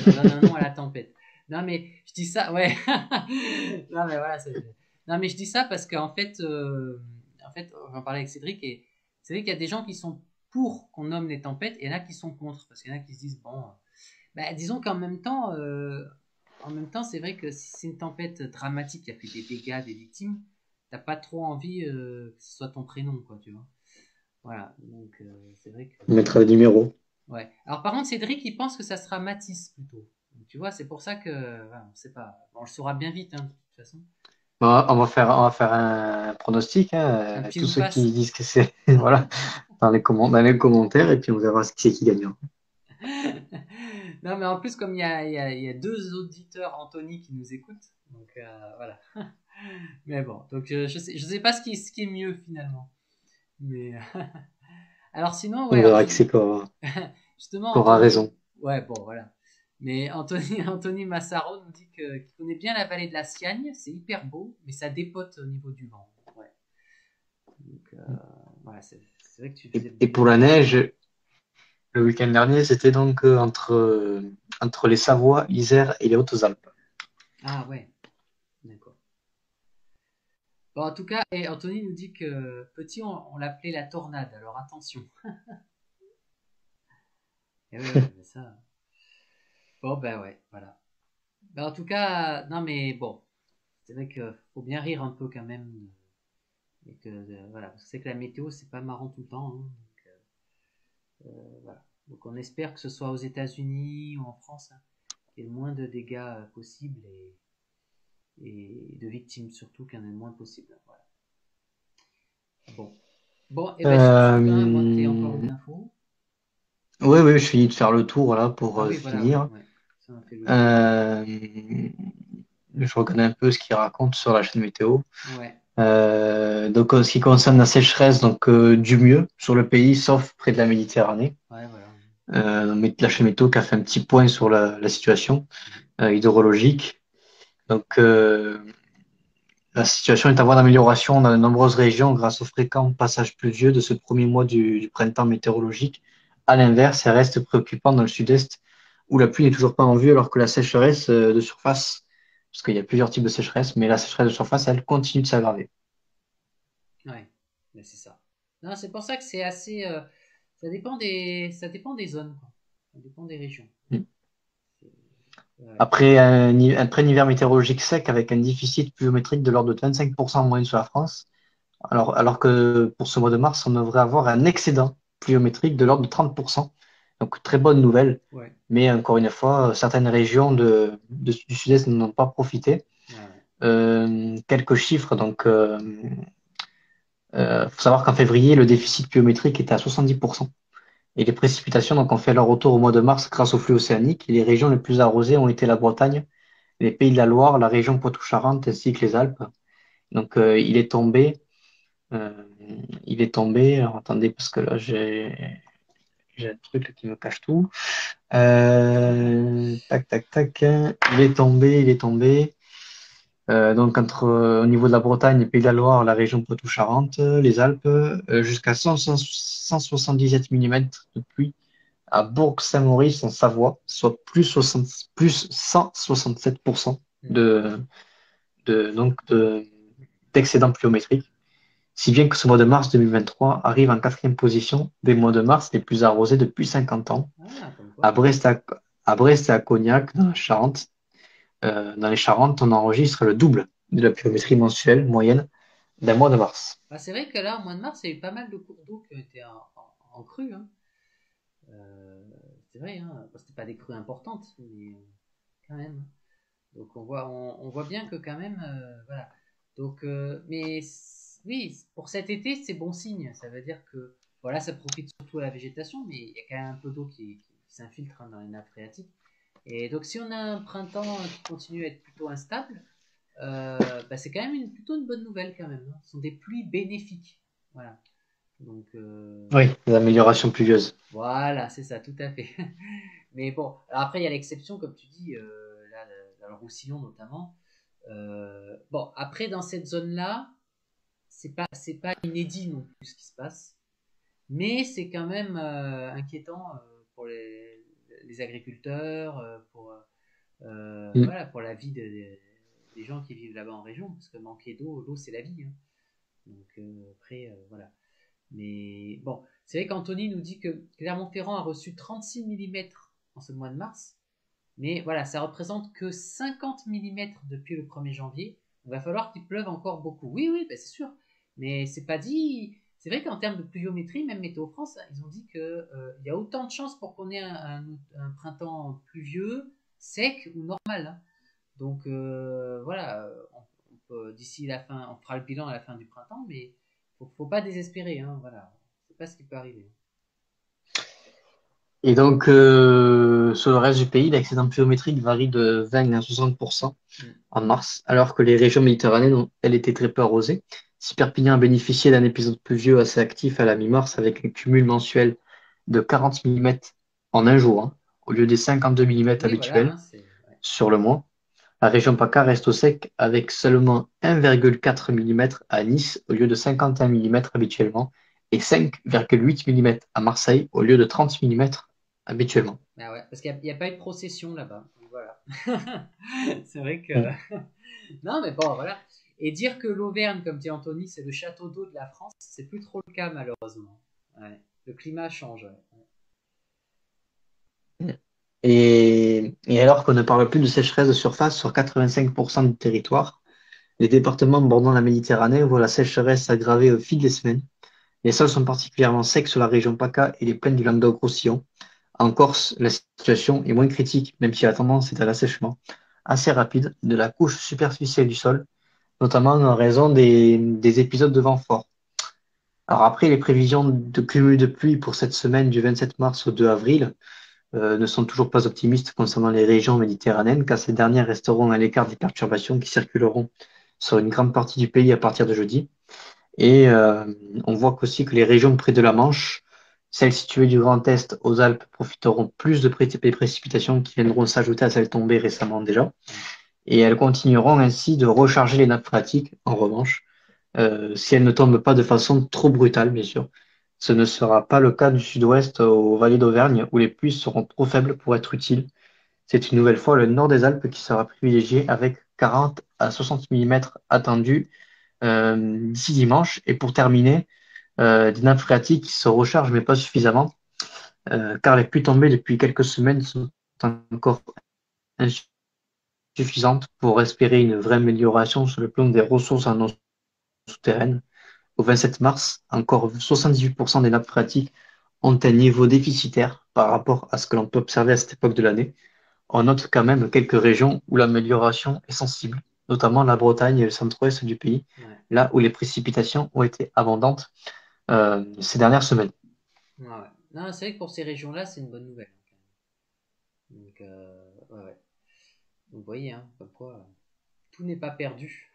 on donne un nom à la tempête. Non mais je dis ça, ouais. Non mais voilà, non mais je dis ça parce qu'en fait, j'en parlais avec Cédric et c'est vrai qu'il y a des gens qui sont pour qu'on nomme les tempêtes et il y en a qui sont contre parce qu'il y en a qui se disent bon, bah, disons en même temps, c'est vrai que si c'est une tempête dramatique qui a fait des dégâts, des victimes, t'as pas trop envie que ce soit ton prénom, quoi, tu vois. Voilà, donc c'est vrai que. On mettra des numéros. Ouais. Alors par contre, Cédric, il pense que ça sera Matisse plutôt. Donc, tu vois, c'est pour ça que. Voilà, on sait pas. Bon, on le saura bien vite, hein, de toute façon. Bon, on va faire un pronostic. Un Hein, pied tous ou ceux qui face. disent que c'est voilà, dans les commentaires et puis on verra qui c'est qui gagnera. Non, mais en plus, comme il y a deux auditeurs, Anthony, qui nous écoutent. Donc voilà. Mais bon, donc je sais pas ce qui est mieux finalement. Mais alors sinon, ouais, On alors, verra qui c'est justement, qui aura Anthony. raison. Ouais, bon, voilà. Mais Anthony, Anthony Massaro nous dit qu'il connaît bien la vallée de la Siagne, c'est hyper beau, mais ça dépote au niveau du vent. Ouais. Donc, voilà, c'est vrai que tu faisais Et bien pour de la le dire. neige, le week-end dernier, c'était donc entre les Savoies, l'Isère et les Hautes-Alpes. Ah ouais, d'accord. Bon, en tout cas, et Anthony nous dit que petit, on l'appelait la tornade, alors attention. Et ouais, ouais, mais ça. Bon, ben ouais, voilà. Ben, en tout cas, non mais bon, c'est vrai qu'il faut bien rire un peu quand même. Et que, voilà, parce que c'est que la météo, c'est pas marrant tout le temps. Hein, donc, voilà. Donc on espère que ce soit aux États-Unis ou en France, hein, qu'il y ait le moins de dégâts possibles et de victimes surtout qu'il y en ait le moins possible. Voilà. Bon. Bon, et ben sur ce, hein, moi, t'es encore Euh, une info. oui, oui, je finis de faire le tour là pour Ah oui, voilà, ouais, finir. ouais. Ça m'a fait le tour. Euh, je reconnais un peu ce qu'il raconte sur la chaîne météo. Ouais, Donc, en ce qui concerne la sécheresse, donc du mieux sur le pays, sauf près de la Méditerranée. ouais, voilà. Mais la chaîne météo qui a fait un petit point sur la situation Mhm. hydrologique. Donc, la situation est en voie d'amélioration dans de nombreuses régions grâce aux fréquents passages pluvieux de ce premier mois du printemps météorologique. À l'inverse, elle reste préoccupante dans le sud-est où la pluie n'est toujours pas en vue alors que la sécheresse de surface, parce qu'il y a plusieurs types de sécheresse, mais la sécheresse de surface, elle continue de s'aggraver. Ouais, ben, c'est ça. Non, c'est pour ça que c'est assez. Ça dépend des zones, quoi. Ça dépend des régions. Ouais. Après un hiver météorologique sec avec un déficit pluviométrique de l'ordre de 25% en moyenne sur la France, alors que pour ce mois de mars, on devrait avoir un excédent pluviométrique de l'ordre de 30%. Donc, très bonne nouvelle. Ouais. Mais encore une fois, certaines régions du sud-est n'en ont pas profité. Ouais, ouais. Quelques chiffres. Donc, faut savoir qu'en février, le déficit pluviométrique était à 70%. Et les précipitations donc, ont fait leur retour au mois de mars grâce au flux océanique. Et les régions les plus arrosées ont été la Bretagne, les Pays de la Loire, la région Poitou-Charentes ainsi que les Alpes. Donc, euh, alors, attendez, parce que là, j'ai un truc là, qui me cache tout. Tac, tac, tac. Il est tombé. Donc, au niveau de la Bretagne, les Pays de la Loire, la région Poitou-Charentes, les Alpes, jusqu'à 177 millimètres de pluie à Bourg-Saint-Maurice en Savoie, soit plus 167% Mm. de, d'excédent pluviométrique. si bien que ce mois de mars 2023 arrive en quatrième position des mois de mars les plus arrosés depuis 50 ans. Ah, comme À quoi. Brest, à Brest et à Cognac, dans la Charente, dans les Charentes, on enregistre le double de la pluviométrie mensuelle moyenne d'un mois de mars. Ah, c'est vrai que là, au mois de mars, il y a eu pas mal de cours d'eau qui ont été en crue, hein. Euh, c'est vrai, hein. Bon, c'était pas des crues importantes, mais quand même. Donc on voit bien que quand même, voilà. Donc, oui, pour cet été, c'est bon signe. Ça veut dire que, voilà, ça profite surtout à la végétation, mais il y a quand même un peu d'eau qui s'infiltre, hein, dans les nappes phréatiques. Et donc, si on a un printemps qui continue à être plutôt instable, bah, c'est quand même plutôt une bonne nouvelle quand même, hein. Ce sont des pluies bénéfiques. Voilà. Donc, Oui, les améliorations pluvieuses. voilà, c'est ça, tout à fait. Mais bon, alors après, il y a l'exception, comme tu dis, là, dans le Roussillon notamment. Bon, après, dans cette zone-là, c'est pas inédit non plus ce qui se passe, mais c'est quand même inquiétant pour les agriculteurs, Mm. voilà, pour la vie des gens qui vivent là-bas en région, parce que manquer d'eau, l'eau c'est la vie, hein. Donc après, voilà. Mais bon, c'est vrai qu'Anthony nous dit que Clermont-Ferrand a reçu 36 millimètres en ce mois de mars, mais voilà, ça représente que 50 millimètres depuis le 1er janvier. Il va falloir qu'il pleuve encore beaucoup. Oui, oui, ben c'est sûr. Mais c'est pas dit. C'est vrai qu'en termes de pluviométrie, même Météo France, ils ont dit qu'il y a autant de chances pour qu'on ait un printemps pluvieux, sec ou normal, hein. Donc voilà, on peut d'ici la fin, on fera le bilan à la fin du printemps, mais faut pas désespérer, hein, voilà. C'est pas ce qui peut arriver. Et donc, sur le reste du pays, l'excédent pluviométrique varie de 20 à 60% Mm. en mars, alors que les régions méditerranéennes ont, elles, été très peu arrosées. Si Perpignan a bénéficié d'un épisode pluvieux assez actif à la mi-mars, avec un cumul mensuel de 40 millimètres en un jour, hein, au lieu des 52 millimètres Oui, voilà, hein, habituels c'est. Ouais. sur le mois, la région PACA reste au sec avec seulement 1,4 millimètres à Nice au lieu de 51 millimètres habituellement et 5,8 millimètres à Marseille au lieu de 30 millimètres habituellement. Ah ouais, parce qu'il n'y a pas eu de procession là-bas. Donc voilà. C'est vrai que. Mm. Non, mais bon, voilà. Et dire que l'Auvergne, comme dit Anthony, c'est le château d'eau de la France, c'est plus trop le cas, malheureusement. Ouais. Le climat change. Ouais. Et alors qu'on ne parle plus de sécheresse de surface sur 85% du territoire, les départements bordant la Méditerranée voient la sécheresse s'aggraver au fil des semaines. Les sols sont particulièrement secs sur la région PACA et les plaines du Languedoc-Roussillon. En Corse, la situation est moins critique, même si la tendance est à l'assèchement assez rapide de la couche superficielle du sol, notamment en raison des épisodes de vent fort. Alors après, les prévisions de cumul de pluie pour cette semaine du 27 mars au 2 avril ne sont toujours pas optimistes concernant les régions méditerranéennes, car ces dernières resteront à l'écart des perturbations qui circuleront sur une grande partie du pays à partir de jeudi. Et on voit qu'aussi que les régions près de la Manche, celles situées du Grand Est aux Alpes, profiteront plus de précipitations qui viendront s'ajouter à celles tombées récemment déjà. Et elles continueront ainsi de recharger les nappes phréatiques, en revanche, si elles ne tombent pas de façon trop brutale, bien sûr. Ce ne sera pas le cas du sud-ouest aux vallées d'Auvergne, où les pluies seront trop faibles pour être utiles. C'est une nouvelle fois le nord des Alpes qui sera privilégié avec 40 à 60 millimètres attendus d'ici dimanche. Et pour terminer, des nappes phréatiques qui se rechargent, mais pas suffisamment, car les pluies tombées depuis quelques semaines sont encore insuffisantes pour espérer une vraie amélioration sur le plan des ressources en eau souterraine. Au 27 mars, encore 78% des nappes phréatiques ont un niveau déficitaire par rapport à ce que l'on peut observer à cette époque de l'année. On note quand même quelques régions où l'amélioration est sensible, notamment la Bretagne et le centre-ouest du pays, Ouais. là où les précipitations ont été abondantes ces dernières semaines. Ouais, ouais. Non, c'est vrai que pour ces régions-là, c'est une bonne nouvelle, hein, quand même. Donc, ouais, ouais. Donc, vous voyez, hein, comme quoi, tout n'est pas perdu.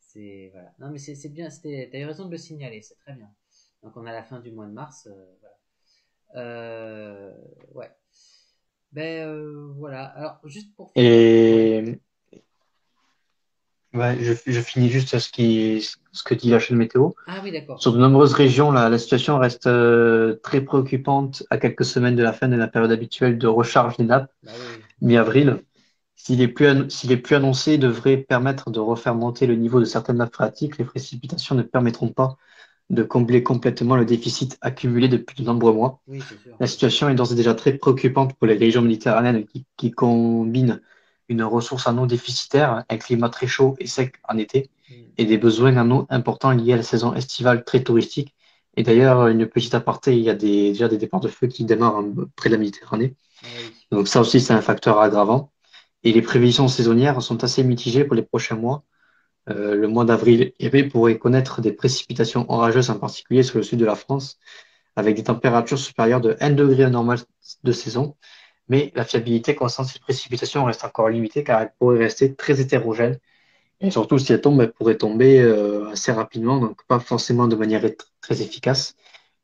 C'est voilà. Non, mais c'est bien. T'as eu raison de le signaler. C'est très bien. Donc, on a la fin du mois de mars. Voilà. Ouais. Ben voilà. Alors, juste pour finir. Ouais. Et ouais, je finis juste ce que dit la chaîne météo. Ah oui, d'accord. Sur de nombreuses régions, la situation reste très préoccupante à quelques semaines de la fin de la période habituelle de recharge des nappes, Bah oui, oui. mi-avril. Si les pluies annoncées devraient permettre de refaire monter le niveau de certaines nappes phréatiques, les précipitations ne permettront pas de combler complètement le déficit accumulé depuis de nombreux mois. Oui, c'est sûr. La situation est d'ores et déjà très préoccupante pour les régions méditerranéennes qui combinent une ressource en eau déficitaire, un climat très chaud et sec en été, Mm. et des besoins en eau importants liés à la saison estivale très touristique. Et d'ailleurs, une petite aparté, il y a déjà des départs de feu qui démarrent près de la Méditerranée. Ah oui. Donc ça aussi, c'est un facteur aggravant. Et les prévisions saisonnières sont assez mitigées pour les prochains mois. Le mois d'avril et mai pourrait connaître des précipitations orageuses, en particulier sur le sud de la France, avec des températures supérieures de 1 degré à normal de saison. Mais la fiabilité concernant ces précipitations reste encore limitée car elles pourraient rester très hétérogènes. Et surtout, si elles tombent, elles pourraient tomber assez rapidement, donc pas forcément de manière très efficace.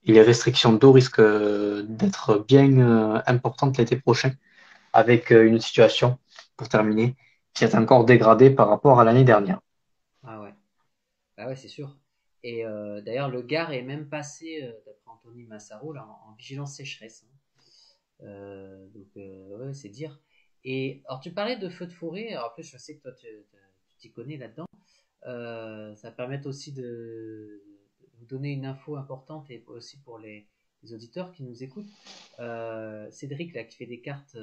Et les restrictions d'eau risquent d'être bien importantes l'été prochain, avec une situation, pour terminer, qui est encore dégradée par rapport à l'année dernière. Ah ouais. Ah ouais, c'est sûr. Et d'ailleurs, le Gard est même passé, d'après Anthony Massaro, là, en vigilance sécheresse, hein. Donc, ouais, c'est dire. Et alors, tu parlais de feux de forêt. Alors, en plus, je sais que toi, tu t'y connais là-dedans. Ça permet aussi de vous donner une info importante et aussi pour les auditeurs qui nous écoutent. Cédric, là, qui fait des cartes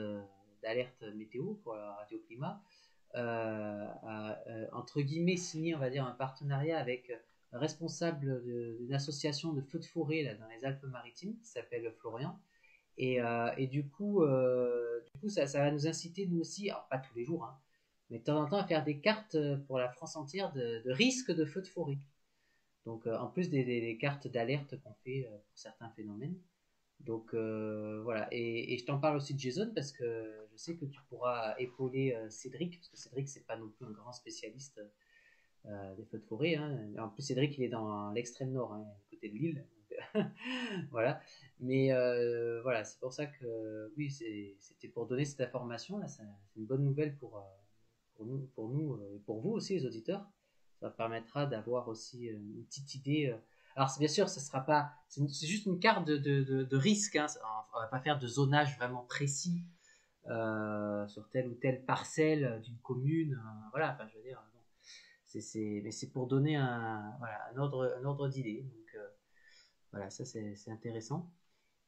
d'alerte météo pour la radio climat, a entre guillemets signé, on va dire, un partenariat avec un responsable d'une association de feux de forêt là, dans les Alpes-Maritimes qui s'appelle Florian. Et du coup ça va nous inciter, nous aussi, alors pas tous les jours, hein, mais de temps en temps à faire des cartes pour la France entière de risques de feux de forêt. Donc, en plus des cartes d'alerte qu'on fait pour certains phénomènes. Donc, voilà. Et je t'en parle aussi de Jason parce que je sais que tu pourras épauler Cédric, parce que Cédric, c'est pas non plus un grand spécialiste des feux de forêt, hein. En plus, Cédric, il est dans l'extrême nord, hein, côté de l'île. Voilà. Mais voilà, c'est pour ça que oui, c'était pour donner cette information. Là, c'est une bonne nouvelle pour nous, et pour vous aussi, les auditeurs. Ça permettra d'avoir aussi une petite idée. Alors, bien sûr, ça sera pas. C'est juste une carte de risque, hein. On va pas faire de zonage vraiment précis sur telle ou telle parcelle d'une commune. Voilà, enfin, je veux dire, non. Mais c'est pour donner voilà, un ordre d'idée. Donc, voilà, ça c'est intéressant.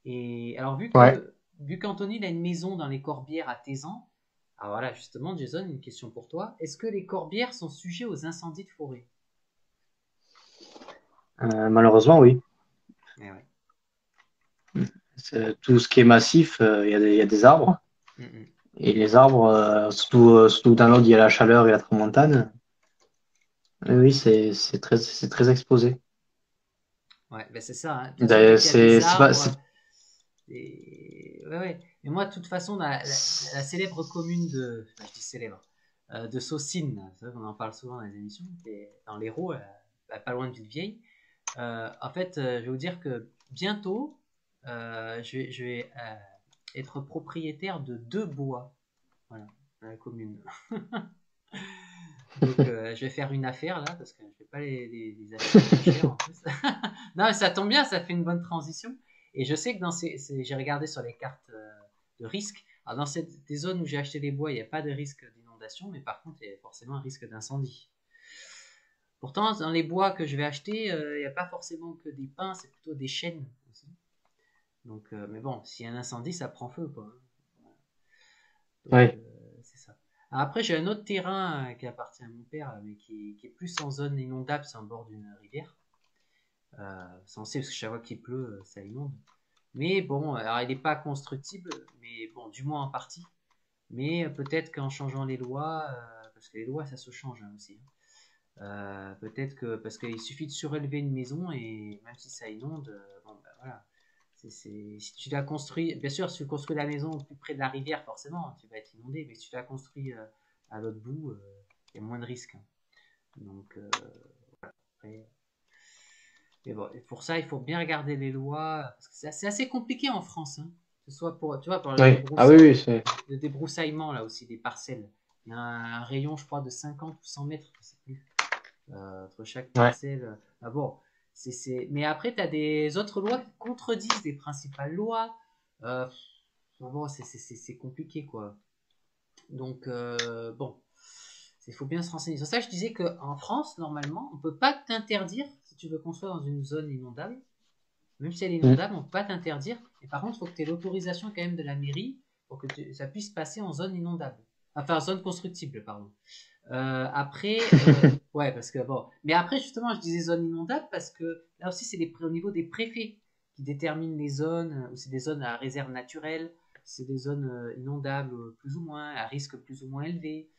Et alors, Ouais. vu qu'Anthony il a une maison dans les Corbières à Tézan, alors voilà, justement, Jason, une question pour toi. Est-ce que les Corbières sont sujets aux incendies de forêt? Malheureusement, oui. Eh ouais. Tout ce qui est massif, il y a des arbres. Mm, mm. Et les arbres, surtout dans l'autre, il y a la chaleur et la tramontane. Oui, c'est très exposé. Ouais, ben c'est ça, hein. Bien sûr, dès D'ailleurs, qu'il y a des c'est pas, arbres, ouais, ouais. Mais moi, de toute façon, la célèbre commune enfin, je dis célèbre, de Saucines, c'est vrai qu'on en parle souvent dans les émissions, qui est dans l'Hérault, pas loin de Villevieille. En fait, je vais vous dire que bientôt, je vais être propriétaire de 2 bois, voilà, dans la commune. Donc, je vais faire une affaire là, parce que je ne vais pas les acheter trop cher en plus. Non, mais ça tombe bien, ça fait une bonne transition. Et je sais que j'ai regardé sur les cartes de risque. Alors, dans des zones où j'ai acheté les bois, il n'y a pas de risque d'inondation, mais par contre, il y a forcément un risque d'incendie. Pourtant, dans les bois que je vais acheter, il n'y a pas forcément que des pins, c'est plutôt des chênes aussi. Donc, mais bon, s'il y a un incendie, ça prend feu, quoi. Donc, ouais. c'est ça. Après, j'ai un autre terrain qui appartient à mon père, mais qui est plus en zone inondable, c'est en bord d'une rivière. Censé, parce que chaque fois qu'il pleut, ça inonde. Mais bon, alors il n'est pas constructible, mais bon, du moins en partie. Mais peut-être qu'en changeant les lois, parce que les lois ça se change, hein, aussi, hein. Peut-être que, parce qu'il suffit de surélever une maison et même si ça inonde, bon ben voilà. Si tu l'as construit, bien sûr, si tu construis la maison plus près de la rivière, forcément, tu vas être inondé, mais si tu l'as construit à l'autre bout, il y a moins de risques, hein. Donc, après, mais bon, et pour ça, il faut bien regarder les lois, parce que c'est assez compliqué en France, hein. Que ce soit pour, tu vois, pour Ouais. Ah oui, oui, le débroussaillement, là aussi, des parcelles. Il y a un rayon, je crois, de 50 ou 100 mètres, je sais plus, entre chaque ouais. parcelle. Ah bon, mais après, tu as des autres lois qui contredisent les principales lois. Bon, c'est compliqué, quoi. Donc, bon, il faut bien se renseigner. C'est pour ça que je disais qu'en France, normalement, on ne peut pas t'interdire, si tu veux construire dans une zone inondable, même si elle est inondable, on ne peut pas t'interdire. Et par contre, il faut que tu aies l'autorisation quand même de la mairie pour que ça puisse passer en zone inondable. Enfin, en zone constructible, pardon. Après, ouais, parce que bon. Mais après, justement, je disais zone inondable parce que là aussi, c'est au niveau des préfets qui déterminent les zones, ou c'est des zones à réserve naturelle, c'est des zones inondables plus ou moins, à risque plus ou moins élevé.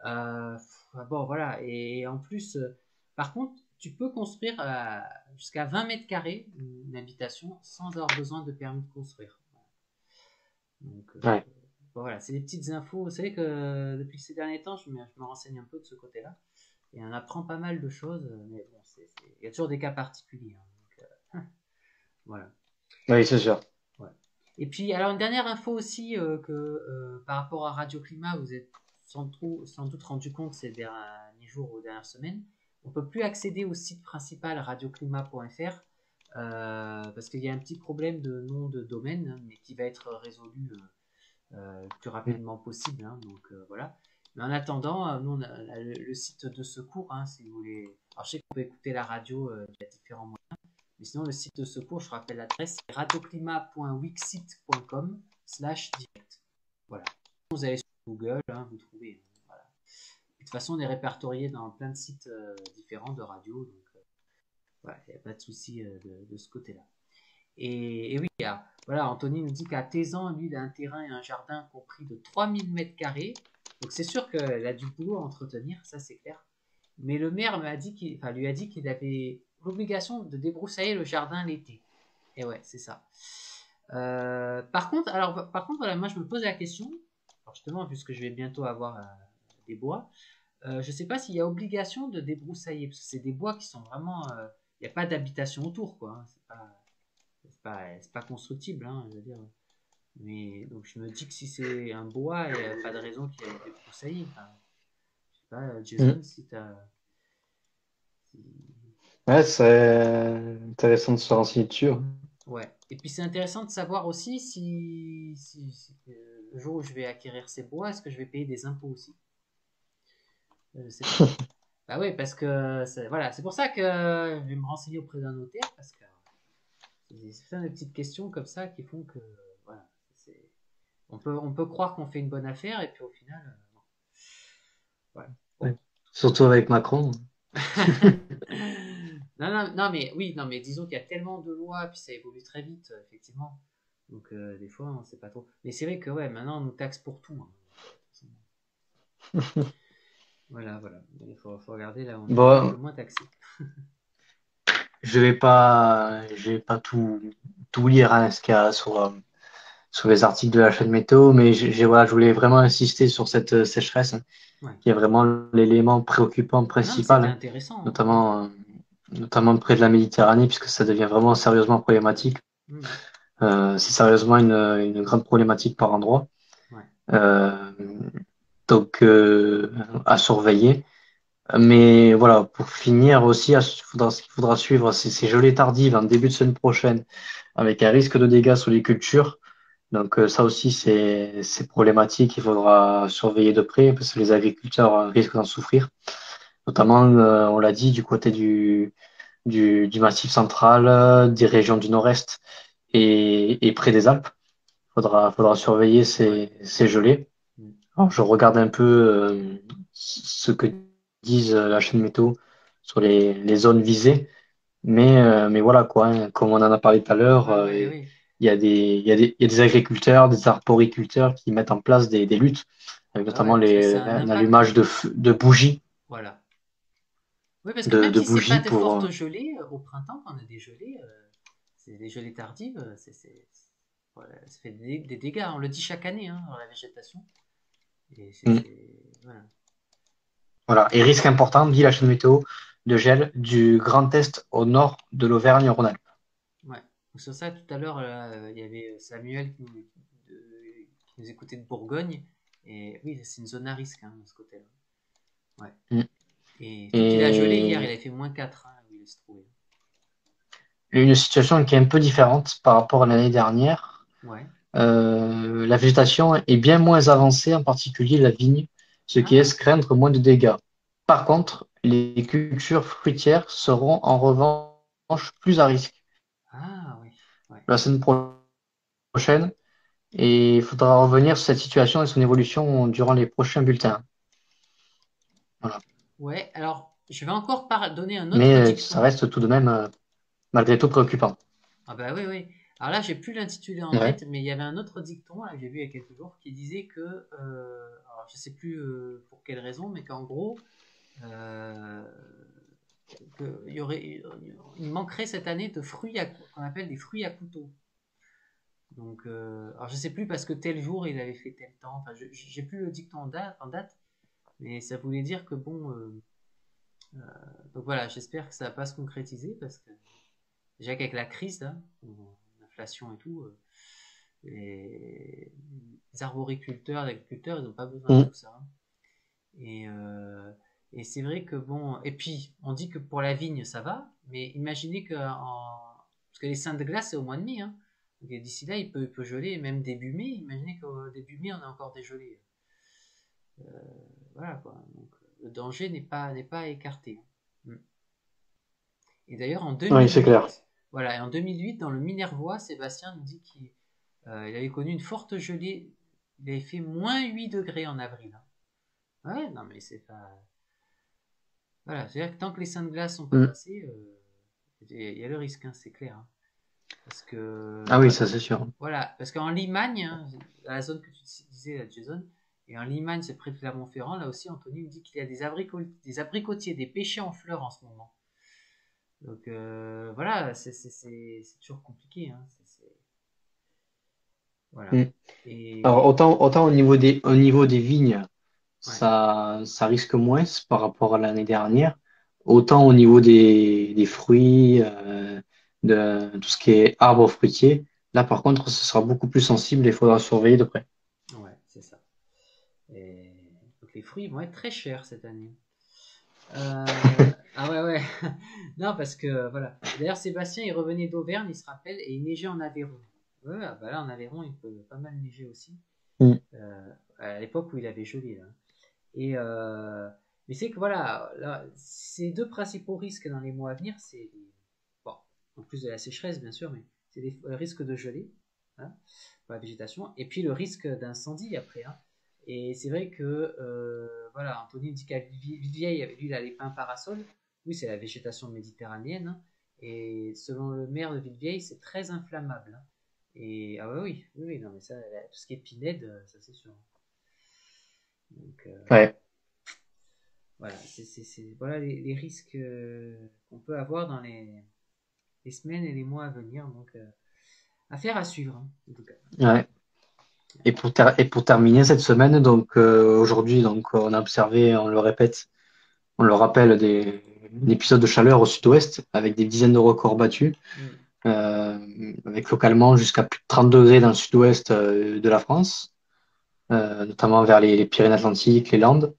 Bon, voilà. Et en plus, par contre, tu peux construire jusqu'à 20 mètres carrés une habitation sans avoir besoin de permis de construire. Donc, Ouais. bon, voilà, c'est des petites infos. Vous savez que depuis ces derniers temps, je me renseigne un peu de ce côté-là. Et on apprend pas mal de choses. Mais bon, il y a toujours des cas particuliers. Hein, donc, voilà. Oui, c'est sûr. Ouais. Et puis, alors, une dernière info aussi, par rapport à Radio Climat, vous êtes sans doute rendu compte ces derniers jours ou dernières semaines, on ne peut plus accéder au site principal radioclimat.fr parce qu'il y a un petit problème de nom de domaine, hein, mais qui va être résolu le plus rapidement possible. Hein, donc voilà. Mais en attendant, nous, on a le site de secours, hein, si vous voulez. Alors, je sais qu'on peut écouter la radio via différents moyens. Mais sinon, le site de secours, je rappelle l'adresse, c'est radioclimat.wixsite.com/direct. Voilà. Vous allez sur Google, hein, vous trouvez. Voilà. Et de toute façon, on est répertorié dans plein de sites différents de radio, donc voilà, il n'y a pas de souci de ce côté-là. Et oui, voilà, Anthony nous dit qu'à Tézan, lui, il a un terrain et un jardin compris de 3000 mètres carrés. Donc c'est sûr qu'il a du boulot à entretenir, ça c'est clair. Mais le maire lui a dit qu'il avait l'obligation de débroussailler le jardin l'été. Et ouais, c'est ça. Par contre, voilà, moi je me pose la question, alors justement, puisque je vais bientôt avoir des bois, je ne sais pas s'il y a obligation de débroussailler, parce que c'est des bois qui sont vraiment. Il n'y a pas d'habitation autour, quoi. Hein, c'est pas constructible, hein, je veux dire. Mais donc je me dis que si c'est un bois, il n'y a pas de raison qu'il y ait débroussaillé. Enfin, je sais pas, Jason, si tu as. Ouais, c'est intéressant de se renseigner dessus. Ouais. Et puis c'est intéressant de savoir aussi le jour où je vais acquérir ces bois, est-ce que je vais payer des impôts aussi? Je sais pas. Bah oui, parce que voilà, c'est pour ça que je vais me renseigner auprès d'un notaire, parce que c'est plein de petites questions comme ça qui font que voilà, on peut croire qu'on fait une bonne affaire et puis au final, voilà. Bon. Ouais. Surtout avec Macron. Non, mais oui, non, mais disons qu'il y a tellement de lois, puis ça évolue très vite, effectivement. Donc, des fois, on sait pas trop. Mais c'est vrai que, ouais, maintenant, on nous taxe pour tout. Hein. Voilà. Il faut regarder là où on est le Bon, moins taxé. je vais pas tout lire hein, ce qu'il y a sur les articles de la chaîne météo, mais voilà, je voulais vraiment insister sur cette sécheresse, hein, Ouais. qui est vraiment l'élément préoccupant Ah non, mais principal, c'était hein, intéressant. Hein. notamment, notamment près de la Méditerranée, puisque ça devient vraiment sérieusement problématique. Mhm. C'est sérieusement une grande problématique par endroit. Ouais. Euh, donc, à surveiller. Mais voilà, pour finir aussi, ce qu'il faudra suivre, c'est ces gelées tardives en début de semaine prochaine, avec un risque de dégâts sur les cultures. Donc ça aussi, c'est problématique. Il faudra surveiller de près parce que les agriculteurs risquent d'en souffrir. Notamment, on l'a dit, du côté du Massif central, des régions du Nord-Est et près des Alpes. Faudra surveiller Ouais. ces gelées. Mhm. Alors, je regarde un peu ce que disent la chaîne météo sur les zones visées. Mais voilà quoi, hein, comme on en a parlé tout à l'heure, Oui. il y a des agriculteurs, des arboriculteurs qui mettent en place des luttes, avec Bah ouais, notamment parce que ça a un impact. l'allumage de bougies, Voilà. Oui, parce que même de si c'est pas bougies de pour. fortes gelées, au printemps, quand on a des gelées, c'est des gelées tardives, voilà, ça fait des dégâts. On le dit chaque année hein, dans la végétation. Et Mm, voilà. voilà. Et risque important, dit la chaîne météo, de gel du Grand Est au nord de l'Auvergne-Rhône-Alpes. Ouais. Donc, sur ça, tout à l'heure, il y avait Samuel qui nous écoutait de Bourgogne. Et oui, c'est une zone à risque hein, de ce côté-là. Ouais. Mm. Et vu qu'il a gelé hier, il Et a fait -4 hein, où il se trouvait. une situation qui est un peu différente par rapport à l'année dernière. Ouais. la végétation est bien moins avancée, en particulier la vigne, ce qui Ah, laisse craindre moins de dégâts. Par contre, les cultures fruitières seront en revanche plus à risque ah oui, ouais. la semaine prochaine et il faudra revenir sur cette situation et son évolution durant les prochains bulletins. Voilà. Ouais, alors, je vais encore donner un autre Mais ça dicton. reste tout de même malgré tout préoccupant. Ah bah oui, oui. Alors là, j'ai plus l'intitulé en Ouais. tête, mais il y avait un autre dicton là, que j'ai vu il y a quelques jours qui disait que, alors je sais plus pour quelle raison, mais qu'en gros, euh, il manquerait cette année de fruits qu'on appelle des fruits à couteau. Donc, alors je sais plus parce que tel jour il avait fait tel temps. Enfin, j'ai plus le dicton en date, mais ça voulait dire que bon. Donc voilà, j'espère que ça va pas se concrétiser parce que déjà qu'avec la crise là, l'inflation et tout, les, les arboriculteurs, les agriculteurs, ils n'ont pas besoin de Mm. tout ça, hein. Et, euh, et c'est vrai que bon, et puis on dit que pour la vigne ça va, mais imaginez parce que les seins de glace c'est au mois de mai, hein. Donc d'ici là il peut geler, même début mai. Imaginez qu'au début mai on a encore dégelé. Euh, voilà quoi. Donc le danger n'est pas écarté, hein. Mm. Et d'ailleurs en Oui, c'est clair. 2008, voilà, et en 2008 dans le Minervois, Sébastien nous dit qu'il avait connu une forte gelée. Il avait fait -8 degrés en avril, hein. Ouais, non mais c'est pas. Voilà, c'est-à-dire que tant que les seins de glace sont pas Mm. passés, il y a le risque, hein, c'est clair, hein. Parce que, Ah oui, ça c'est sûr. voilà, parce qu'en Limagne, hein, à la zone que tu disais, là, Jason, et en Limagne, c'est près de Clermont-Ferrand, là aussi, Anthony me dit qu'il y a des abricotiers, des pêchers en fleurs en ce moment. Donc, voilà, c'est toujours compliqué, hein, voilà. Mm. Alors Et, autant au niveau des vignes, ouais, ça risque moins par rapport à l'année dernière, autant au niveau des fruits, de tout ce qui est arbres fruitiers, là par contre ce sera beaucoup plus sensible et il faudra surveiller de près. ouais, c'est ça. Et, donc, les fruits vont être très chers cette année. Ah ouais, ouais. Non, parce que voilà. D'ailleurs, Sébastien, il revenait d'Auvergne, il se rappelle, et il neigeait en Aveyron. Ouais, ah bah là, en Aveyron, il peut pas mal neiger aussi. Mm. À l'époque où il avait gelé, là. Et mais c'est que voilà, là, ces deux principaux risques dans les mois à venir, bon, en plus de la sécheresse, bien sûr, mais c'est les risques de gelée, hein, pour la végétation, et puis le risque d'incendie après, hein. Et c'est vrai que, voilà, Anthony dit qu'à Villevieille, lui, il a les pins parasols. Oui, c'est la végétation méditerranéenne, hein. Et selon le maire de Villevieille, c'est très inflammable, hein. Et ah ouais, oui, oui, oui, non, mais ça, tout ce qui est pinède, ça c'est sûr. Donc, Ouais, voilà, voilà les risques qu'on peut avoir dans les semaines et les mois à venir. Donc, affaire à suivre, hein, en tout cas. ouais. Et pour terminer cette semaine, donc aujourd'hui, donc on a observé, on le répète, on le rappelle, des épisodes de chaleur au sud-ouest avec des dizaines de records battus, Mm. avec localement jusqu'à plus de 30 degrés dans le sud-ouest de la France, notamment vers les Pyrénées-Atlantiques, les Landes.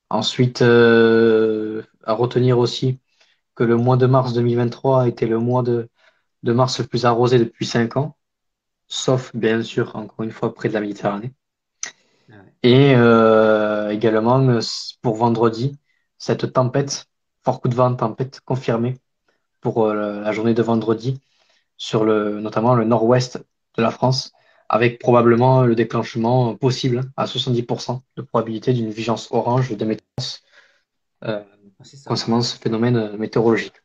Ensuite, à retenir aussi que le mois de mars 2023 a été le mois de mars le plus arrosé depuis 5 ans, sauf bien sûr, encore une fois, près de la Méditerranée. Ah ouais. Et également, pour vendredi, cette tempête, fort coup de vent, tempête confirmée pour la journée de vendredi, notamment le nord-ouest de la France, avec probablement le déclenchement possible à 70% de probabilité d'une vigilance orange de météo euh, Ah, c'est ça. concernant ce phénomène météorologique.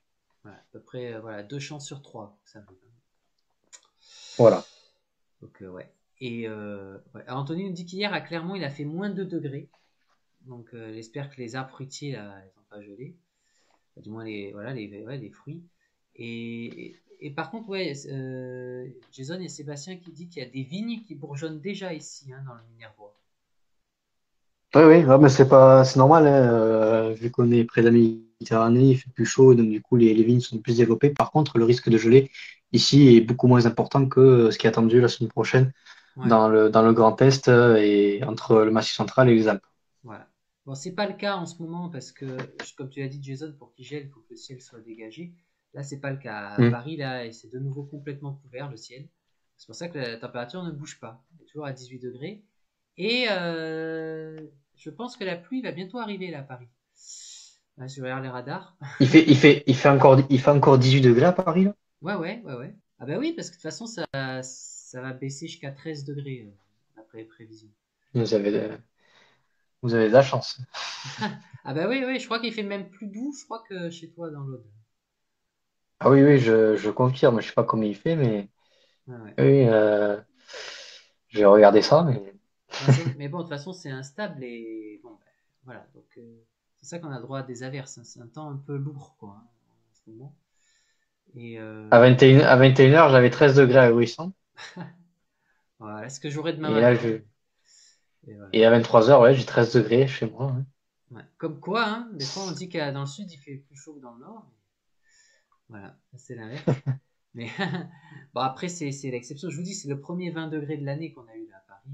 Voilà, à peu près voilà, 2 chances sur 3 que ça arrive, hein. Voilà. Donc, ouais. Et ouais. Alors, Anthony nous dit qu'hier à Clermont, il a fait -2 degrés. Donc, j'espère que les arbres fruitiers, là, ils n'ont pas gelé. Enfin, du moins, voilà, ouais, les fruits. Et par contre, ouais, Jason et Sébastien qui dit qu'il y a des vignes qui bourgeonnent déjà ici, hein, dans le Minervois. Oui, oui, ouais, mais c'est normal, hein, vu qu'on est près de la Méditerranée, il fait plus chaud, donc du coup les vignes sont plus développées. Par contre, le risque de gelée ici est beaucoup moins important que ce qui est attendu la semaine prochaine Ouais, dans le Grand Est et entre le Massif central et les Alpes. voilà. Bon, c'est pas le cas en ce moment parce que, comme tu l'as dit, Jason, pour qu'il gèle, il faut que le ciel soit dégagé. Là, c'est pas le cas. À Mm. Paris, là, c'est de nouveau complètement couvert le ciel. C'est pour ça que la température ne bouge pas. Elle est toujours à 18 degrés. Et je pense que la pluie va bientôt arriver là à Paris. Là, je regarde les radars. Il fait encore 18 degrés à Paris, là? Ouais. Ah bah oui, parce que de toute façon, ça va baisser jusqu'à 13 degrés après les prévisions. Vous avez de, vous avez de la chance. Ah bah oui, je crois qu'il fait même plus doux, je crois, que chez toi dans l'Aude. Ah oui, oui, je confirme. Je sais pas combien il fait, mais Ouais. oui, je vais regarder ça. Mais Mais bon, de toute façon, c'est instable et bon, bah, voilà. Donc, c'est ça qu'on a le droit à des averses, hein. C'est un temps un peu lourd, quoi, hein, en ce moment. Et à 21h, j'avais 13 degrés à Gruissan. voilà, ce que j'aurai demain Et là, matin. Et et voilà. à 23h, ouais, j'ai 13 degrés chez moi, hein. Ouais. Comme quoi, hein, des fois, on dit que dans le sud, il fait plus chaud que dans le nord. Voilà, c'est l'inverse. Mais bon, après, c'est l'exception. Je vous dis, c'est le premier 20 degrés de l'année qu'on a eu là à Paris.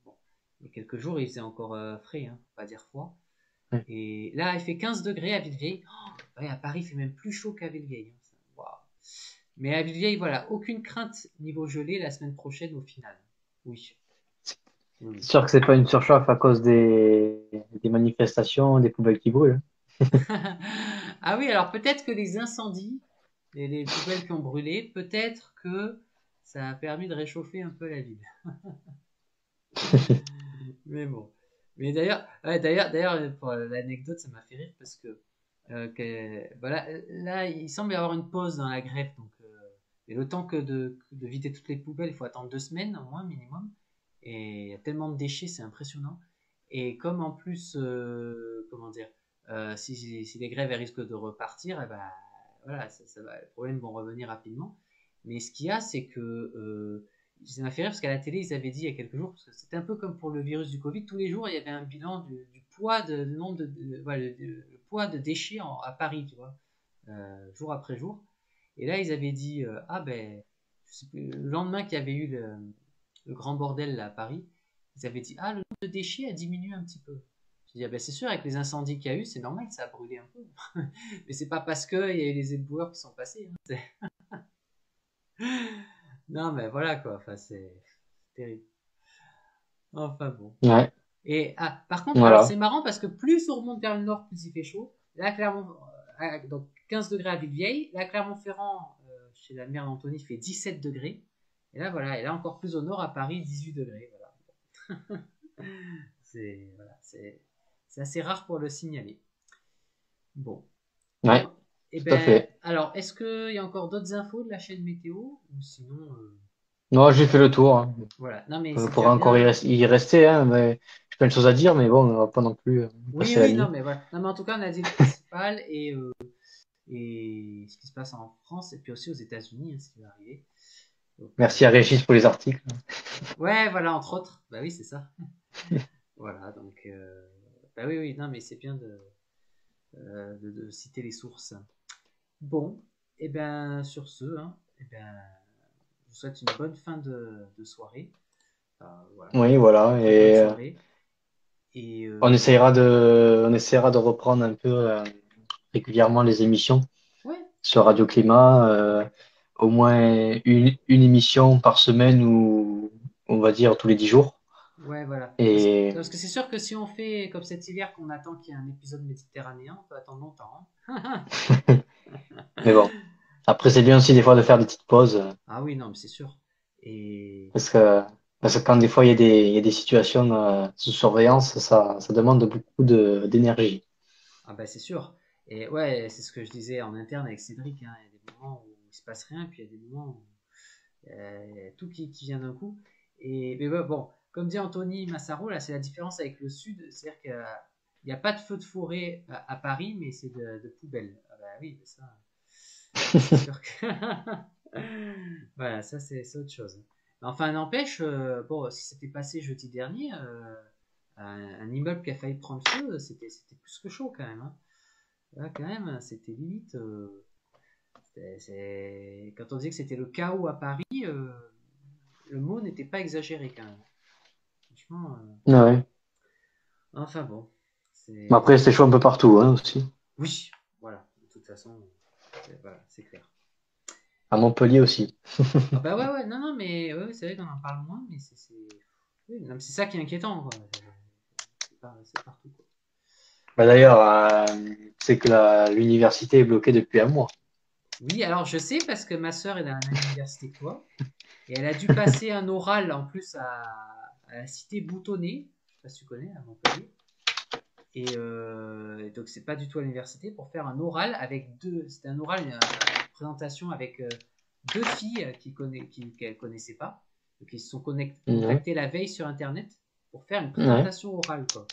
Bon, il y a quelques jours, il faisait encore frais, hein, faut pas dire froid. Ouais. Et là, il fait 15 degrés à Villevieille. Oh, ouais, à Paris, il fait même plus chaud qu'à Villevieille, hein. Waouh. Mais à Villevieille, voilà, aucune crainte niveau gelée la semaine prochaine au final. Oui. C'est Oui. sûr que c'est pas une surchauffe à cause des manifestations, des poubelles qui brûlent. Ah oui, alors peut-être que les incendies, les poubelles qui ont brûlé, peut-être que ça a permis de réchauffer un peu la ville. Mais bon. Mais d'ailleurs, pour l'anecdote, ça m'a fait rire parce que voilà, là, il semble y avoir une pause dans la grève. Donc, et le temps que de vider toutes les poubelles, il faut attendre 2 semaines au moins minimum. Et il y a tellement de déchets, c'est impressionnant. Et comme en plus, comment dire, si les grèves elles risquent de repartir, eh ben, voilà, les problèmes vont revenir rapidement. Mais ce qu'il y a, c'est que ça m'a fait rire parce qu'à la télé, ils avaient dit il y a quelques jours, parce que c'était un peu comme pour le virus du Covid, tous les jours, il y avait un bilan du poids du nombre voilà, le poids de déchets à Paris, tu vois, jour après jour. Et là, ils avaient dit, ah ben, je sais plus, le lendemain qu'il y avait eu le grand bordel là, à Paris, ils avaient dit, ah, le nombre de déchets a diminué un petit peu. Je dis, ah ben, c'est sûr, avec les incendies qu'il y a eu, c'est normal, ça a brûlé un peu. Mais c'est pas parce qu'il y a eu les éboueurs qui sont passés, hein. Non, mais voilà quoi, enfin, c'est terrible. Enfin bon. Ouais, Et par contre, alors c'est voilà. marrant parce que plus on remonte vers le nord, plus il fait chaud. Là, donc 15 degrés à Villevieille. Là, Clermont-Ferrand, chez la mère d'Anthony, il fait 17 degrés. Et là, voilà. Et là, encore plus au nord, à Paris, 18 degrés. Voilà. C'est assez rare pour le signaler. Bon. Ouais, Bon. Et tout à ben, fait. alors, est-ce qu'il y a encore d'autres infos de la chaîne météo? Ou sinon, Non, j'ai fait le tour, hein. voilà. Non, mais On c'est déjà pourrait encore bien. y rester, hein, mais j'ai plein de choses à dire, mais bon, on va pas non plus Oui, passer la oui, non, nuit. mais voilà. Non, mais en tout cas, on a dit le principal et ce qui se passe en France et puis aussi aux États-Unis, hein, ce qui va arriver. Donc, Merci à Régis pour les articles. ouais, voilà, entre autres. Bah oui, c'est ça. Voilà, donc, bah oui, non, mais c'est bien de citer les sources. Bon, et ben sur ce, hein, et ben, je vous souhaite une bonne fin de soirée. Voilà, Oui, voilà. très bonne Et soirée. Et on essaiera de reprendre un peu régulièrement les émissions ouais, sur Radio Climat, au moins une émission par semaine ou on va dire tous les 10 jours. ouais, voilà. Et Parce que c'est sûr que si on fait comme cet hiver qu'on attend qu'il y ait un épisode méditerranéen, on peut attendre longtemps, hein. mais bon, après c'est bien aussi des fois de faire des petites pauses Ah oui, non, mais c'est sûr. Et parce que parce que quand des fois il y a des situations sous surveillance, ça demande beaucoup d'énergie. ah bah c'est sûr. Et ouais, c'est ce que je disais en interne avec Cédric, hein. Il y a des moments où il se passe rien, puis il y a des moments où il y a tout qui vient d'un coup. Mais ouais, bon, comme dit Anthony Massaro, là, c'est la différence avec le sud, c'est-à-dire qu'il n'y a pas de feu de forêt à Paris, mais c'est de poubelles. Ah bah oui, mais ça c'est sûr que voilà, ça c'est autre chose. Mais enfin, n'empêche, bon, si c'était passé jeudi dernier, un immeuble qui a failli prendre feu, c'était plus que chaud quand même, hein. Là, quand même, c'était limite. Quand on disait que c'était le chaos à Paris, le mot n'était pas exagéré quand même. Franchement, Ouais. enfin bon, Mais c'est. après c'est chaud un peu partout hein, aussi. Oui, voilà, de toute façon, voilà, c'est clair. À Montpellier aussi. Ah bah ouais, ouais, non, non, mais ouais, ouais, c'est vrai qu'on en parle moins, mais oui, non, mais c'est ça qui est inquiétant, quoi. C'est partout, quoi. Bah, Ouais. d'ailleurs, tu sais que l'université est bloquée depuis un mois. Oui, alors je sais parce que ma sœur est dans la même université que toi, et elle a dû passer un oral en plus à la cité Boutonnais, je sais pas si tu connais, à Montpellier. Et donc c'est pas du tout à l'université pour faire un oral avec deux. C'était un oral, une présentation avec deux filles qu'elle connaissait pas, donc ils se sont Ouais, contactés la veille sur internet pour faire une ouais, présentation orale quoi.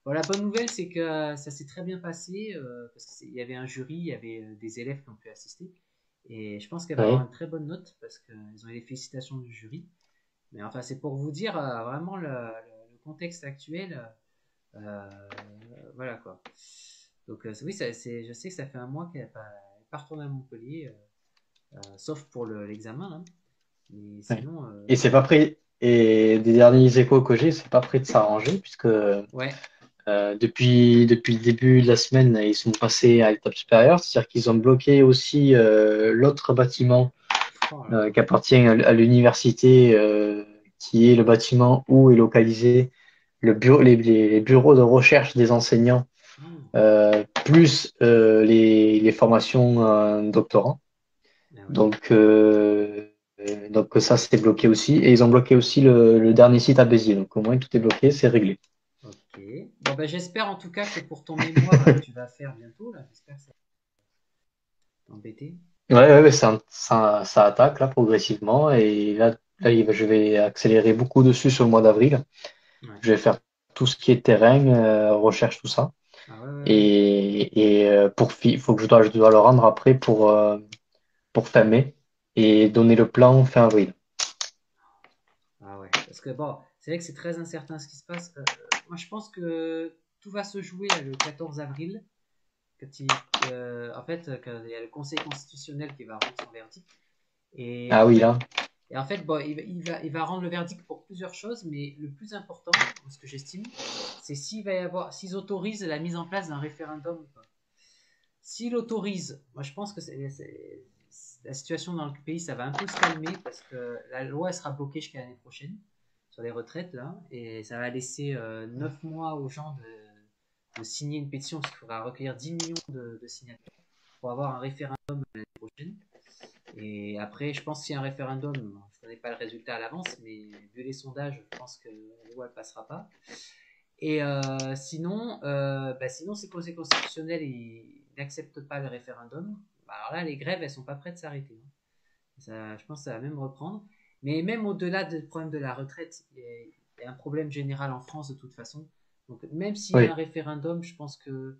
Bon, la bonne nouvelle c'est que ça s'est très bien passé parce qu'il y avait un jury, il y avait des élèves qui ont pu assister et je pense qu'elle va avoir ouais, une très bonne note parce qu'ils ont eu les félicitations du jury. Mais enfin c'est pour vous dire vraiment le contexte actuel. Euh, voilà quoi. Donc oui, je sais que ça fait un mois qu'elle n'est pas retournée à Montpellier, sauf pour l'examen. Hein. Mais ouais. sinon, Et c'est pas prêt. Et des derniers échos que j'ai, c'est pas prêt de s'arranger, puisque ouais. depuis le début de la semaine, là, ils sont passés à l'étape supérieure, c'est-à-dire qu'ils ont bloqué aussi l'autre bâtiment Oh là là. qui appartient à l'université, qui est le bâtiment où est localisé les bureaux de recherche des enseignants, Hmm. plus les formations doctorants. Ah ouais. Donc, ça, c'est bloqué aussi. Et ils ont bloqué aussi le dernier site à Béziers. Donc au moins, tout est bloqué, c'est réglé. Ok. Bon bah j'espère en tout cas que pour ton mémoire que tu vas faire bientôt là, j'espère que ça va t'embêter. Ouais, ouais, ouais, ça attaque là progressivement. Et là, je vais accélérer beaucoup dessus sur le mois d'avril. Ouais. Je vais faire tout ce qui est terrain, recherche, tout ça. Ah ouais, ouais, ouais. Et faut que je dois le rendre après pour fin mai et donner le plan fin avril. Ah ouais. Parce que bon, c'est vrai que c'est très incertain ce qui se passe. Moi je pense que tout va se jouer là, le 14 avril. Quand en fait, quand il y a le Conseil constitutionnel qui va rendre son verdict. Et Ah en oui, fait, là. bon, il va rendre le verdict pour plusieurs choses, mais le plus important, ce que j'estime, c'est s'ils autorisent la mise en place d'un référendum ou pas. S'ils autorisent, moi je pense que la situation dans le pays, ça va un peu se calmer parce que la loi elle sera bloquée jusqu'à l'année prochaine sur les retraites là, et ça va laisser 9 mois aux gens de signer une pétition parce qu'il faudra recueillir 10 millions de signatures pour avoir un référendum l'année prochaine. Et après, je pense qu'il y a un référendum, je ne connais pas le résultat à l'avance, mais vu les sondages, je pense que la loi ne passera pas. Et sinon, si le Conseil constitutionnel n'accepte pas le référendum, bah alors là, les grèves, elles sont pas prêtes de s'arrêter. Hein. Ça, je pense que ça va même reprendre. Mais même au-delà du problème de la retraite, il y a un problème général en France de toute façon. Donc même s'il y a un Oui. référendum, je pense que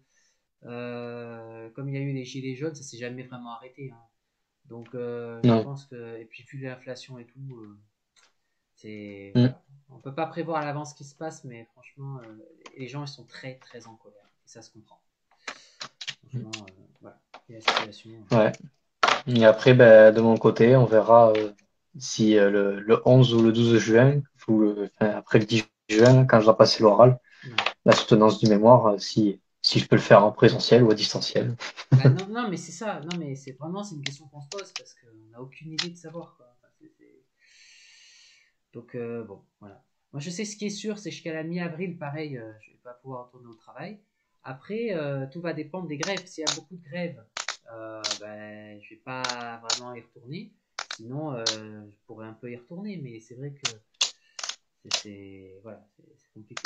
comme il y a eu les gilets jaunes, ça s'est jamais vraiment arrêté. Hein. Donc je Non. pense que, et puis vu l'inflation et tout, Mm. voilà. On peut pas prévoir à l'avance ce qui se passe, mais franchement, les gens ils sont très très en colère. Et ça se comprend. Franchement, voilà. Et la situation. Ouais. Et après, ben, de mon côté, on verra si le 11 ou le 12 juin, enfin, après le 10 juin, quand je dois passer l'oral, Ouais. la soutenance du mémoire, si je peux le faire en présentiel ou à distanciel. Bah non, non, mais c'est ça. Non, mais c'est une question qu'on se pose parce qu'on n'a aucune idée de savoir quoi. Enfin, donc bon, voilà. Moi, je sais ce qui est sûr, c'est jusqu'à la mi-avril, pareil, je vais pas pouvoir retourner au travail. Après, tout va dépendre des grèves. S'il y a beaucoup de grèves, ben, je vais pas vraiment y retourner. Sinon, je pourrais un peu y retourner, mais c'est vrai que voilà, c'est compliqué.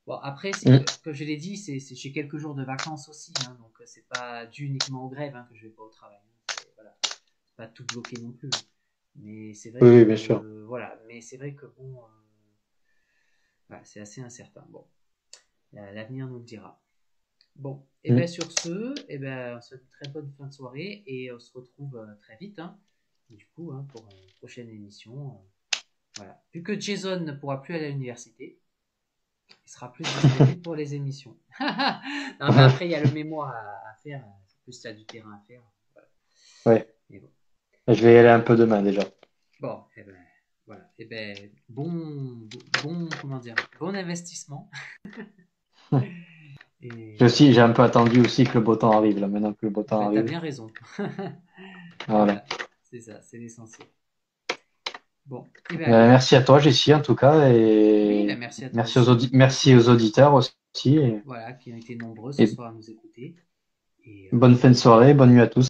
Bon, après, Mm. comme je l'ai dit, j'ai quelques jours de vacances aussi, hein, donc c'est pas dû uniquement aux grèves hein, que je vais pas au travail. Hein, voilà, c'est pas tout bloqué non plus. Hein. Mais c'est vrai Oui, que oui, bien sûr. voilà, mais c'est vrai que bon, voilà, c'est assez incertain. Bon, l'avenir nous le dira. Bon, et bien Mm. sur ce, et ben, on se souhaite une très bonne fin de soirée et on se retrouve très vite, hein, du coup, hein, pour une prochaine émission. Voilà. Vu que Jason ne pourra plus aller à l'université, il sera plus disponible pour les émissions. Non, mais après, il y a le mémoire à faire, plus il y a du terrain à faire. Voilà. Ouais. Mais bon. Je vais y aller un peu demain déjà. Bon, et ben, voilà. Et ben, comment dire, bon investissement. Et J'ai un peu attendu aussi que le beau temps arrive, là, maintenant que le beau temps ben, t'as arrive. bien raison. Voilà. Voilà. c'est ça, c'est l'essentiel. Bon, eh ben, allez. Merci à toi, Jessie, en tout cas, Oui, ben et merci à toi aussi. merci aux auditeurs aussi, Voilà, qui ont été nombreux ce et soir à nous écouter. Et bonne fin de soirée, bonne nuit à tous.